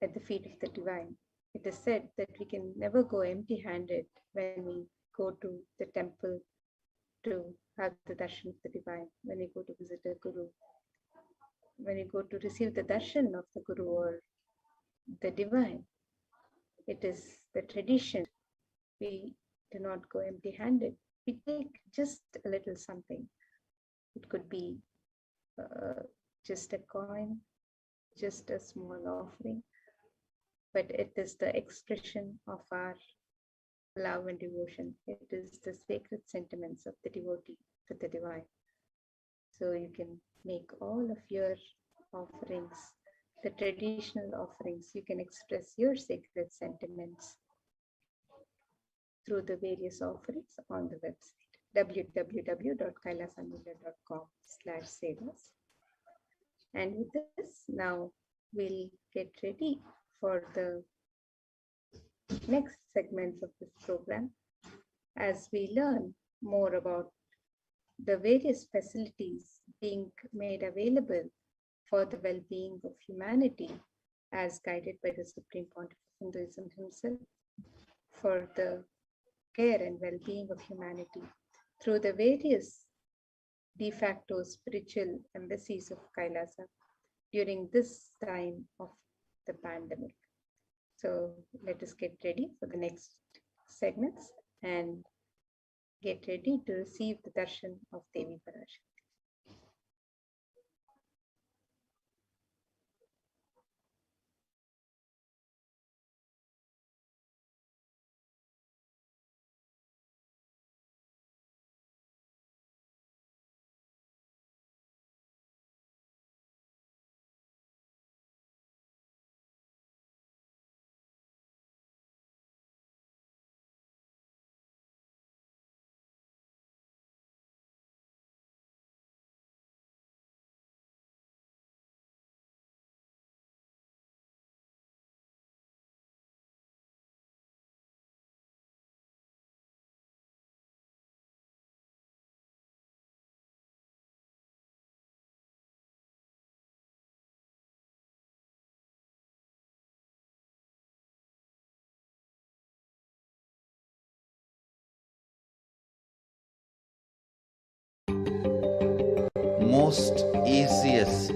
at the feet of the divine. It is said that we can never go empty-handed when we go to the temple to have the darshan of the divine, when we go to visit a guru, when we go to receive the darshan of the guru or the divine. It is the tradition. We do not go empty-handed. We take just a little something. It could be just a coin, just a small offering, but it is the expression of our love and devotion. It is the sacred sentiments of the devotee to the divine. So you can make all of your offerings, the traditional offerings. You can express your sacred sentiments through the various offerings on the website www.kailasamula.com/sevas. And with this, now we'll get ready for the next segments of this program as we learn more about the various facilities being made available for the well-being of humanity as guided by the Supreme Pontiff of Hinduism himself, for the care and well-being of humanity through the various de facto spiritual embassies of Kailasa during this time of the pandemic. So let us get ready for the next segments and get ready to receive the darshan of Devi Parashakti. Most easiest,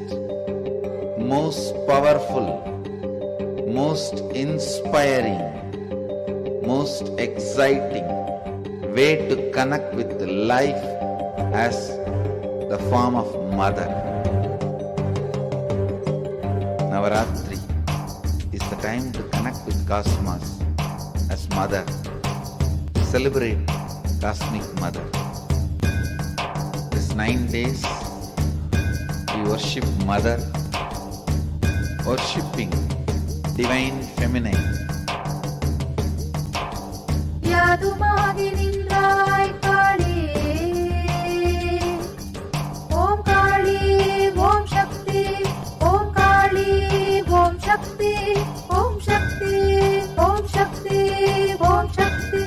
most powerful, most inspiring, most exciting way to connect with life as the form of mother. Navaratri is the time to connect with Cosmos as mother. Celebrate Cosmic Mother. This 9 days we worship Mother, worshipping Divine Feminine. यादुमागि निन्द्राय काली ओम काली ओम शक्ति ओम काली ओम शक्ति ओम शक्ति ओम शक्ति ओम शक्ति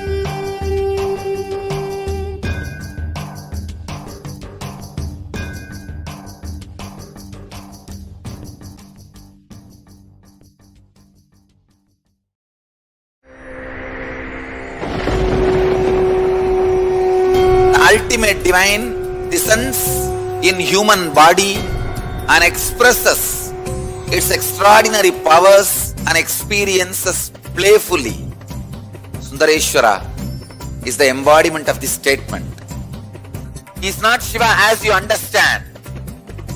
Ultimate divine descends in human body and expresses its extraordinary powers and experiences playfully. Sundareshwara is the embodiment of this statement. He is not Shiva as you understand,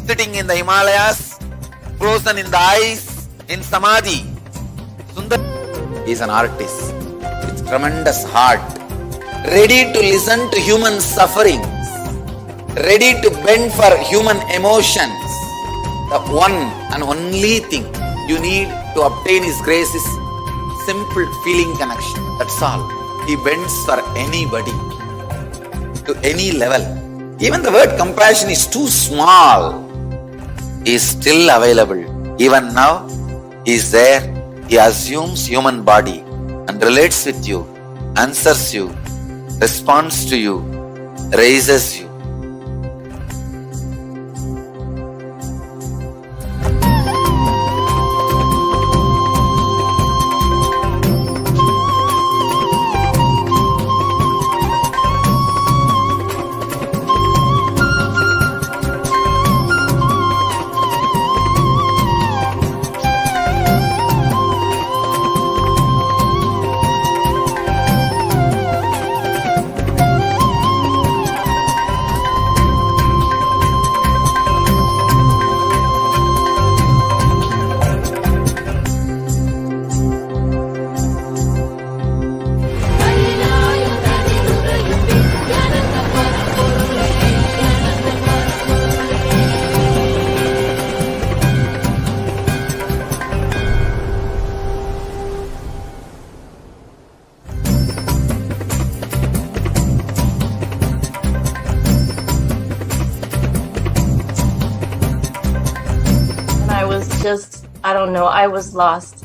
sitting in the Himalayas, frozen in the ice, in Samadhi. Sundar is an artist with tremendous heart, ready to listen to human sufferings, ready to bend for human emotions. The one and only thing you need to obtain His grace is simple feeling connection. That's all. He bends for anybody, to any level. Even the word compassion is too small. He is still available. Even now, He is there. He assumes human body and relates with you, answers you, responds to you, raises you. I was lost.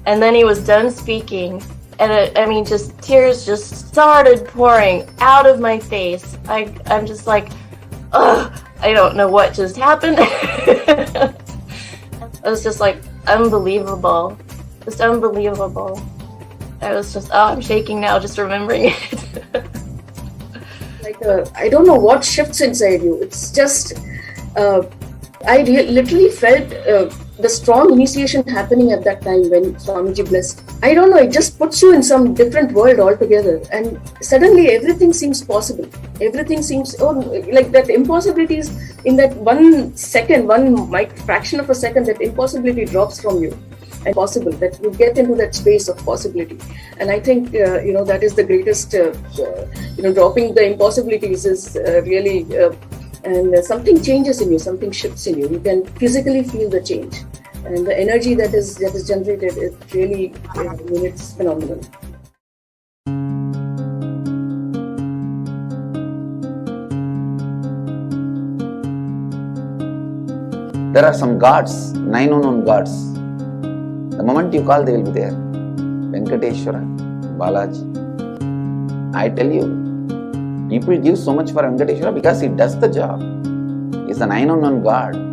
And then he was done speaking, and just tears just started pouring out of my face. I'm just like, ugh, I don't know what just happened. It was just like unbelievable, just unbelievable. I was just, I'm shaking now just remembering it. I don't know what shifts inside you. It's just, I literally felt the strong initiation happening at that time when Swamiji blessed. I don't know, it just puts you in some different world altogether, and suddenly everything seems possible. Everything seems, like that impossibilities in that 1 second, fraction of a second, that impossibility drops from you. And possible, that you get into that space of possibility. And I think, that is the greatest, dropping the impossibilities is really, and something changes in you, something shifts in you. You can physically feel the change. And the energy that is generated, it really, it's phenomenal. There are some gods, 9 unknown gods. The moment you call, they will be there. Venkateshwara, Balaji. I tell you, people give so much for Venkateshwara because he does the job. He's a 9 unknown god.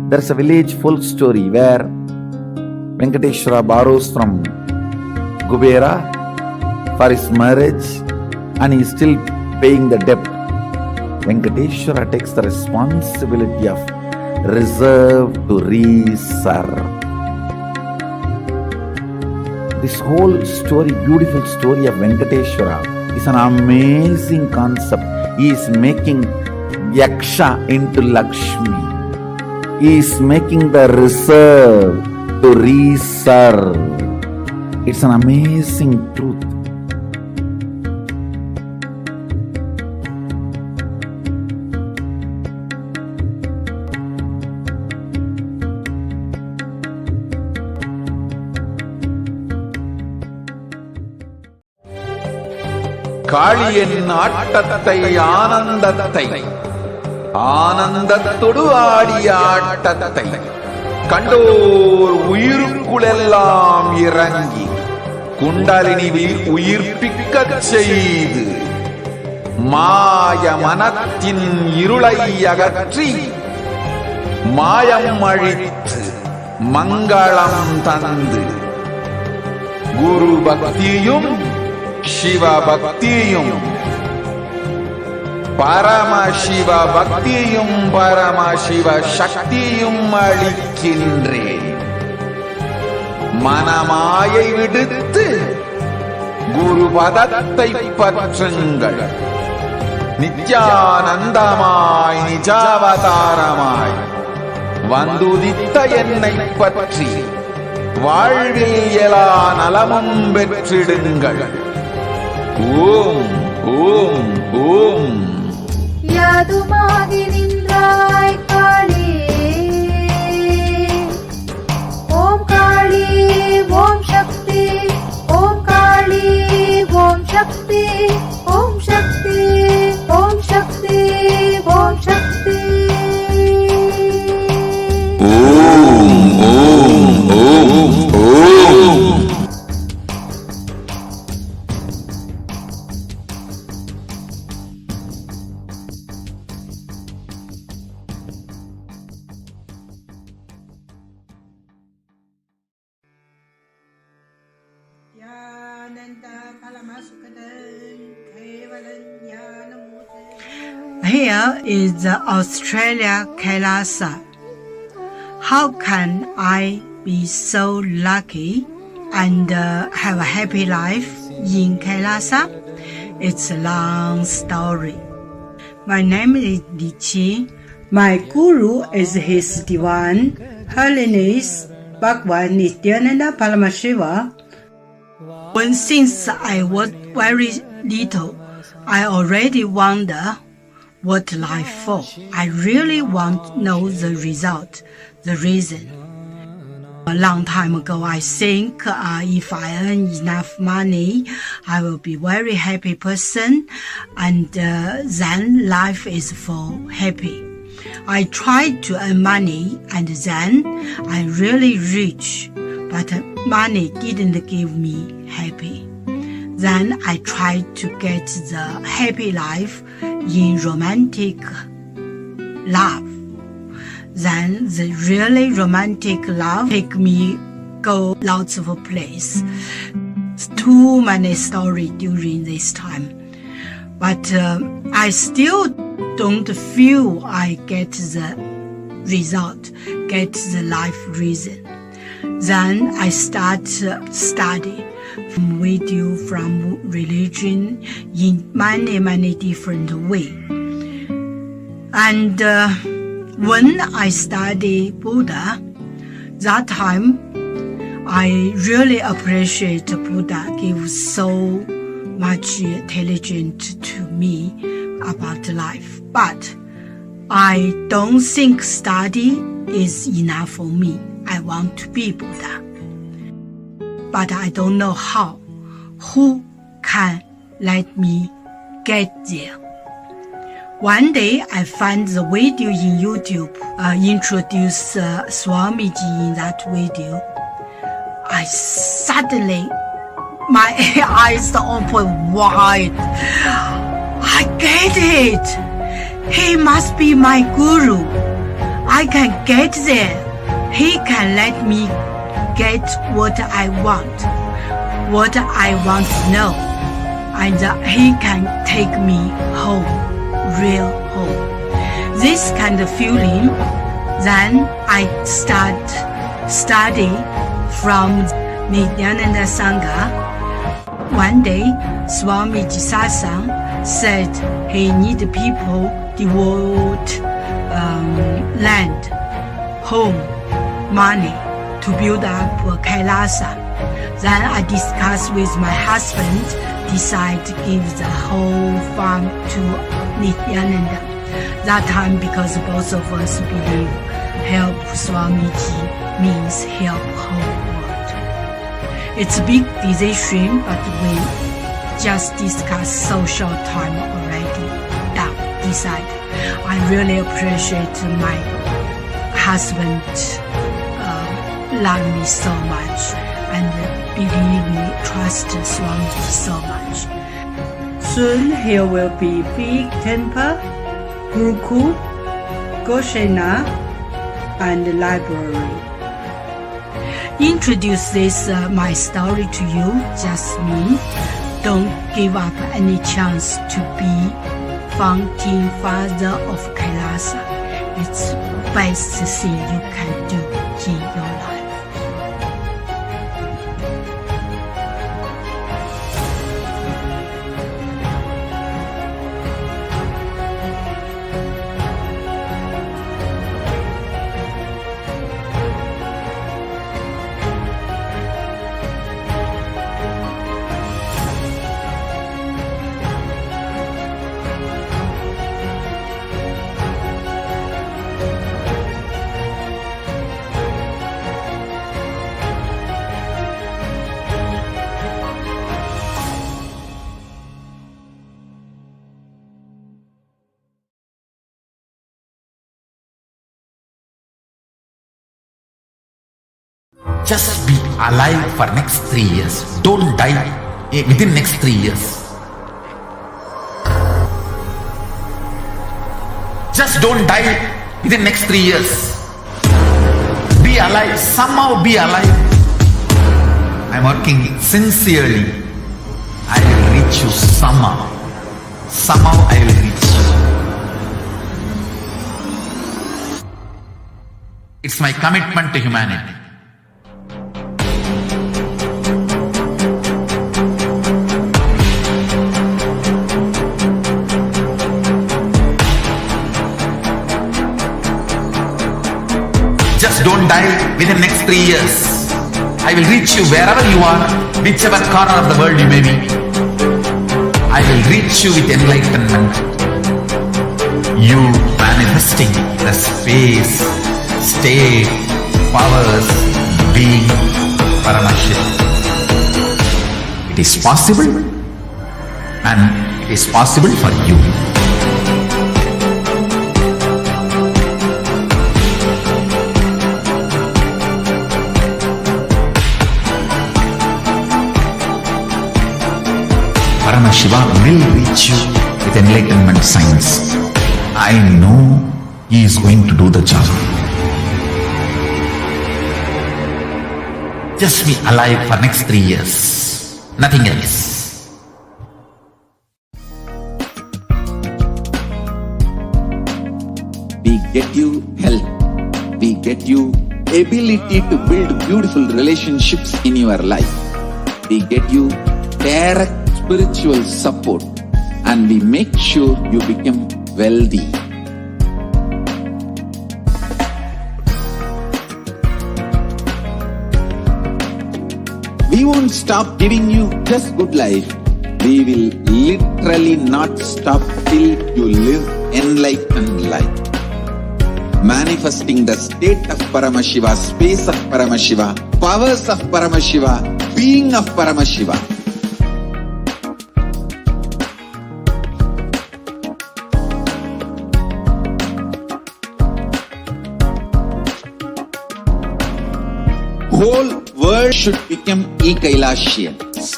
There's a village folk story where Venkateshwara borrows from Kubera for his marriage and he is still paying the debt. Venkateshwara takes the responsibility of reserve to reserve. This whole story, beautiful story of Venkateshwara is an amazing concept. He is making Yaksha into Lakshmi. He is making the reserve to reserve. It's an amazing truth. காளியின் ஆட்டத்தை ஆனந்தத்தை ஆனந்தத்தொடு ஆடிய ஆட்டத்தை கண்டோர் உயிருக்குளெல்லாம் இறங்கி குண்டலினிவில் உயிர்ப்பிக்கச் செய்து மாய மனத்தின் இருளை அகற்றி மாயம் அழித்து மங்களம் தந்து குரு பக்தியும் சிவ பக்தியும் பரமசிவ பக்தியும் பரமசிவ சக்தியும் அளிக்கின்றேன். மனமாயை விடுத்து குரு பதத்தை பற்றுங்கள். நித்யானந்தமாய் நிஜாவதாரமாய் வந்துதித்த என்னை பற்றி வாழ்வில் எல்லா நலமும் பெற்றிடுங்கள். ஓம் ஓம் ஓம். யாதுமாகி நின்றாய் காளி, ஓம் காளி ஓம் சக்தி, ஓம் காளி ஓம் சக்தி, ஓம் சக்தி ஓம் சக்தி ஓம் சக்தி. ஓம் ஓம் ஓம் ஓம். Here is the Australia Kailasa. How can I be so lucky and have a happy life in Kailasa? It's a long story. My name is Li Qi. My guru is His Divine Holiness Bhagwan Nithyananda Paramashivam. Since I was very little, I already wonder what life for. I really want to know the result, the reason. A long time ago, I think if I earn enough money, I will be very happy person, and then life is for happy. I tried to earn money, and then I really rich, but money didn't give me happy. Then I tried to get the happy life in romantic love. Then the really romantic love take me go lots of place. Too many stories during this time. But I still don't feel I get the result, get the life reason. Then I start study from video, from religion in many different way. And when I study Buddha, that time I really appreciate Buddha give so much intelligence to me about life. But I don't think study is enough for me. I want to be Buddha. But I don't know how. Who can let me get there? One day I found the video in YouTube, introduce Swamiji in that video. I suddenly, my eyes open wide. I get it. He must be my guru. I can get there. He can let me get what I want to know, and he can take me home, real home. This kind of feeling, then I start study from Nithyananda Sangha. One day, Swamiji Satsang said he needed people devote land, home, money to build up Kailasa. Then I discussed with my husband, decided to give the whole farm to Nithyananda. That time, because both of us believe help Swamiji means help whole world. It's a big decision, but we just discussed so short time already. Decide. I really appreciate my husband love me so much and believe me, trust Swamiji so much. Soon here will be big temple, Gurukul, Goshena, and library. Introduce this my story to you, just me. Don't give up any chance to be founding father of Kailasa. It's best thing you can do in your life. Just be alive for next 3 years. Don't die within next 3 years. Just don't die within next 3 years. Be alive. Somehow be alive. I'm working sincerely. I will reach you somehow. Somehow I will reach you. It's my commitment to humanity. Just don't die within next 3 years. I will reach you wherever you are, whichever corner of the world you may be. I will reach you with enlightenment. You manifesting the space, state, powers, being, Paramashivoham. It is possible, and it is possible for you. Paramashivoham will reach you with enlightenment science. I know he is going to do the job. Just be alive for next 3 years. Nothing else. We get you health. We get you ability to build beautiful relationships in your life. We get you direct spiritual support, and we make sure you become wealthy. We won't stop giving you just good life. We will literally not stop till you live enlightened life. Manifesting the state of Paramashiva, space of Paramashiva, powers of Paramashiva, being of Paramashiva. Whole world should become e-Kailashians.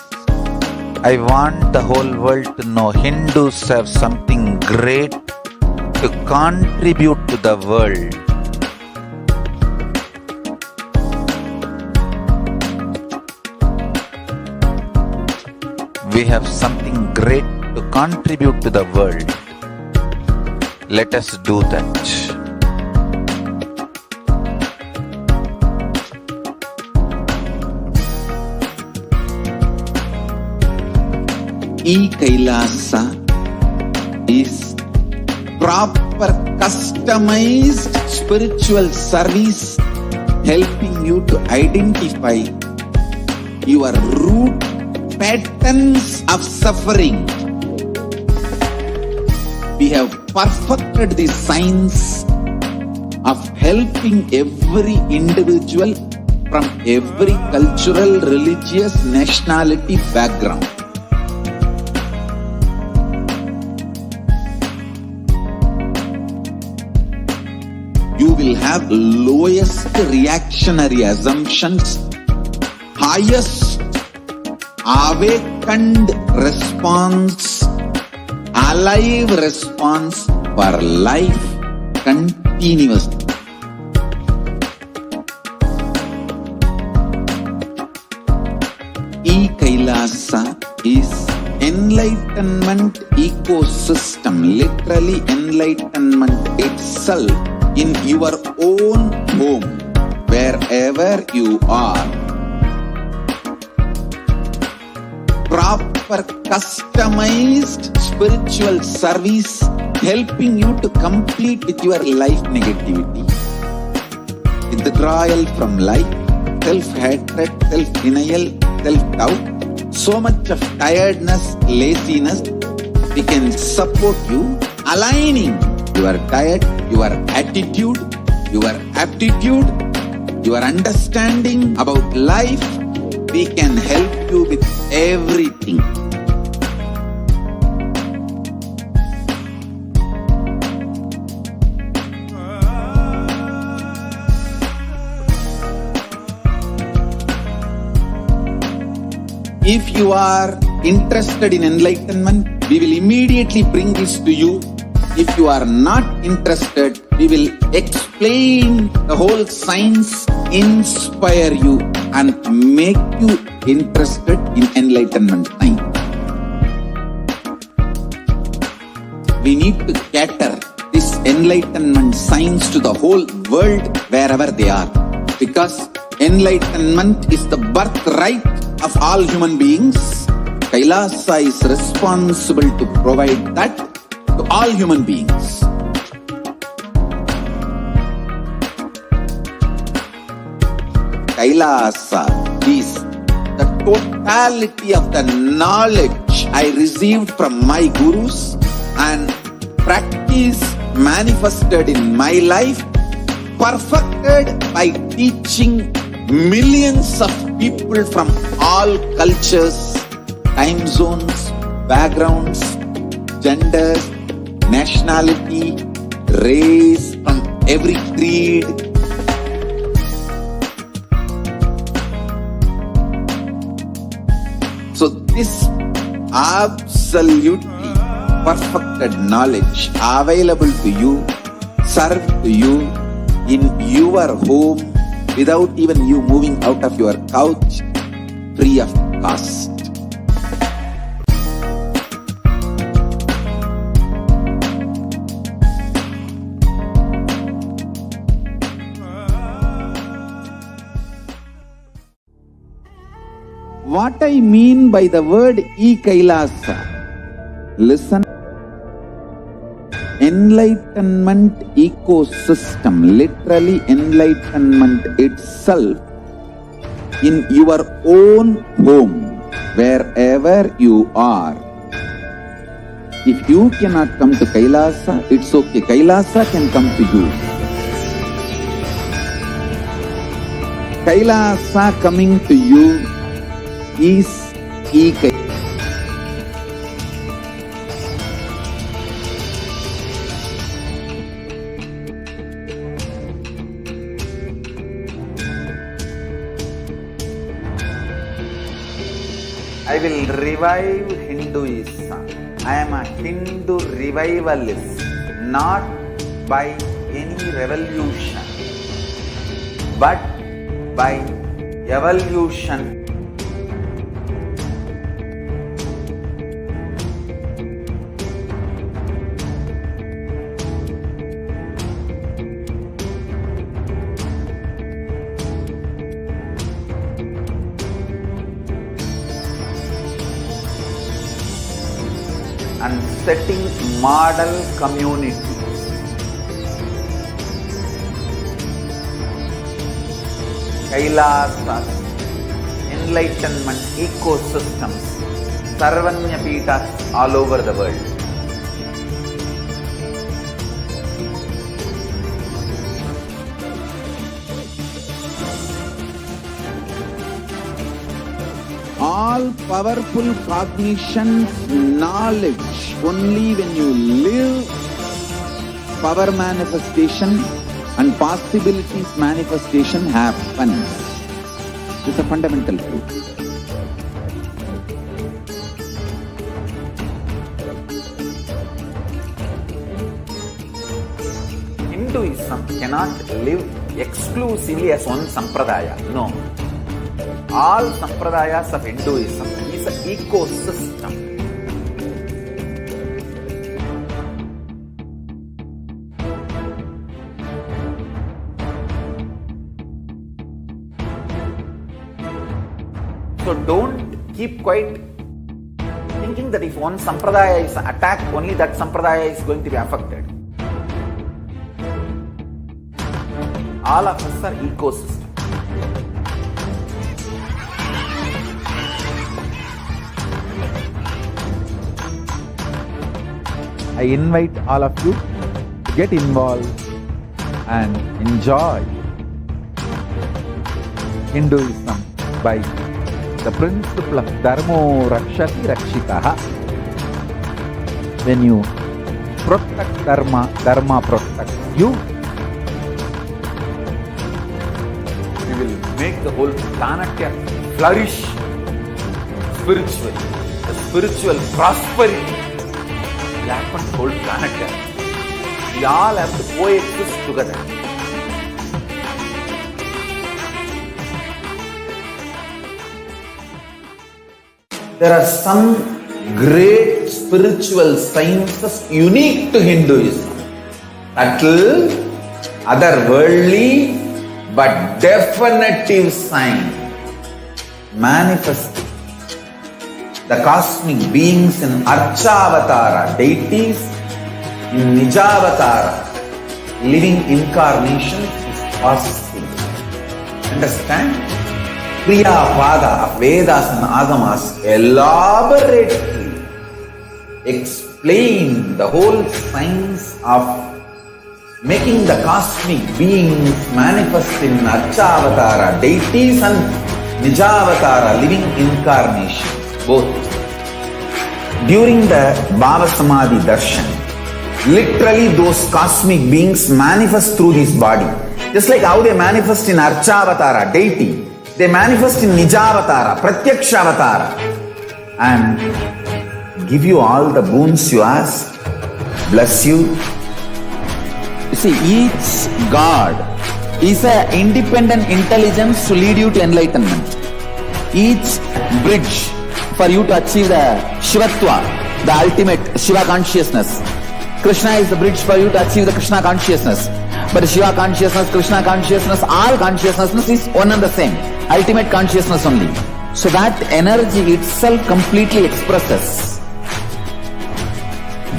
I want the whole world to know Hindus have something great to contribute to the world. We have something great to contribute to the world. Let us do that. E-Kailasa is proper customized spiritual service helping you to identify your root patterns of suffering. We have perfected the science of helping every individual from every cultural, religious, nationality background. You will have lowest reactionary assumptions, highest awakened response, alive response for life continuously. E-Kailasa is enlightenment ecosystem, literally enlightenment itself in your own home, wherever you are. Proper customized spiritual service helping you to complete with your life negativity. Withdrawal from life, self-hatred, self-denial, self-doubt, so much of tiredness, laziness. We can support you aligning your diet, your attitude, your aptitude, your understanding about life. We can help you with everything. If you are interested in enlightenment, we will immediately bring this to you. If you are not interested, we will explain the whole science, inspire you and make you interested in enlightenment time. We need to cater this enlightenment science to the whole world wherever they are, because enlightenment is the birthright of all human beings. Kailasa is responsible to provide that to all human beings. Kailasa is the totality of the knowledge I received from my gurus and practice manifested in my life, perfected by teaching millions of people from all cultures, time zones, backgrounds, genders, nationality, race, from every creed. So this absolutely perfected knowledge available to you, served to you in your home without even you moving out of your couch, free of cost. What I mean by the word E-Kailasa, listen. Enlightenment ecosystem, literally enlightenment itself in your own home, wherever you are. If you cannot come to Kailasa, it's okay. Kailasa can come to you. Kailasa coming to you is E-Kailasa. I will revive Hinduism. I am a Hindu revivalist, not by any revolution, but by evolution. and setting model communities. Kailasas, enlightenment ecosystems, Sarvanya Peethas all over the world. All powerful cognition, knowledge, only when you live, power manifestation and possibilities manifestation happens. It's a fundamental truth. Hinduism cannot live exclusively as one sampradaya. No. All sampradayas of Hinduism is an ecosystem. So don't keep quiet thinking that if one sampradaya is attacked, only that sampradaya is going to be affected. All of us are ecosystem. I invite all of you to get involved and enjoy Hinduism by the principle of Dharmo Rakshati Rakshitaha. When you protect Dharma, Dharma protects you. We will make the whole planet flourish spiritually. The spiritual prosperity will happen to the whole planet. We all have to coexist together. There are some great spiritual sciences unique to Hinduism. Subtle, otherworldly, but definitive sign. Manifesting the cosmic beings in Archavatara, deities in Nijavatara, living incarnations is possible. Understand? Kriya Pada of Vedas and Agamas elaborately explain the whole science of making the cosmic beings manifest in Archavatara, deities and Nijavatara, living incarnations. Both. During the Bhava Samadhi Darshan, literally those cosmic beings manifest through this body. Just like how they manifest in Archavatara, deity, they manifest in Nijavatara, Pratyakshavatara, and give you all the boons you ask, bless you. You see, each God is an independent intelligence to lead you to enlightenment. Each bridge for you to achieve the Shivatva, the ultimate Shiva consciousness. Krishna is the bridge for you to achieve the Krishna consciousness. But Shiva consciousness, Krishna consciousness, all consciousness is one and the same. Ultimate consciousness only. So that energy itself completely expresses.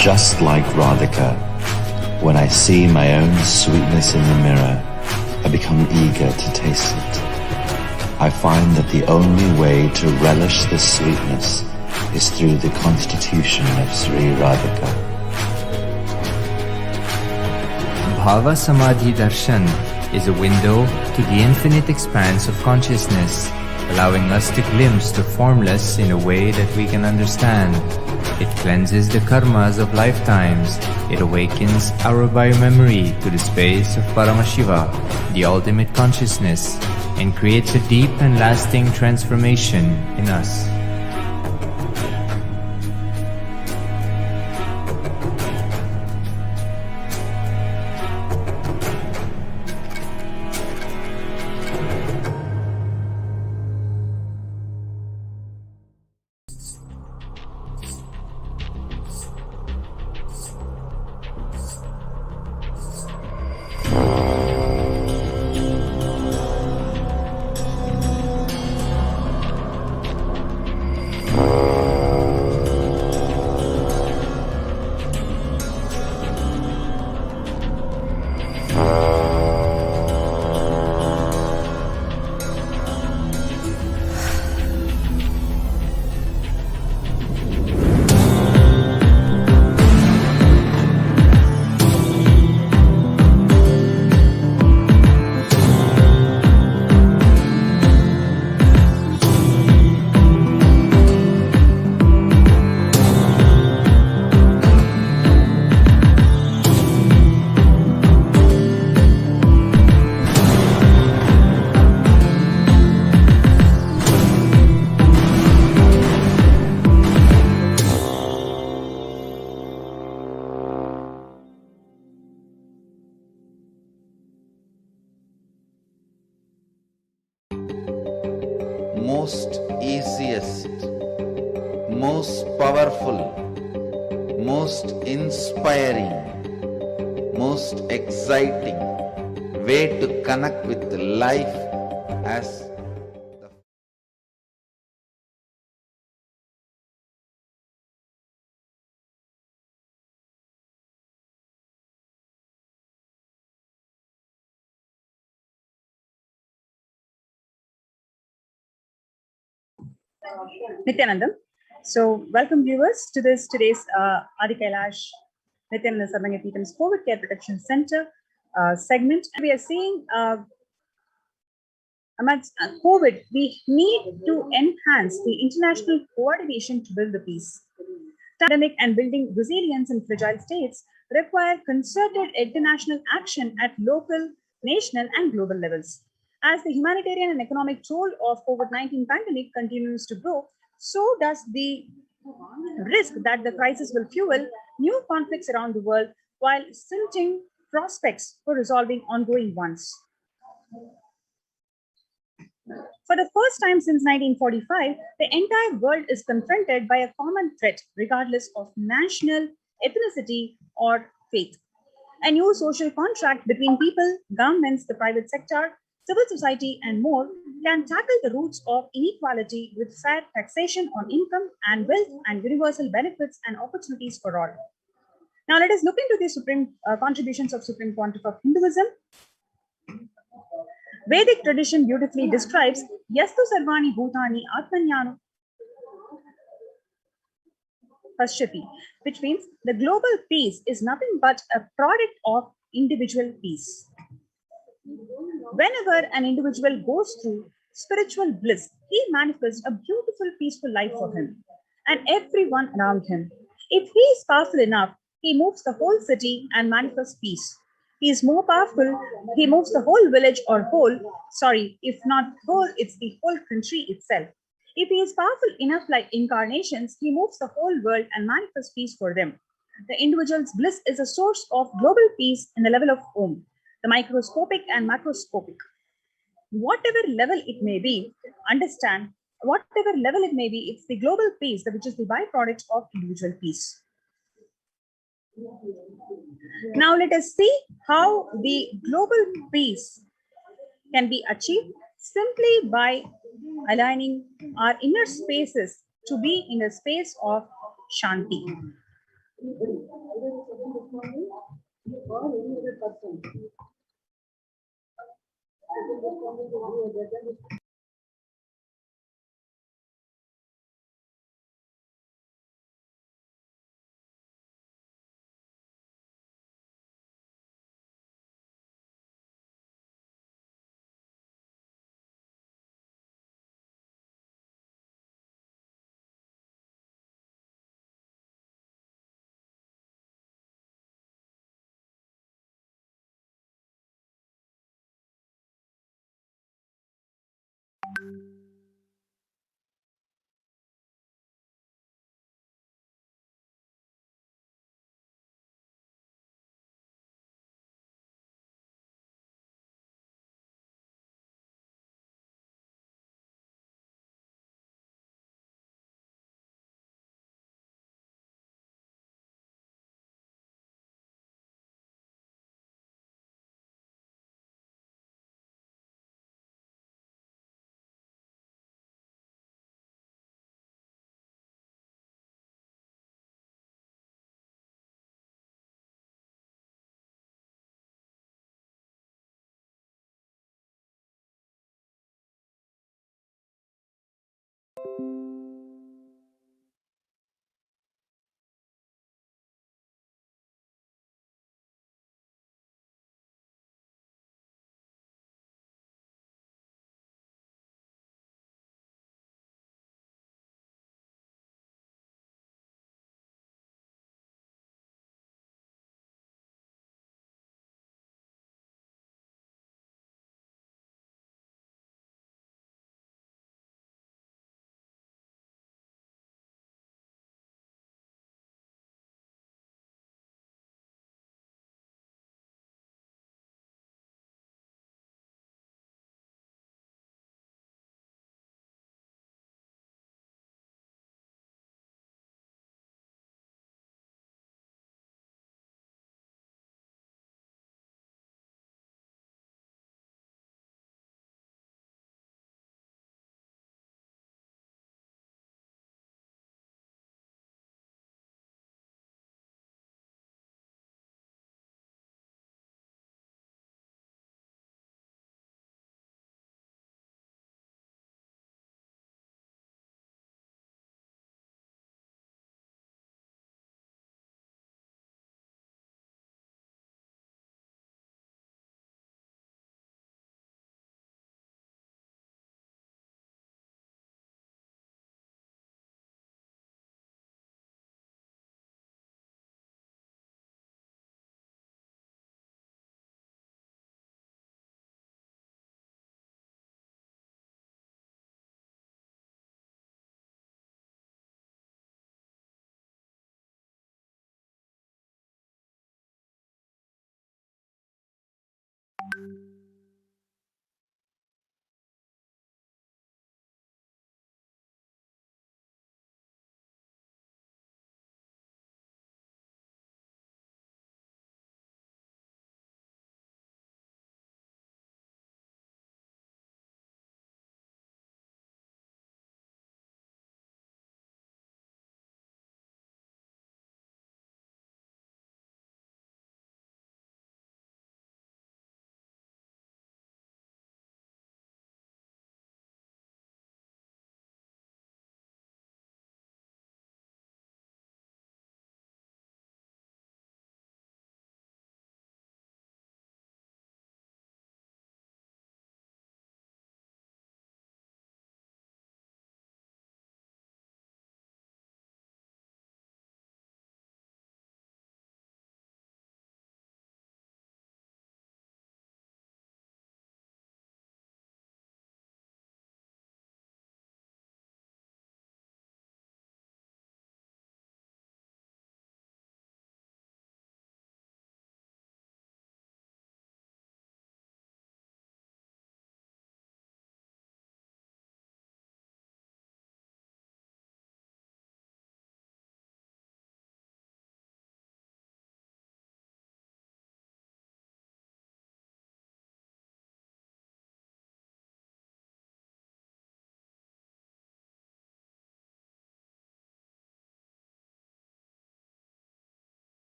Just like Radhika, when I see my own sweetness in the mirror, I become eager to taste it. I find that the only way to relish this sweetness is through the constitution of Sri Radhika. Bhava Samadhi Darshan is a window to the infinite expanse of consciousness, allowing us to glimpse the formless in a way that we can understand. It cleanses the karmas of lifetimes. It awakens our biomemory to the space of Paramashiva, the ultimate consciousness, and creates a deep and lasting transformation in us. most easiest, most powerful, most inspiring, most exciting way to connect with life as Nithyanandam. So, welcome viewers to today's Adi Kailash Nithyananda Sarangapeetam's COVID Care Protection Center segment. We are seeing amidst COVID, we need to enhance the international coordination to build the peace. Pandemic and building resilience in fragile states require concerted international action at local, national, and global levels. As the humanitarian and economic toll of COVID-19 pandemic continues to grow, so does the risk that the crisis will fuel new conflicts around the world while stunting prospects for resolving ongoing ones. For the first time since 1945, the entire world is confronted by a common threat, regardless of national, ethnicity, or faith. A new social contract between people, governments, the private sector, civil society, and more can tackle the roots of inequality with fair taxation on income and wealth and universal benefits and opportunities for all. Now let us look into the supreme contributions of Supreme Pontiff of Hinduism. Vedic tradition beautifully describes Yastu Sarvani Bhutani Atmanyanu Pashyati, which means the global peace is nothing but a product of individual peace. Whenever an individual goes through spiritual bliss, he manifests a beautiful, peaceful life for him and everyone around him. If he is powerful enough, he moves the whole city and manifests peace. He is more powerful, he moves the whole village or if not whole, it's the whole country itself. If he is powerful enough like incarnations, he moves the whole world and manifests peace for them. The individual's bliss is a source of global peace in the level of Om, the microscopic and macroscopic. Whatever level it may be, understand, whatever level it may be, it's the global peace, which is the byproduct of individual peace. Now let us see how the global peace can be achieved simply by aligning our inner spaces to be in a space of Shanti.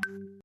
you.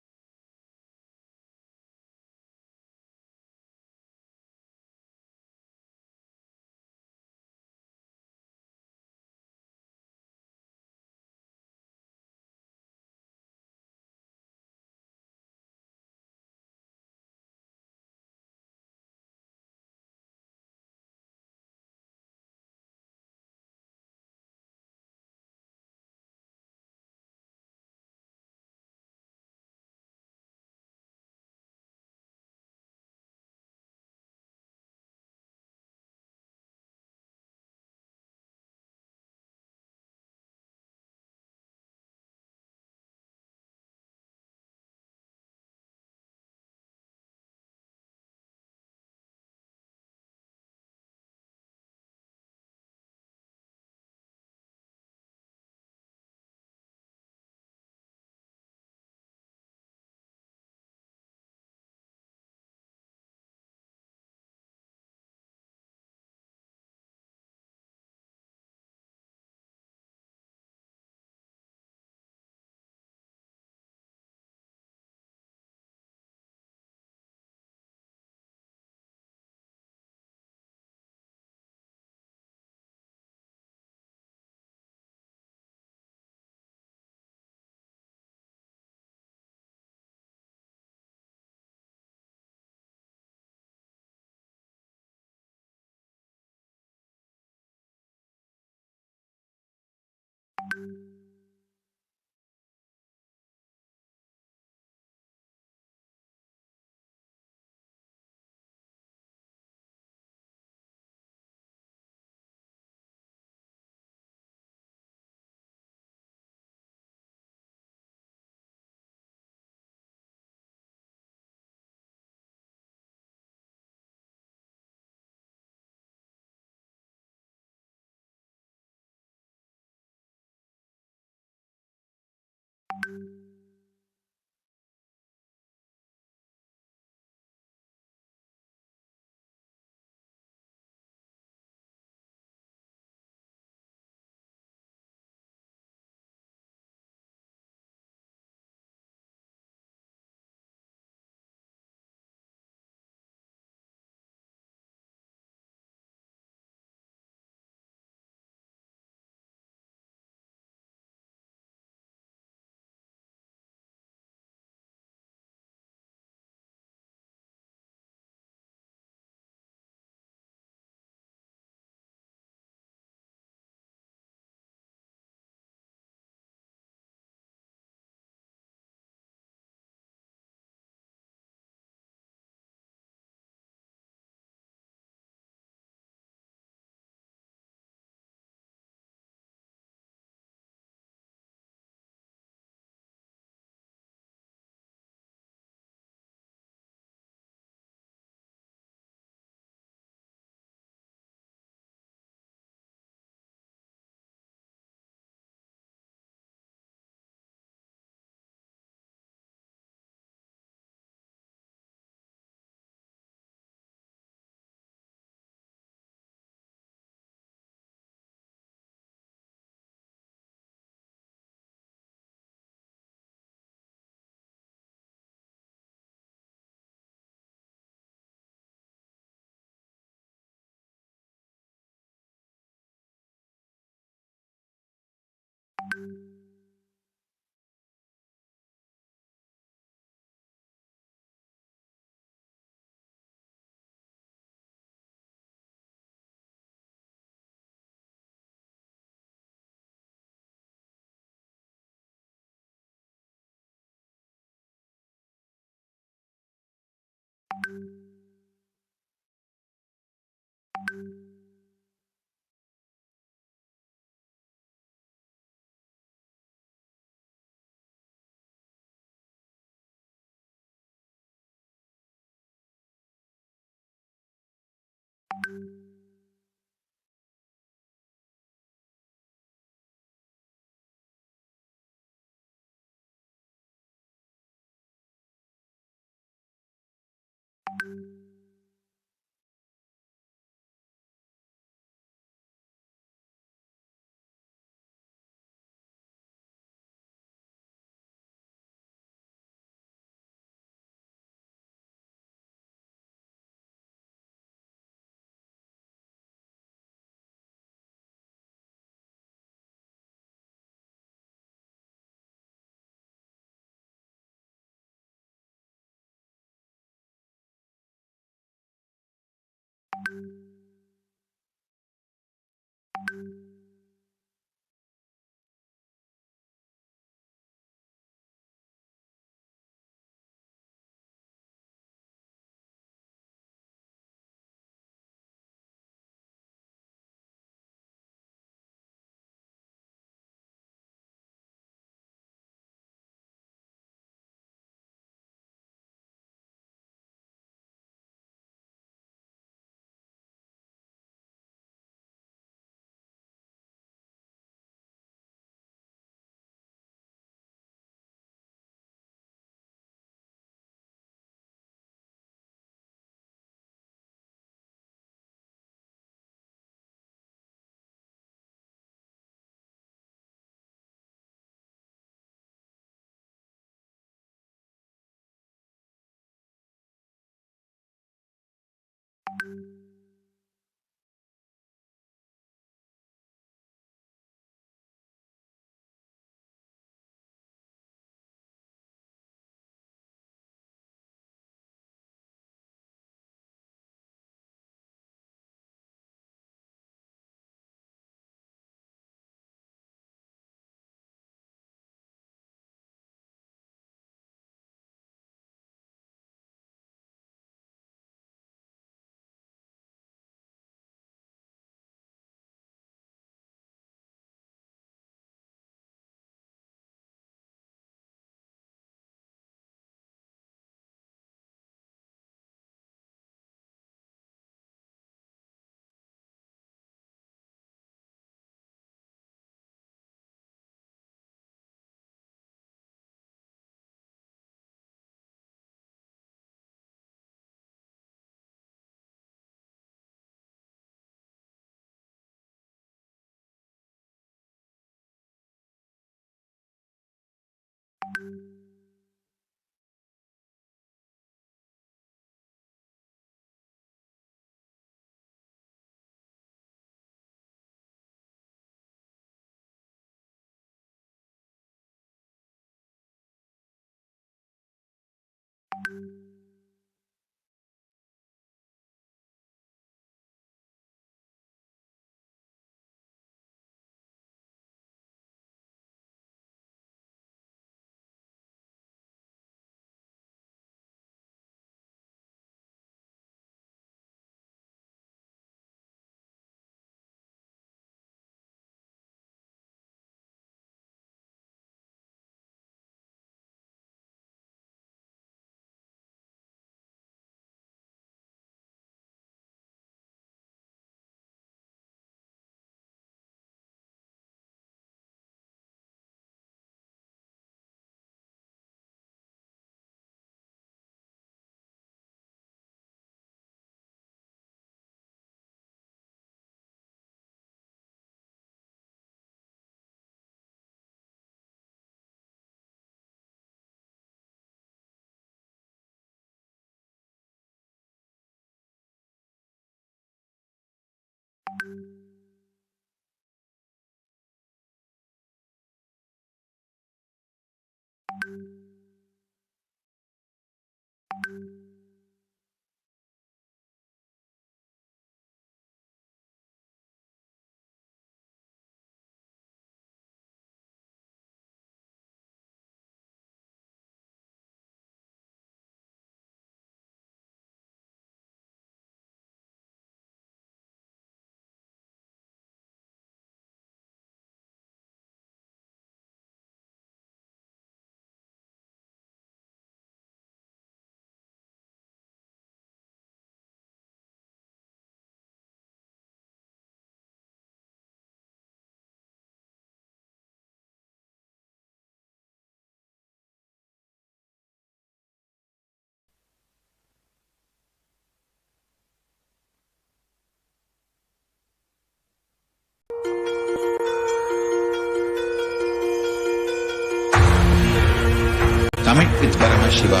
Commit with Paramashiva.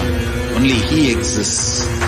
Only he exists.